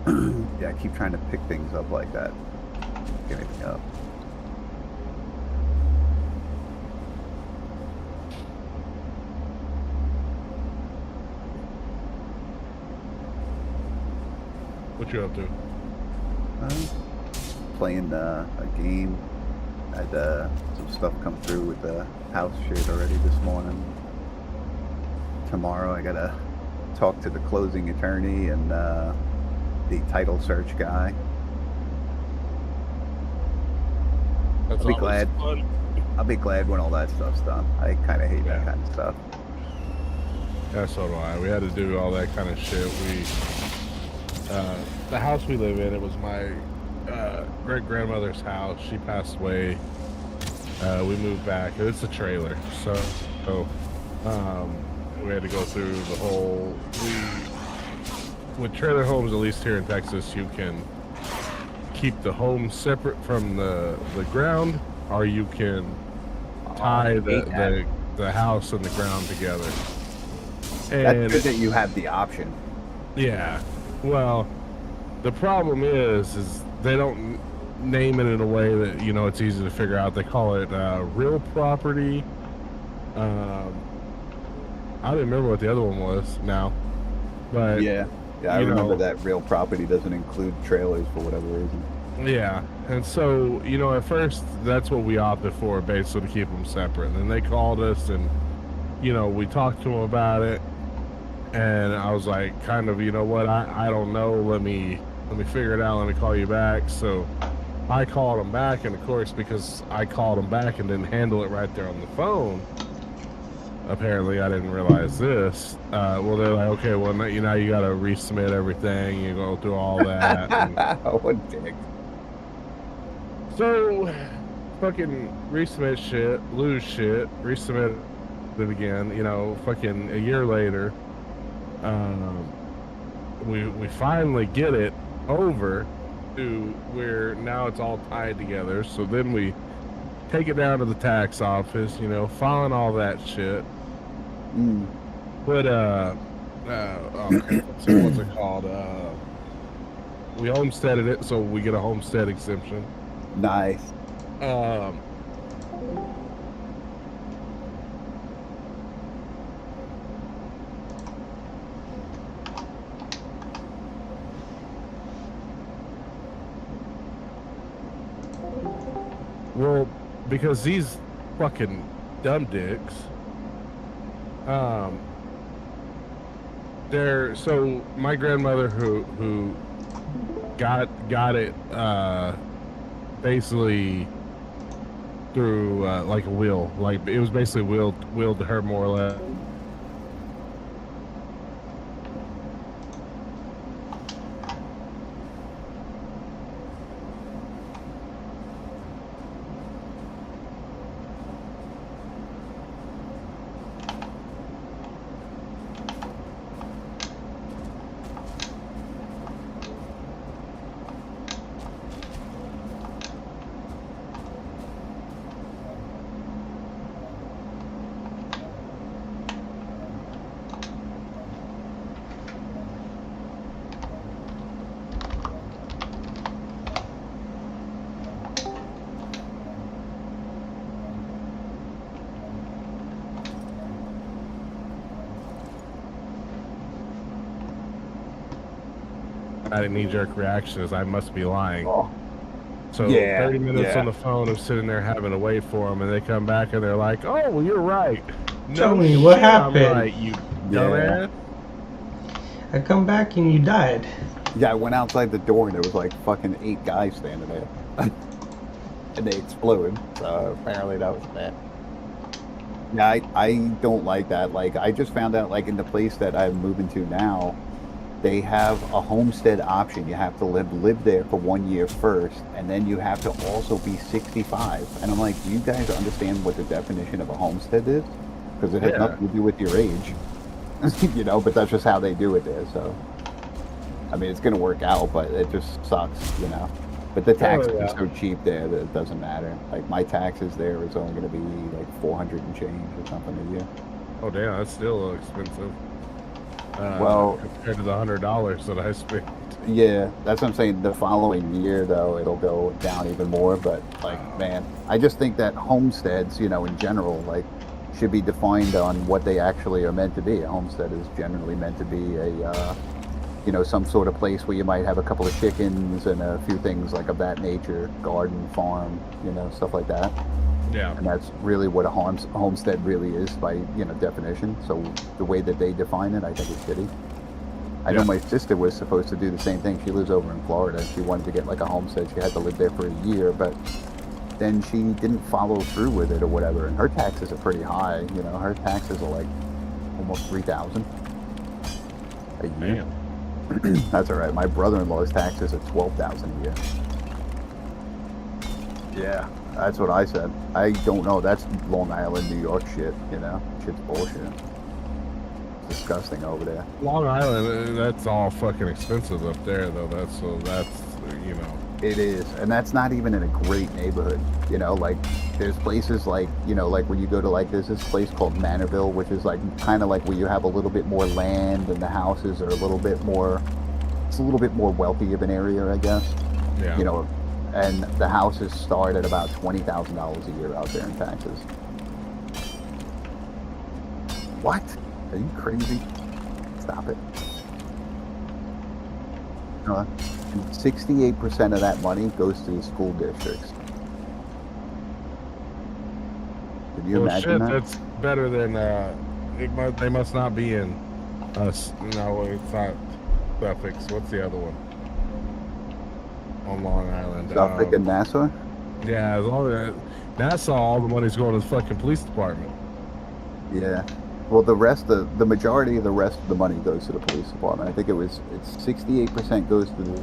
Yeah, I keep trying to pick things up like that. Pick anything up. What you up to? Playing a game. I had some stuff come through with the house shit already this morning. Tomorrow I gotta talk to the closing attorney and the title search guy. That's I'll be always glad. fun. I'll be glad when all that stuff's done. I kind of hate that Yeah. kind of stuff. Yeah, so do I. We had to do all that kind of shit. The house we live in, it was my great grandmother's house. She passed away. We moved back. It's a trailer, so we had to go through the whole. With trailer homes, at least here in Texas, you can keep the home separate from the ground, or you can tie the house and the ground together. And That's good that you have the option. yeah, well, the problem is they don't name it in a way that it's easy to figure out. They call it real property. I don't remember what the other one was now, but Yeah, I remember that real property doesn't include trailers for whatever reason. yeah. And so at first that's what we opted for, basically, to keep them separate. And then they called us, and we talked to them about it. And I was like, kind of, what? I don't know. Let me figure it out. Let me call you back. So I called them back, and of course, because I called them back and didn't handle it right there on the phone, apparently I didn't realize this. Well, they're like, okay, well, now you got to resubmit everything. You go through all that. And What a dick. so, fucking resubmit shit, lose shit, resubmit it again. Fucking a year later. We finally get it over to where now it's all tied together. So then we take it down to the tax office, filing all that shit. But so what's it called? We homesteaded it, so we get a homestead exemption. Nice. Well, because these fucking dumb dicks, so my grandmother who got it basically through like a will, like it was basically willed to her more or less. A knee-jerk reaction is I must be lying. Oh. So Yeah, 30 minutes yeah. on the phone of sitting there having to wait for them, and they come back and they're like, "Oh, well, you're right. Tell me what shit." happened. I'm like, you dumbass. I come back and you died. Yeah, I went outside the door and there was like fucking 8 guys standing there. And they exploded. So apparently that was bad. Yeah, I don't like that. Like, I just found out, like, in the place that I'm moving to now, they have a homestead option. You have to live there for 1 year first, and then you have to also be 65. And I'm like, do you guys understand what the definition of a homestead is? Because it has Yeah. nothing to do with your age. But that's just how they do it there. So, I mean, it's going to work out, but it just sucks, But the taxes yeah. are so cheap there that it doesn't matter. Like, my taxes there is only going to be like 400 and change or something a year. Oh, damn, that's still expensive. Well- compared to the $100 that I spent. Yeah, that's what I'm saying. The following year, though, it'll go down even more. But like, man, I just think that homesteads, in general, like, should be defined on what they actually are meant to be. A homestead is generally meant to be some sort of place where you might have a couple of chickens and a few things like of that nature, garden, farm, stuff like that. Yeah. And that's really what a homestead really is by, definition. So the way that they define it, I think is shitty. I know my sister was supposed to do the same thing. She lives over in Florida. She wanted to get like a homestead. She had to live there for a year, but then she didn't follow through with it or whatever. And her taxes are pretty high. Her taxes are like almost $3,000 a year. That's all right. My brother-in-law's taxes are $12,000 a year. Yeah, that's what I said. I don't know. That's Long Island, New York shit. Shit's bullshit. Disgusting over there. Long Island, that's all fucking expensive up there, though. That's It is, and that's not even in a great neighborhood. Like there's places like like when you go to like there's this place called Manorville, which is like kind of like where you have a little bit more land and the houses are a little bit more. It's a little bit more wealthy of an area, I guess. Yeah. And the houses start at about $20,000 a year out there in taxes. What? Are you crazy? Stop it. And 68% of that money goes to the school districts. Can you imagine that? That's better than they must not be in us. No, it's not Suffolk. What's the other one? On Long Island. Suffolk and Nassau? Yeah, as long as Nassau, all the money's going to the fucking police department. Yeah. Well, the majority of the rest of the money goes to the police department. I think it's 68% goes to the.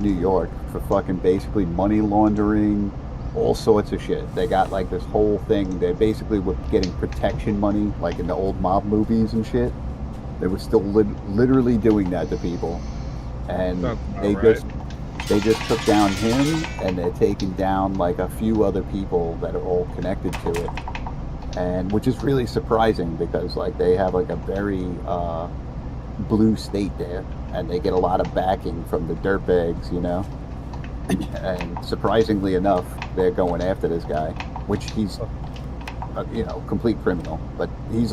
New York for fucking basically money laundering, all sorts of shit. They got like this whole thing. They basically were getting protection money, like in the old mob movies and shit. They were still literally doing that to people, and they just took down him, and they're taking down like a few other people that are all connected to it, and which is really surprising because like they have like a very blue state there, and they get a lot of backing from the dirtbags, and surprisingly enough, they're going after this guy, which he's complete criminal, but he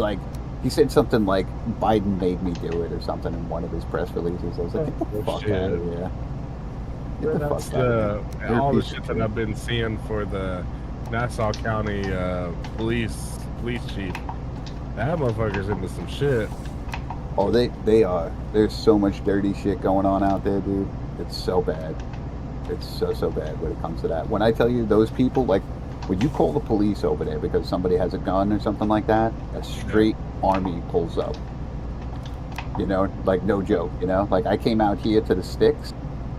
said something like Biden made me do it or something in one of his press releases. I was like, get the fuck out of here. Get the fuck out of here. All the shit that I've been seeing for the Nassau County police chief, that motherfucker's into some shit. Oh, they are. There's so much dirty shit going on out there, dude. It's so bad. It's so bad when it comes to that. When I tell you those people, like, when you call the police over there because somebody has a gun or something like that, a straight army pulls up. Like no joke, Like I came out here to the sticks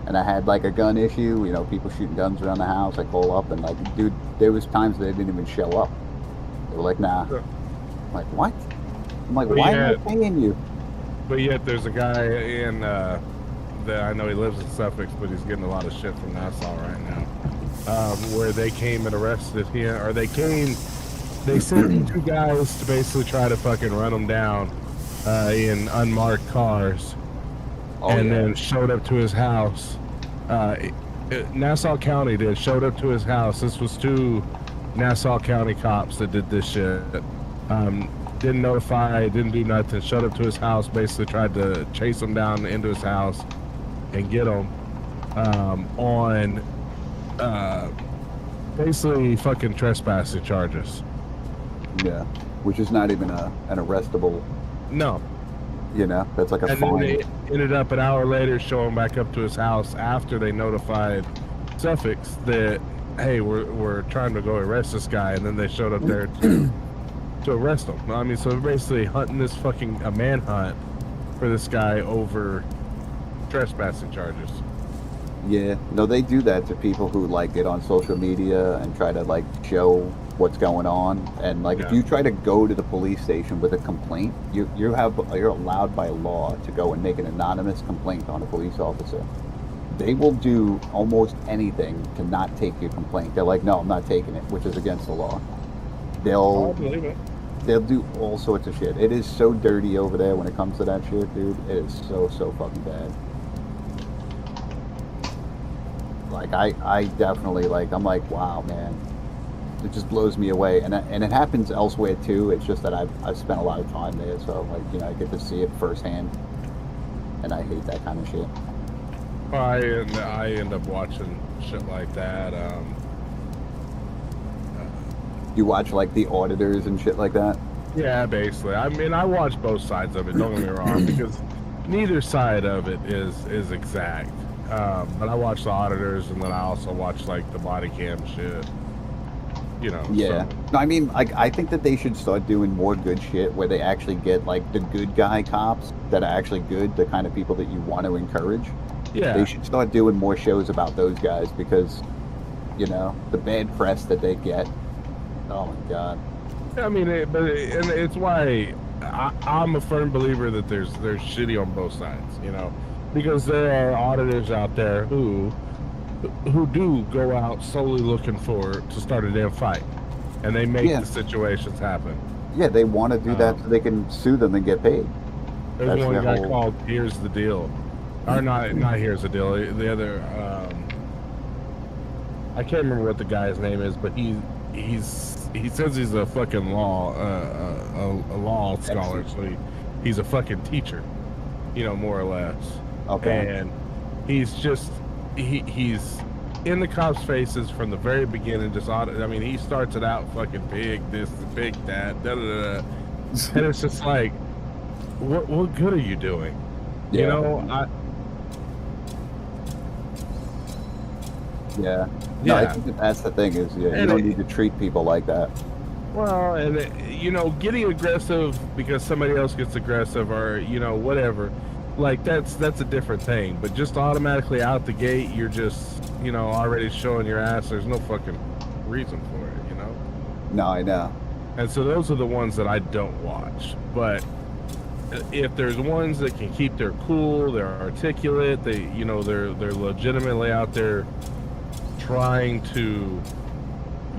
and I had like a gun issue, people shooting guns around the house. I call up and like, dude, there was times they didn't even show up. They were like, nah. I'm like, what? I'm like, But why am I yet- paying you? But yet, there's a guy in that I know he lives in Suffolk, but he's getting a lot of shit from Nassau right now. Where they came and arrested him, or they sent 2 guys to basically try to fucking run him down in unmarked cars, Oh, and yeah. then showed up to his house. Nassau County showed up to his house. This was 2 Nassau County cops that did this shit. Didn't notify, didn't do nothing. Showed up to his house, basically tried to chase him down into his house and get him on basically fucking trespassing charges. Yeah, which is not even an arrestable. No. That's like a And then fine. they ended up an hour later showing back up to his house after they notified Suffolk that, hey, we're trying to go arrest this guy, and then they showed up there to arrest him. I mean, so they're basically hunting this fucking a manhunt for this guy over trespassing charges. Yeah, no, they do that to people who like get on social media and try to like show what's going on. And like, if Yeah. you try to go to the police station with a complaint, you're allowed by law to go and make an anonymous complaint on a police officer. They will do almost anything to not take your complaint. They're like, no, I'm not taking it, which is against the law. I believe it. They'll do all sorts of shit. It is so dirty over there when it comes to that shit, dude. It is so fucking bad. Like, I definitely, like, I'm like, wow, man. It just blows me away. And it happens elsewhere, too. It's just that I've spent a lot of time there, so, like, I get to see it firsthand. And I hate that kind of shit. I end up watching shit like that. You watch, like, the auditors and shit like that? Yeah, basically. I mean, I watch both sides of it. Don't get me wrong, because neither side of it is exact. But I watch the auditors, and then I also watch like the body cam shit. Yeah. So. No, I mean, like, I think that they should start doing more good shit where they actually get, like, the good guy cops that are actually good, the kind of people that you want to encourage. Yeah. They should start doing more shows about those guys because, the bad press that they get. Oh my god. I mean, and it's why I'm a firm believer that there's shitty on both sides, because there are auditors out there who do go out solely looking to start a damn fight, and they make the situations happen. Yeah, they want to do that so they can sue them and get paid. There's That's one their guy whole- called Here's the Deal, or not Here's the Deal. The other, I can't remember what the guy's name is, but he says he's a fucking law scholar, so he's a fucking teacher, more or less. Okay. And he's just he's in the cops' faces from the very beginning. He starts it out fucking big this, big that, da da da, and it's just like, what good are you doing? Yeah. Yeah. No, I think that's the thing is, you don't need to treat people like that. Well, and getting aggressive because somebody else gets aggressive, or whatever, like that's a different thing. But just automatically out the gate, you're just already showing your ass. There's no fucking reason for it, No, I know. And so those are the ones that I don't watch. But if there's ones that can keep their cool, they're articulate, they're legitimately out there trying to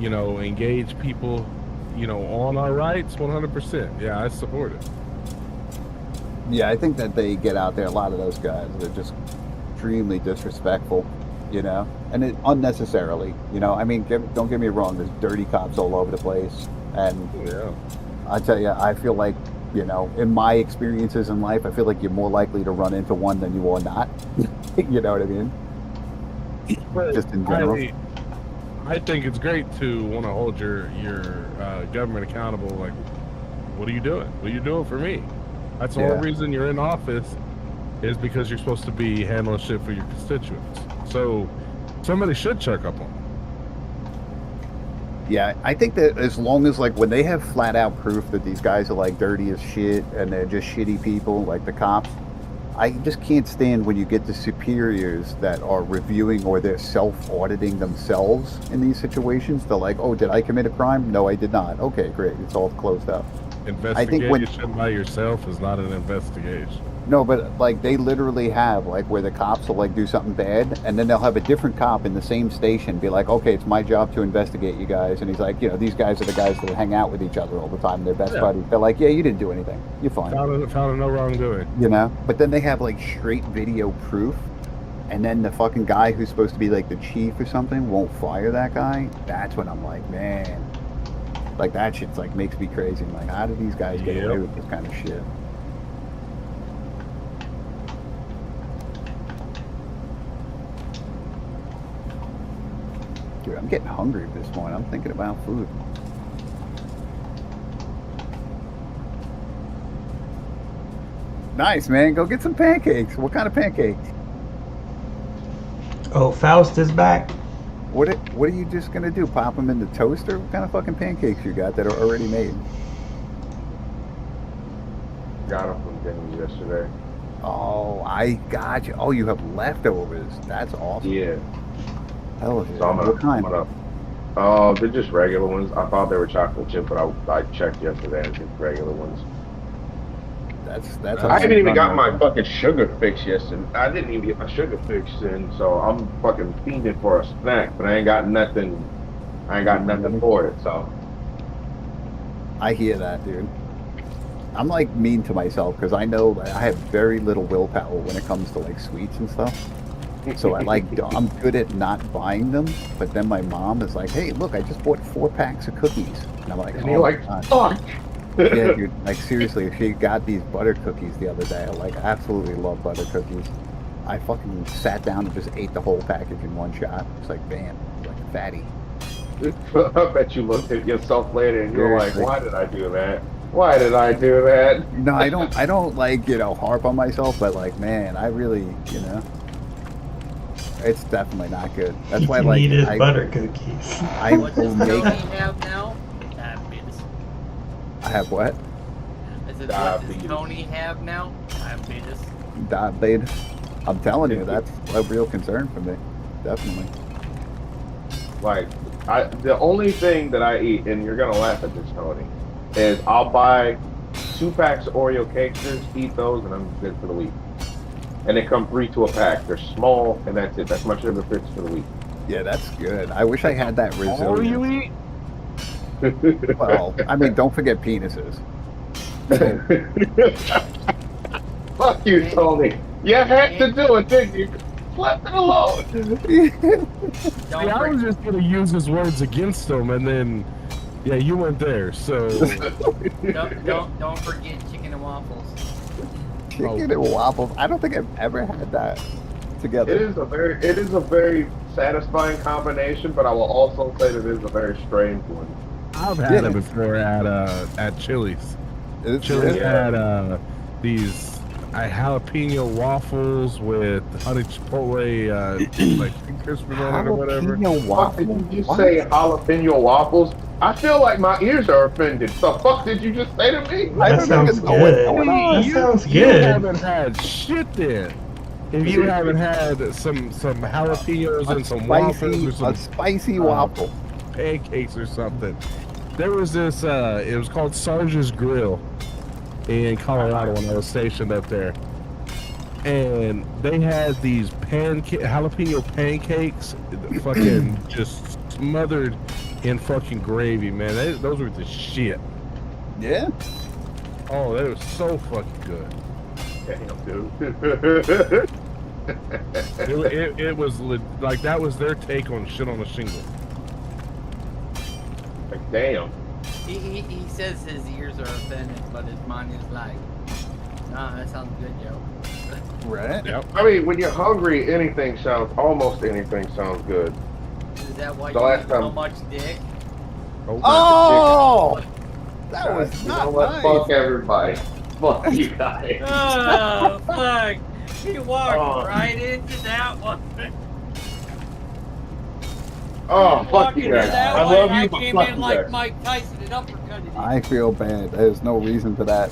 engage people on our rights, 100%. Yeah, I support it. Yeah, I think that they get out there, a lot of those guys, they're just extremely disrespectful, and it unnecessarily, I mean, don't get me wrong, there's dirty cops all over the place, and Yeah. I tell you, I feel like, in my experiences in life, I feel like you're more likely to run into one than you are not. You know what I mean? But Just in general. I think it's great to want to hold your government accountable. Like, what are you doing? What are you doing for me? That's the whole reason you're in office, is because you're supposed to be handling shit for your constituents. So somebody should check up on them. Yeah, I think that as long as, like, when they have flat out proof that these guys are, like, dirty as shit and they're just shitty people, like the cops, I just can't stand when you get the superiors that are reviewing or they're self-auditing themselves in these situations. They're like, oh, did I commit a crime? No, I did not. Okay, great. It's all closed up. Investigation by yourself is not an investigation. No, but like they literally have like where the cops will like do something bad, and then they'll have a different cop in the same station be like, "Okay, it's my job to investigate you guys," and he's like, "You know, these guys are the guys that hang out with each other all the time. They're best buddies." They're like, "Yeah, you didn't do anything. You're fine." Found no wrongdoing. You know, but then they have like straight video proof, and then the fucking guy who's supposed to be like the chief or something won't fire that guy. That's when I'm like, man, like that shit's like makes me crazy. I'm like, how do these guys get away with this kind of shit? Dude, I'm getting hungry at this point. I'm thinking about food. Nice, man. Go get some pancakes. What kind of pancakes? Oh, Faust is back. What are you just gonna do? Pop them in the toaster? What kind of fucking pancakes you got that are already made? Got them from Denny's yesterday. Oh, I got you. Oh, you have leftovers. That's awesome. Yeah. Hell yeah. So What kind? They're just regular ones. I thought they were chocolate chip, but I checked yesterday and just regular ones. That's. I haven't even got my fucking sugar fix yesterday. I didn't even get my sugar fix in, so I'm fucking fiending for a snack, but I ain't got nothing. I ain't got nothing for it, so. I hear that, dude. I'm like mean to myself because I know that I have very little willpower when it comes to like sweets and stuff. So I'm good at not buying them, but then my mom is like, "Hey, look, I just bought 4 packs of cookies," and I'm like, And "Oh you're my like, God." fuck. Yeah, dude. Like seriously, she got these butter cookies the other day. I like absolutely love butter cookies. I fucking sat down and just ate the whole package in one shot. It's like bam, like fatty. I bet you looked at yourself later and you're like, Seriously. why did I do that? Why did I do that? No, I don't like, harp on myself, but like, man, I really, it's definitely not good. That's He why, can like, eat his butter cookies. I What will does Tony make. have now? Diabetes. I have what? I said, what Diabetes. does Tony have now? Diabetes. Diabetes. I'm telling you, that's a real concern for me. Definitely. Like, the only thing that I eat, and you're gonna laugh at this, Tony, is I'll buy 2 packs of Oreo cakes, eat those, and I'm good for the week. And they come 3 to a pack. They're small, and that's it. That's my sugar fix for the week. Yeah, that's good. I wish I had that All you resilience. eat? Well, I mean, don't forget penises. Fuck you, Tony. You had to do it, didn't you? Left it alone. See, Don't, I was for- just gonna use his words against him, and then, yeah, you went there. So don't forget chicken and waffles. Chicken and waffles. I don't think I've ever had that together. It is a very satisfying combination, but I will also say that it is a very strange one. I've had it before at Chili's. It's Chili's good. had these jalapeno waffles with honey chipotle like crispers on it or whatever. Jalapeno Fuck did waffle? you just What? say jalapeno waffles? I feel like my ears are offended. The fuck did you just say to me? I That don't sounds even know what's good. going on. That sounds You good. haven't had shit then. If you haven't had some jalapenos and some waffles or A some spicy waffle. pancakes or something. There was this, it was called Sarge's Grill in Colorado when I was stationed up there. And they had these jalapeno pancakes, fucking just smothered in fucking gravy, man. Those were the shit. Yeah. Oh, they were so fucking good. Damn, dude. It was like that was their take on shit on a shingle. Like, damn. He says his ears are offended, but his mind is like, nah, that sounds good, yo. Right. Yep. I mean, when you're hungry, almost anything sounds good. Is that why The you last eat so time- much dick? Oh, that was You not know what? nice. Fuck everybody. Fuck you guys. Oh, fuck. He walked Oh. right into that one. Oh, He fuck walked you into guys. that I one, love and you, I but came fuck in you like guys. Mike Tyson and uppercutted him. I feel bad. There's no reason for that.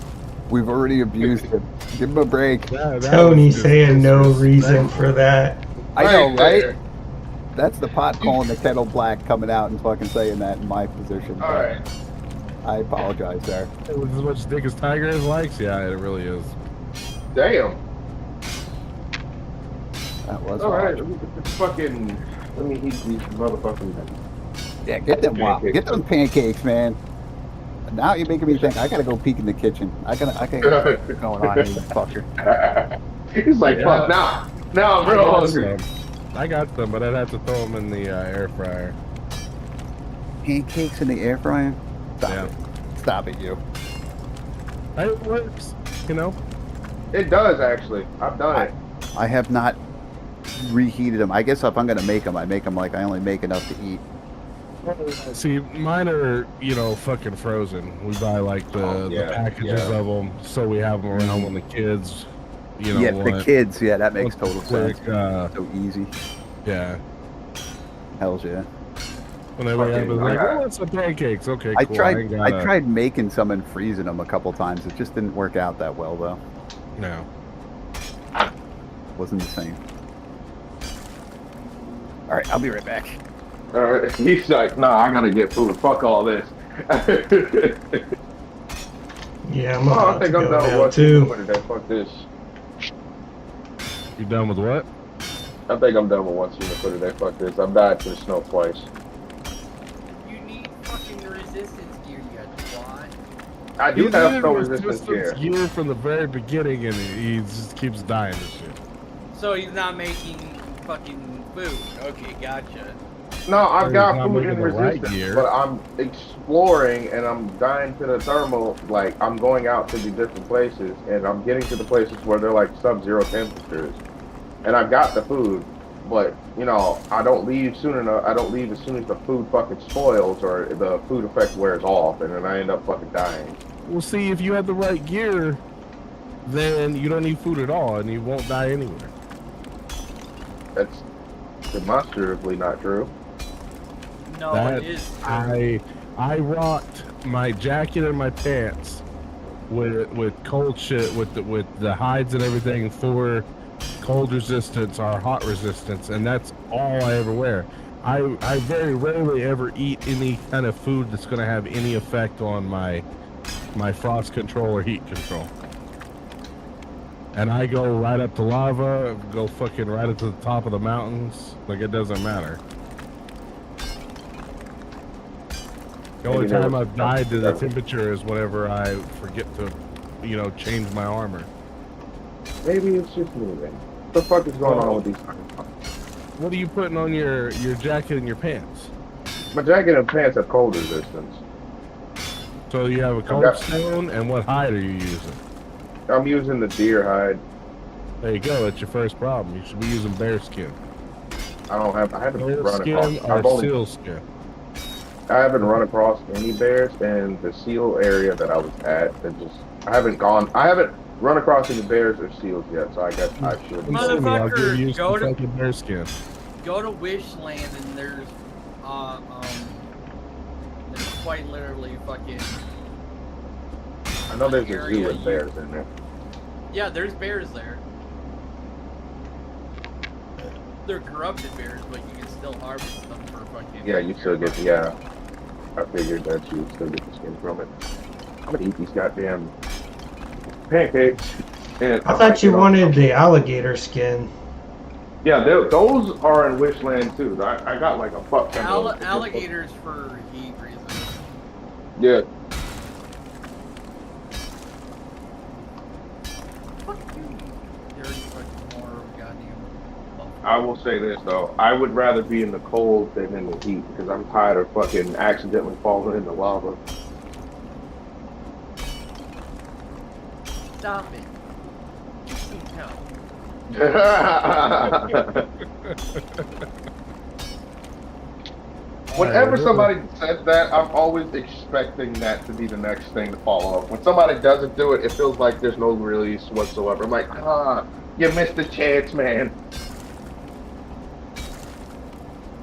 We've already abused him. Give him a break. That Tony was just saying no disrespectful. reason for that. I know, right? there. That's the pot calling the kettle black coming out and fucking saying that in my position. All right. I apologize there. It was as much dick as Tiger is likes. Yeah, it really is. Damn. That was All right, harsh. let me get this fucking. Let me heat these motherfucking. Yeah, get them Pancakes. get them pancakes, man. Now you're making me think I gotta go peek in the kitchen. I can what's going on here, you fucker. He's like, fuck, now I'm real hungry. I got them, but I'd have to throw them in the air fryer. Pancakes in the air fryer? Stop Yeah. it. Stop it, you. It works, you know. It does actually. I've done it. I have not reheated them. I guess if I'm gonna make them, I make them like I only make enough to eat. See, mine are, you know, fucking frozen. We buy like the packages of them, so we have them around when the kids, you know, yeah, the kids. Yeah, that makes total quick, sense. So easy. Yeah. Hells yeah. Whenever I was like, "Oh, want some pancakes?" Okay, cool. I tried making some and freezing them a couple times. It just didn't work out that well, though. No. Wasn't the same. All right, I'll be right back. He's like, nah, I gotta get food. Fuck all this. Yeah, I'm I about think to I'm go done with now what's too. today. Fuck this. You done with what? I think I'm done with what's for today. Fuck this. I've died to the snow twice. You need fucking resistance gear, you twat. I do He have needed snow resistance gear. gear from the very beginning, and he just keeps dying to shit. So he's not making fucking food. Okay, gotcha. No, I've He's got not food making in the right resistance, gear. but I'm exploring and I'm dying to the thermal. Like I'm going out to the different places, and I'm getting to the places where they're like sub-zero temperatures. And I've got the food, but you know I don't leave soon enough. I don't leave as soon as the food fucking spoils or the food effect wears off, and then I end up fucking dying. Well, see, if you have the right gear, then you don't need food at all, and you won't die anywhere. That's demonstratively not true. No, That- it is true. I rocked my jacket and my pants with cold shit with the hides and everything for cold resistance or hot resistance, and that's all I ever wear. I very rarely ever eat any kind of food that's going to have any effect on my frost control or heat control. And I go right up to lava, go fucking right up to the top of the mountains. Like, it doesn't matter. The only time I've died to the temperature is whenever I forget to, you know, change my armor. Maybe it's just me then. What the fuck is going on with these? What are you putting on your jacket and your pants? My jacket and pants have cold resistance. So you have a cold stone, and what hide are you using? I'm using the deer hide. There you go. That's your first problem. You should be using bear skin. I haven't Bear run skin across. or seal skin. I haven't run across any bears, and the seal area that I was at, I haven't run across any bears or seals yet. So I guess I should. Motherfucker, I'll give you go some to- fucking bear skin. Go to Wishland and there's quite literally fucking. I know there's a area zoo with you- bears in there. Yeah, there's bears there. They're corrupted bears, but you can still harvest them for fucking. Yeah, you still get I figured that you would still get the skin from it. I'm gonna eat these goddamn pancakes. And I thought you wanted the alligator skin. Yeah, those are in Wishland too. I got like a fuck ton of those. Alligators for heat reasons. Yeah. Fuck you. Dirty fucking more goddamn. I will say this though, I would rather be in the cold than in the heat because I'm tired of fucking accidentally falling in the lava. Stop it. No. Whenever somebody says that, I'm always expecting that to be the next thing to follow up. When somebody doesn't do it, it feels like there's no release whatsoever. I'm like, you missed the chance, man.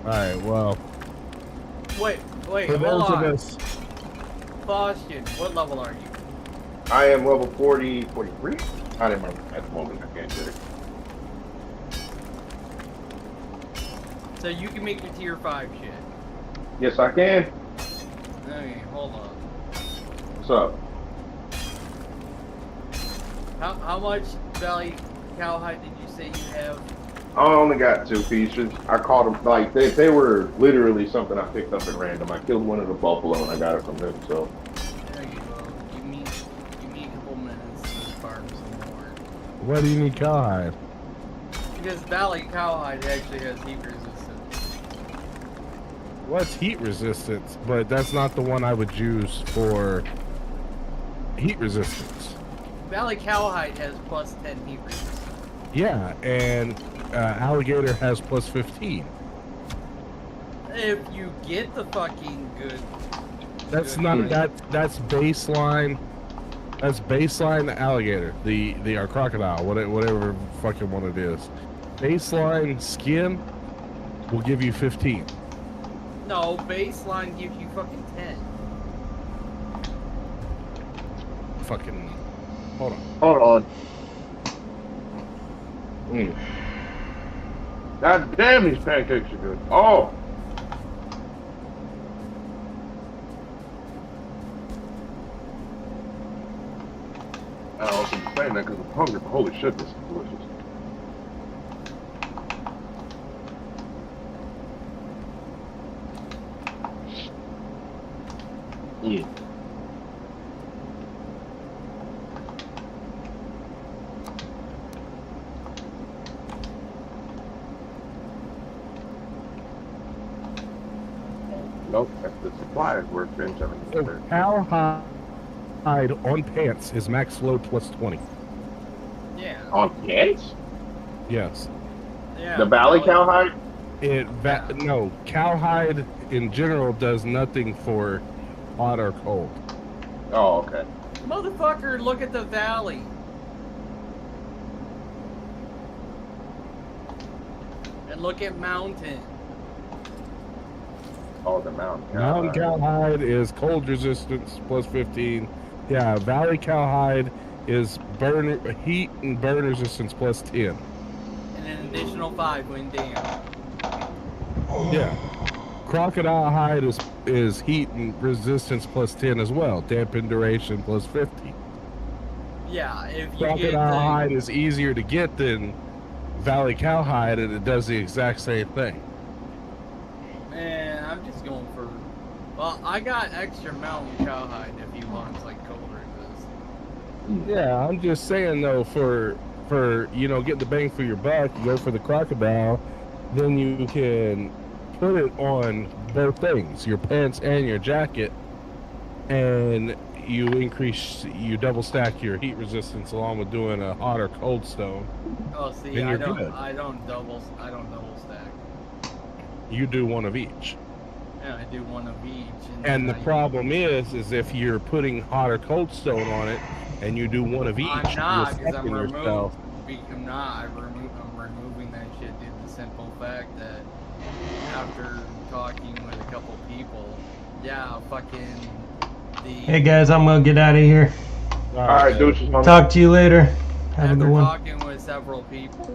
Alright, well. Wait, For hold those of on. us. Boston, what level are you? I am level 40, 43? I don't remember at the moment. I can't do it. So you can make the tier 5 shit. Yes, I can. Okay, hold on. What's up? How much Valley cowhide did you say you have? I only got 2 pieces. I caught them like they were literally something I picked up at random. I killed one of the buffalo and I got it from him. So There you go. Give me a couple minutes to farm some more. Why do you need cowhide? Because Valley cowhide actually has heat resistance. What's heat resistance? But that's not the one I would use for heat resistance. Valley cowhide has plus 10 heat resistance. Yeah, and alligator has plus 15. If you get the fucking good. That's good not grade. that's baseline. That's baseline alligator, the our crocodile, whatever fucking one it is. Baseline skin will give you 15. No, baseline gives you fucking 10. Fucking hold on. hold on. God damn, these pancakes are good. Oh. I wasn't saying that because I'm hungry, but holy shit, this is delicious. Nope, that's the supplies workbench. So cowhide on pants is max load plus 20. Yeah. On pants? Yes. Yeah. The Valley cowhide? No, cowhide in general does nothing for hot or cold. Oh, okay. Motherfucker, look at the valley. And look at mountain. Oh, the mountain. Mountain cowhide is cold resistance plus 15. Yeah, valley cowhide is heat and burn resistance plus 10. And an additional 5 when down. Yeah. Crocodile hide is heat and resistance plus 10 as well. Dampen duration plus 50. Yeah, if you get Crocodile hide is easier to get than valley cowhide, and it does the exact same thing. Man, I'm just going for. Well, I got extra mountain cowhide if he wants like cold resist. Yeah, I'm just saying though, for get the bang for your buck, you go for the crocodile, then you can put it on both things, your pants and your jacket, and you double stack your heat resistance along with doing a hot or cold stone. Oh, see, Then I you're don't good. double stack. You do one of each. Yeah, I do one of each. And the then I problem is if you're putting hot or cold stone on it, and you do one of each, I'm not, you're because I'm fucking yourself. I'm not. I'm removing that shit due to the simple fact that after talking with a couple people, yeah, fucking the. Hey guys, I'm gonna get out of here. Alright, douches, homie. Talk to you later. Have a After good one. talking with several people,